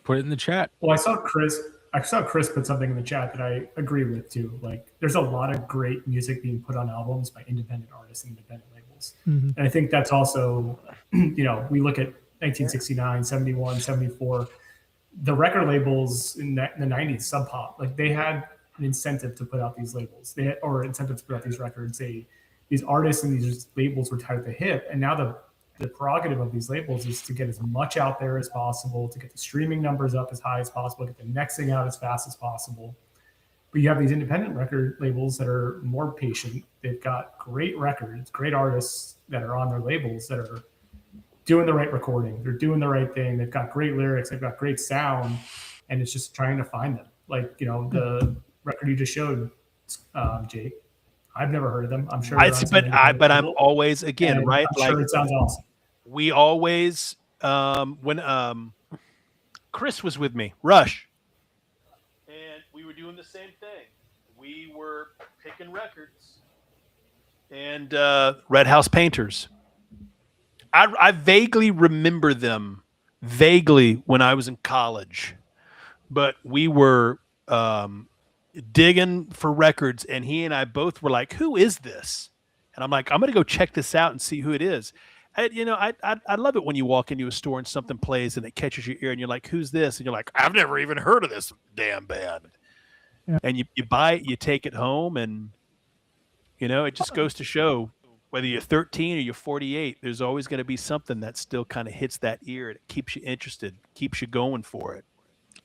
Put it in the chat. Well, I saw Chris I saw Chris put something in the chat that I agree with too. Like, there's a lot of great music being put on albums by independent artists and independent labels. Mm-hmm. And I think that's also, you know, we look at 1969, 71, 74, the record labels in the 90s, Sub Pop, like they had an incentive to put out these labels. They had, or incentive to put out these records. These artists and these labels were tied at the hip. And now the prerogative of these labels is to get as much out there as possible, to get the streaming numbers up as high as possible, get the next thing out as fast as possible. But you have these independent record labels that are more patient. They've got great records, great artists that are on their labels that are doing the right recording. They're doing the right thing. They've got great lyrics. They've got great sound. And it's just trying to find them. Like, you know, the record you just showed, Jake, I've never heard of them. I'm sure. But I'm always, again, and right? I'm sure it sounds awesome. We always, when Chris was with me, Rush, and we were doing the same thing. We were picking records and Red House Painters. I vaguely remember them, when I was in college, but we were digging for records, and he and I both were like, "Who is this?" And I'm like, "I'm going to go check this out and see who it is." I love it when you walk into a store and something plays and it catches your ear, and you're like, "Who's this?" And you're like, "I've never even heard of this damn band." Yeah. And you buy it, you take it home, and it just goes to show, whether you're 13 or you're 48, there's always going to be something that still kind of hits that ear and it keeps you interested, keeps you going for it.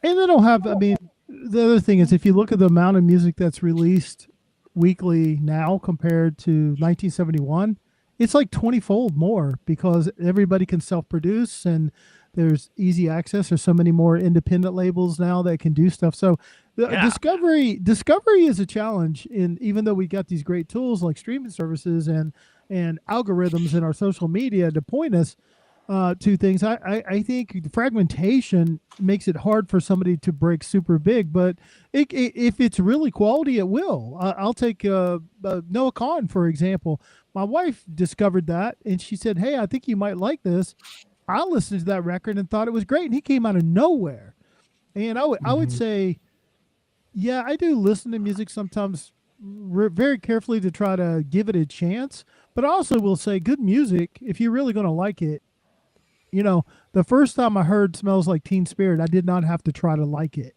And they don't have, the other thing is, if you look at the amount of music that's released weekly now compared to 1971, it's like 20-fold more, because everybody can self-produce and there's easy access. There's so many more independent labels now that can do stuff. So discovery is a challenge. And even though we got these great tools like streaming services and algorithms in our social media to point us to things, I think the fragmentation makes it hard for somebody to break super big. But if it's really quality, it will. I'll take Noah Kahan, for example. My wife discovered that, and she said, "Hey, I think you might like this." I listened to that record and thought it was great, and he came out of nowhere. And I would say, yeah, I do listen to music sometimes very carefully to try to give it a chance. But I also will say, good music, if you're really going to like it, the first time I heard Smells Like Teen Spirit, I did not have to try to like it.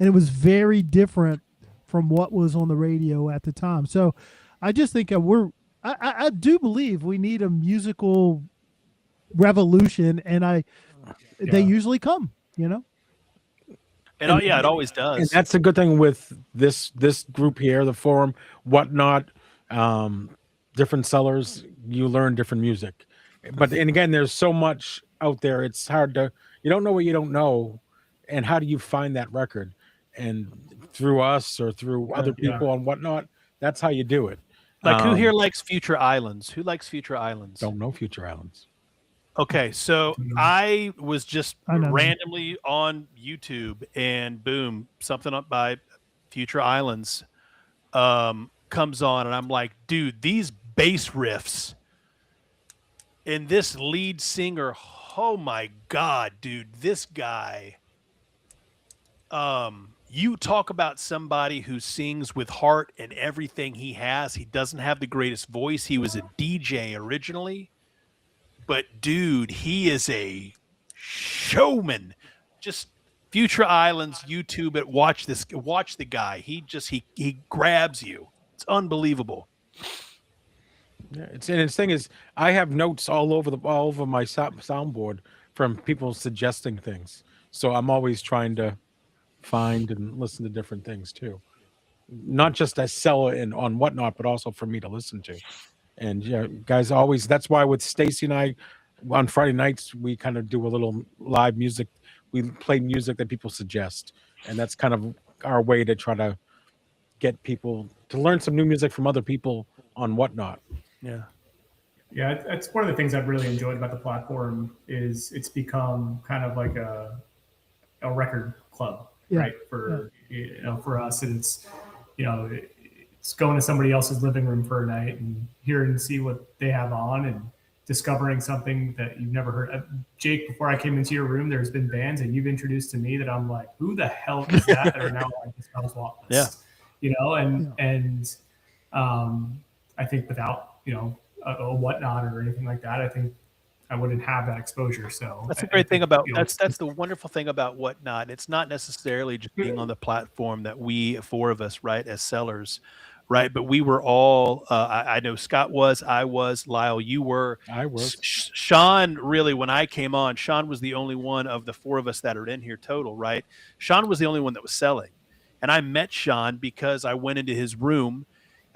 And it was very different from what was on the radio at the time. So I just think I do believe we need a musical revolution, and they usually come, And it always does. And that's a good thing with this group here, the forum, whatnot, different sellers, you learn different music. And again, there's so much out there, it's hard you don't know what you don't know, and how do you find that record? And through us or through other people and whatnot, that's how you do it. Like, who here likes Future Islands? Who likes Future Islands? Don't know Future Islands. Okay, so I was just randomly on YouTube, and boom, something up by Future Islands comes on, and I'm like, dude, these bass riffs and this lead singer, oh my God, dude, this guy. You talk about somebody who sings with heart and everything he has. He doesn't have the greatest voice. He was a DJ originally. But dude, he is a showman. Just Future Islands, YouTube it. Watch the guy. He grabs you. It's unbelievable. Yeah, and its thing is, I have notes all over my soundboard from people suggesting things. So I'm always trying to find and listen to different things too. Not just as seller and on whatnot, but also for me to listen to. And guys, always, that's why with Stacy and I on Friday nights, we kind of do a little live music. We play music that people suggest. And that's kind of our way to try to get people to learn some new music from other people on whatnot. Yeah, that's one of the things I've really enjoyed about the platform is it's become kind of like a record club, right? For us, and it's it's going to somebody else's living room for a night and hearing and see what they have on, and discovering something that you've never heard. Jake, before I came into your room, there's been bands that you've introduced to me that I'm like, who the hell is that? That are now like this smells lawless. Yeah. You know, and I think without, you know, a Whatnot or anything like that, I think I wouldn't have that exposure. So that's the great thing about that's the wonderful thing about Whatnot. It's not necessarily just being on the platform that we, four of us, right, as sellers, right, but we were all I know Scott was, I was, Lyle, you were, I was. Sean, really, when I came on, Sean was the only one of the four of us that are in here total, right? Sean was the only one that was selling. And I met Sean because I went into his room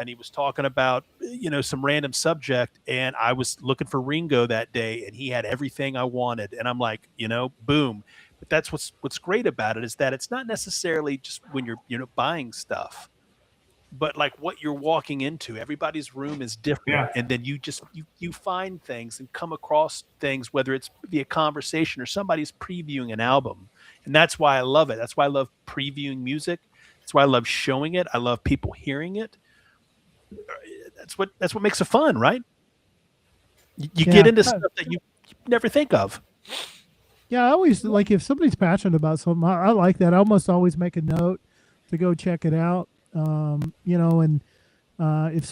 and he was talking about, you know, some random subject, and I was looking for Ringo that day, and he had everything I wanted, and I'm like, you know, boom. But that's what's great about it, is that it's not necessarily just when you're buying stuff, but like what you're walking into. Everybody's room is different, and then you find things and come across things, whether it's via conversation or somebody's previewing an album, and that's why I love it. That's why I love previewing music. That's why I love showing it. I love people hearing it. That's what makes it fun, right? You get into stuff that you never think of. Yeah, I always like, if somebody's passionate about something, I like that. I almost always make a note to go check it out. You know, and if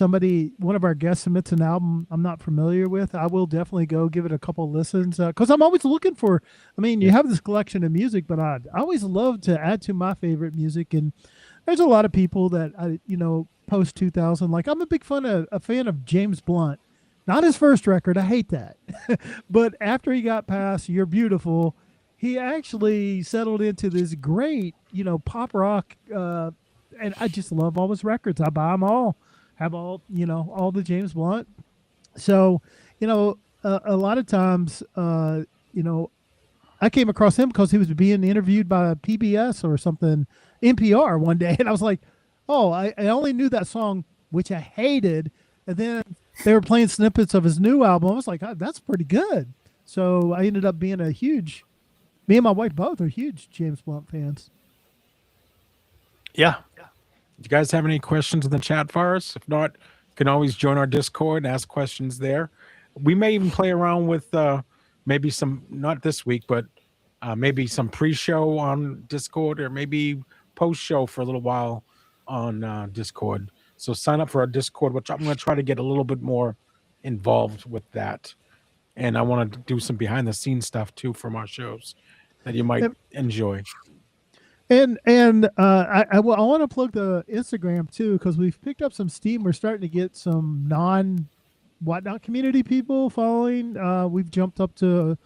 one of our guests submits an album I'm not familiar with, I will definitely go give it a couple listens, because I'm always looking for. I mean, you have this collection of music, but I always love to add to my favorite music, and there's a lot of people that post 2000. Like, I'm a big fan of James Blunt. Not his first record, I hate that. But after he got past You're Beautiful, he actually settled into this great, pop rock, and I just love all his records. I buy them all, have all the James Blunt. So, a lot of times, I came across him because he was being interviewed by PBS or something, NPR one day, and I was like, oh, I only knew that song, which I hated, and then they were playing snippets of his new album. I was like, oh, that's pretty good. So I ended up being me and my wife both are huge James Blunt fans. Yeah. Do you guys have any questions in the chat for us? If not, you can always join our Discord and ask questions there. We may even play around with maybe some, not this week, but maybe some pre-show on Discord, or maybe post-show for a little while on Discord. So sign up for our Discord, which I'm going to try to get a little bit more involved with that. And I want to do some behind-the-scenes stuff, too, from our shows that you might enjoy. And I want to plug the Instagram, too, because we've picked up some steam. We're starting to get some non-Whatnot community people following. We've jumped up to,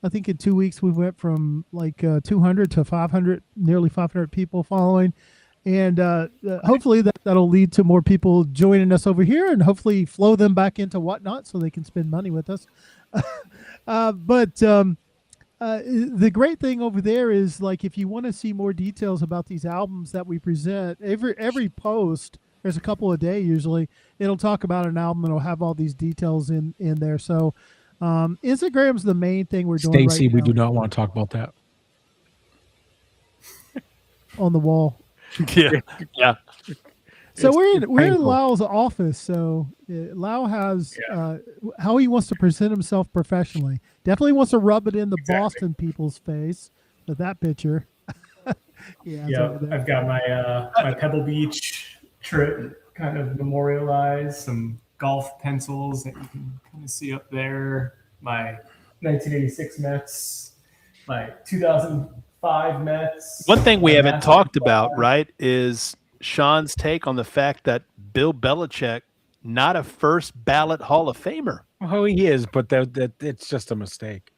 I think in 2 weeks, we went from like 200 to 500, nearly 500 people following. And hopefully that'll lead to more people joining us over here, and hopefully flow them back into Whatnot so they can spend money with us. But the great thing over there is, like, if you want to see more details about these albums that we present, every post, there's a couple a day usually, it'll talk about an album and it'll have all these details in there. So Instagram's the main thing we're doing. Stacey, right we now. do not want to talk about that. On the wall. Yeah. So we're in painful. Lyle's office. So Lyle has how he wants to present himself professionally. Definitely wants to rub it in the Boston people's face with that picture. I've got my my Pebble Beach trip kind of memorialized, some golf pencils that you can kind of see up there. My 1986 Mets, my 2005 Mets. One thing we haven't talked about, right, is Sean's take on the fact that Bill Belichick, not a first ballot Hall of Famer. Oh, he is, but that it's just a mistake.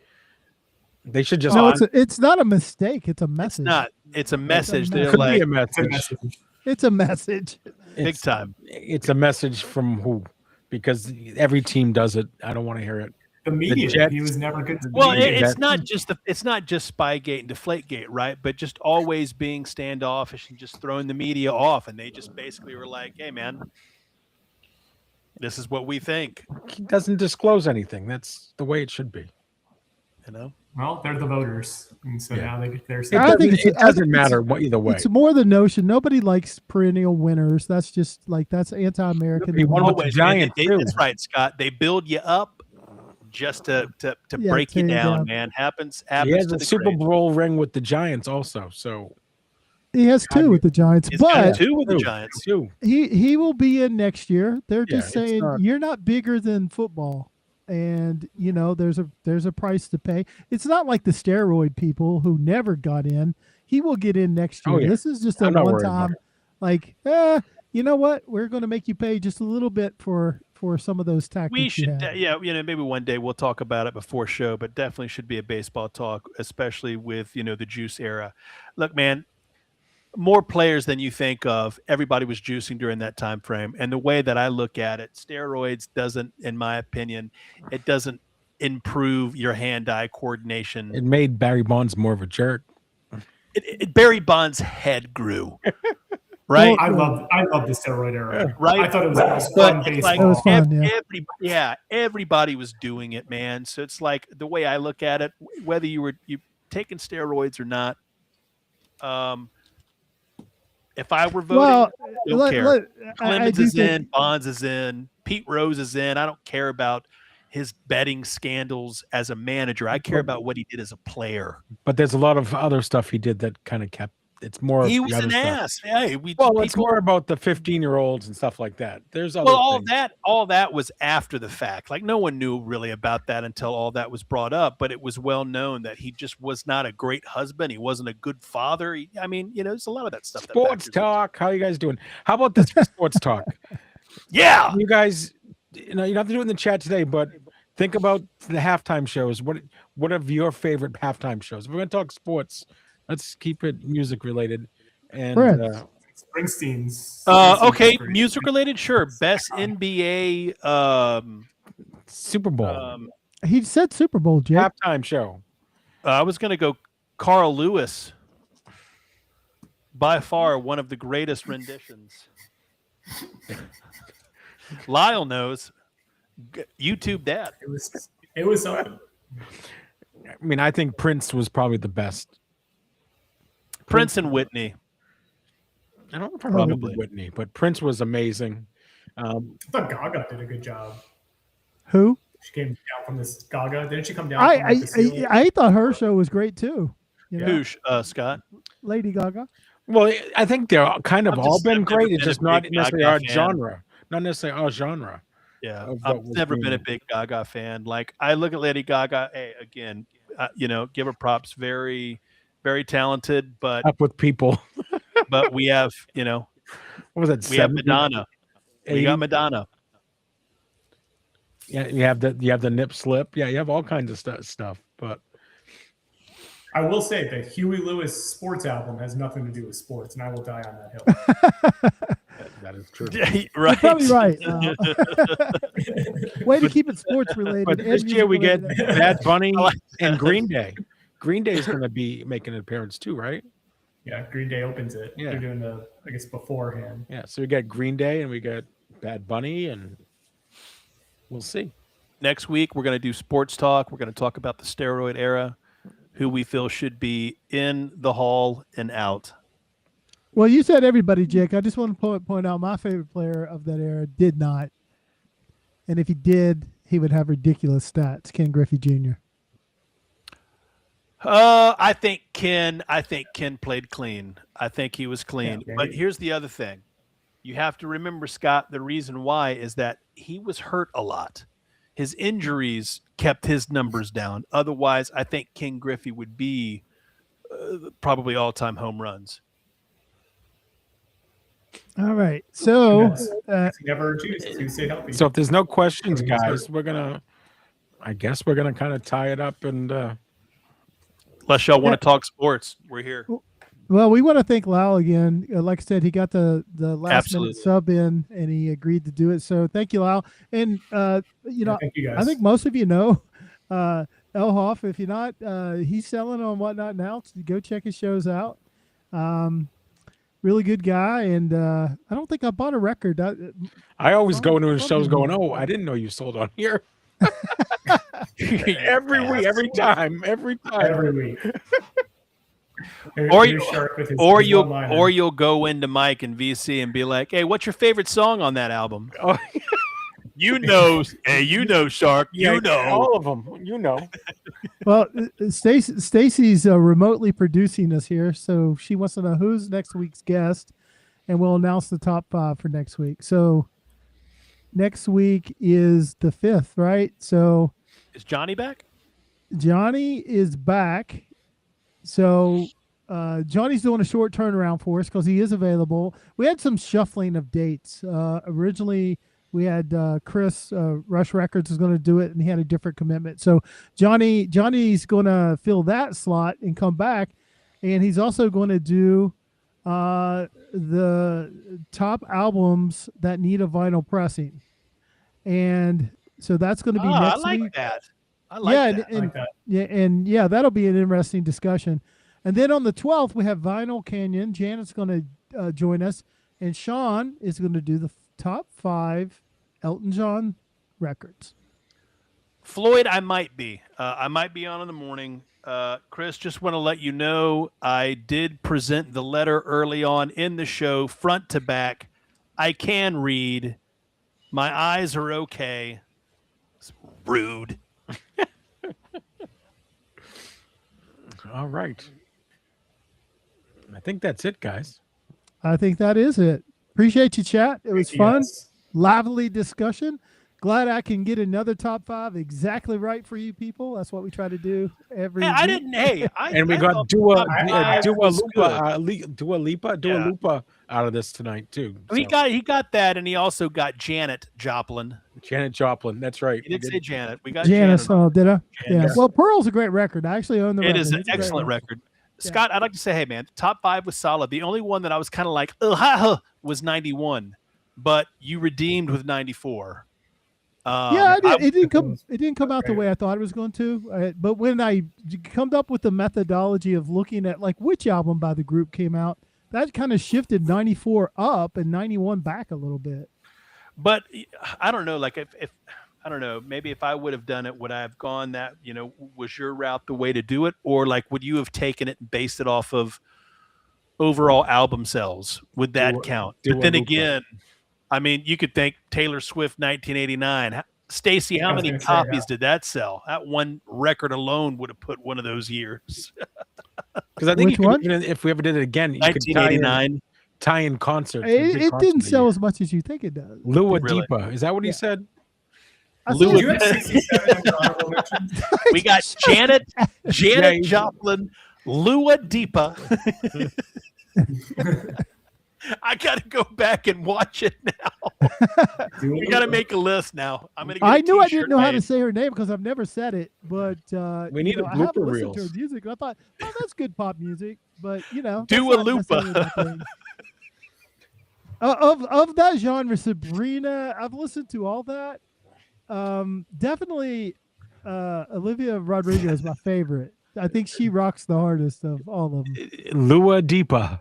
They should just. No, it's not a mistake. It's a message. It's not. It's a message. They're Could like, be a message. It's a message. big time. It's a message from who? Because every team does it. I don't want to hear it. The media. Jets- He was never good. To Well, media. it's not just Spygate and Deflategate, right? But just always being standoffish and just throwing the media off, and they just basically were like, "Hey, man, this is what we think." He doesn't disclose anything. That's the way it should be. You know. Well, they're the voters, and so now they get their say. I think It doesn't matter either way. It's more the notion. Nobody likes perennial winners. That's just like, that's anti-American. He won with the Always, Giants, man. too. That's right, Scott. They build you up, just to Yeah, break you tear you down, down. man. Happens He has to a the Super great. Bowl ring with the Giants also. So He has two with the Giants, He's got but two with the Giants. Two. he will be in next year. They're Yeah, just it's saying not- you're not bigger than football, and there's a price to pay. It's not like the steroid people who never got in. He will get in next year. Oh, yeah. This is just a I'm not one worried about time, like, you know what? We're going to make you pay just a little bit for some of those tactics. We you should, have. maybe one day we'll talk about it before show, but definitely should be a baseball talk, especially with the juice era. Look, man, more players than you think of. Everybody was juicing during that time frame, and the way that I look at it, steroids doesn't, in my opinion, it doesn't improve your hand-eye coordination. It made Barry Bonds more of a jerk. Barry Bonds' head grew, right? I love the steroid era. Right. I thought it was the most But fun it's baseball. like It was fun, everybody was doing it, man. So it's like the way I look at it, whether you taking steroids or not. If I were voting, don't care. Clemens is in, Bonds is in, Pete Rose is in. I don't care about his betting scandals as a manager. I care about what he did as a player. But there's a lot of other stuff he did that kind of kept. It's more. He of was the other an stuff. ass. Hey, It's more about the 15-year-olds and stuff like that. There's other things. all that was after the fact. Like no one knew really about that until all that was brought up. But it was well known that he just was not a great husband. He wasn't a good father. There's a lot of that stuff. Sports talk. How you guys doing? How about this for sports talk? Yeah, You guys, you don't have to do it in the chat today, but think about the halftime shows. What are your favorite halftime shows? If we're gonna talk sports, let's keep it music related. And Springsteen's. okay, music related, sure. Best NBA Super Bowl He said Super Bowl, Jake. halftime show. I was going to go Carl Lewis. By far one of the greatest renditions. Lyle knows. YouTube that. It was something. I mean, I think Prince was probably the best. Prince and Whitney. I don't know if I remember Whitney, but Prince was amazing. I thought Gaga did a good job. Who? She came down from this Gaga. Didn't she come down? I thought her show was great too. Who, Scott? Lady Gaga. Well, I think they're kind of all been I've never great. been It's just a not big necessarily Gaga our fan. genre. Not necessarily our genre. Yeah, of I've what was never being- been a big Gaga fan. Like I look at Lady Gaga. Hey, again, give her props. Very, very talented. But Up with people. but we have What was that? we have 70s, Madonna. We 80s? got Madonna. Yeah, you have the nip slip. Yeah, you have all kinds of stuff. But I will say the Huey Lewis sports album has nothing to do with sports, and I will die on that hill. that is true. Right. Probably right. Way to keep it sports related. But and this year we get music related. Bad Bunny and Green Day. Green Day is going to be making an appearance too, right? Yeah, Green Day opens it. Yeah. They're doing I guess beforehand. Yeah. So we got Green Day and we got Bad Bunny, and we'll see. Next week we're going to do sports talk. We're going to talk about the steroid era, who we feel should be in the hall and out. Well, you said everybody, Jake. I just want to point out my favorite player of that era did not. And if he did, he would have ridiculous stats. Ken Griffey Jr. I think Ken played clean. I think he was clean. Yeah, but here's the other thing. You have to remember, Scott, the reason why is that he was hurt a lot. His injuries kept his numbers down. Otherwise, I think Ken Griffey would be probably all-time home runs. All right. So Never choose to stay healthy. So if there's no questions, guys, I guess we're gonna kind of tie it up and. Unless y'all want to talk sports, we're here. well, we want to thank Lyle again. Like I said, he got the last minute Absolutely. sub in, and he agreed to do it. So thank you, Lyle. And Thank you guys. I think most of you know lhoff. If you're not, he's selling on Whatnot now. So go check his shows out. Really good guy, and I don't think I bought a record. I always go into his shows going, "Oh, I didn't know you sold on here." Every week, every time. every week. Or Here's Shark with his or you'll go into Mike and VC and be like, "Hey, what's your favorite song on that album?" Oh, Shark. Yeah, You know. all of them. You know. Well, Stacy's remotely producing us here, so she wants to know who's next week's guest, and we'll announce the top 5 for next week. So next week is the 5th, right? So Is Johnny back? Johnny is back. So Johnny's doing a short turnaround for us because he is available. We had some shuffling of dates. Originally, we had Chris Rush Records was going to do it, and he had a different commitment. So Johnny's going to fill that slot and come back, and he's also going to do the top albums that need a vinyl pressing, and so that's going to be next I like week. that. I like that. And, I like that. yeah, that'll be an interesting discussion. And then on the 12th, we have Vinyl Canyon. Janet's going to join us, and Sean is going to do the top 5 Elton John records. Floyd, I might be. I might be on in the morning. Chris, just want to let you know I did present the letter early on in the show, front to back. I can read. My eyes are okay. It's rude. All right. I think that's it, guys. I think that is it. Appreciate you, chat. It was Thank you, fun. guys. Lively discussion. Glad I can get another top 5 exactly right for you people. That's what we try to do every Hey, I week. didn't. Hey, I, And we I got thought Dua top five was good. Dua Lipa out of this tonight too. He So, he got that, and he also got Janet Joplin. Janet Joplin. That's right. He did say Janet. We got Janice, Janet. oh, did I? Yeah. Janice. Well, Pearl's a great record. I actually own the record. It is an It's a great excellent record. Yeah. Scott, I'd like to say, hey, man, top 5 was solid. The only one that I was kind of like, was 91, but you redeemed with 94. Yeah, it didn't come out the way I thought it was going to. But when I come up with the methodology of looking at like which album by the group came out, that kind of shifted 94 up and 91 back a little bit. But I don't know, like if I don't know, maybe if I would have done it, would I have gone that, was your route the way to do it? Or like, would you have taken it and based it off of overall album sales? Would that count? But then again, I mean, you could think Taylor Swift 1989. Stacy, how many copies did that sell? That one record alone would have put one of those years. Because I think Which one? even if we ever did it again, you could 1989. tie in concerts. It didn't sell as much as you think it does. Lua Really? Deepa. Is that what he said? Did you have 67 in honorable mentions? We got Janet Joplin, Lua Deepa. I got to go back and watch it now. We got to make a list now. I'm gonna. I knew I didn't know how to say her name because I've never said it, but we need a I haven't blooper listened to reels. her music. I thought, oh, that's good pop music, but Dua Lipa. Of that genre, Sabrina, I've listened to all that. Definitely, Olivia Rodrigo is my favorite. I think she rocks the hardest of all of them. Lua Deepa.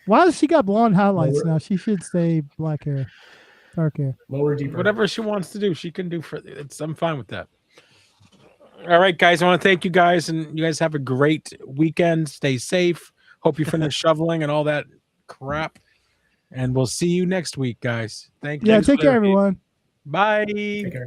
Why does she got blonde highlights now? She should stay black hair, dark hair. Lower, deeper. Whatever she wants to do, she can do. I'm fine with that. All right, guys. I want to thank you guys, and you guys have a great weekend. Stay safe. Hope you finish shoveling and all that crap. And we'll see you next week, guys. Thank you. Yeah, take care, everyone. Bye. Take care.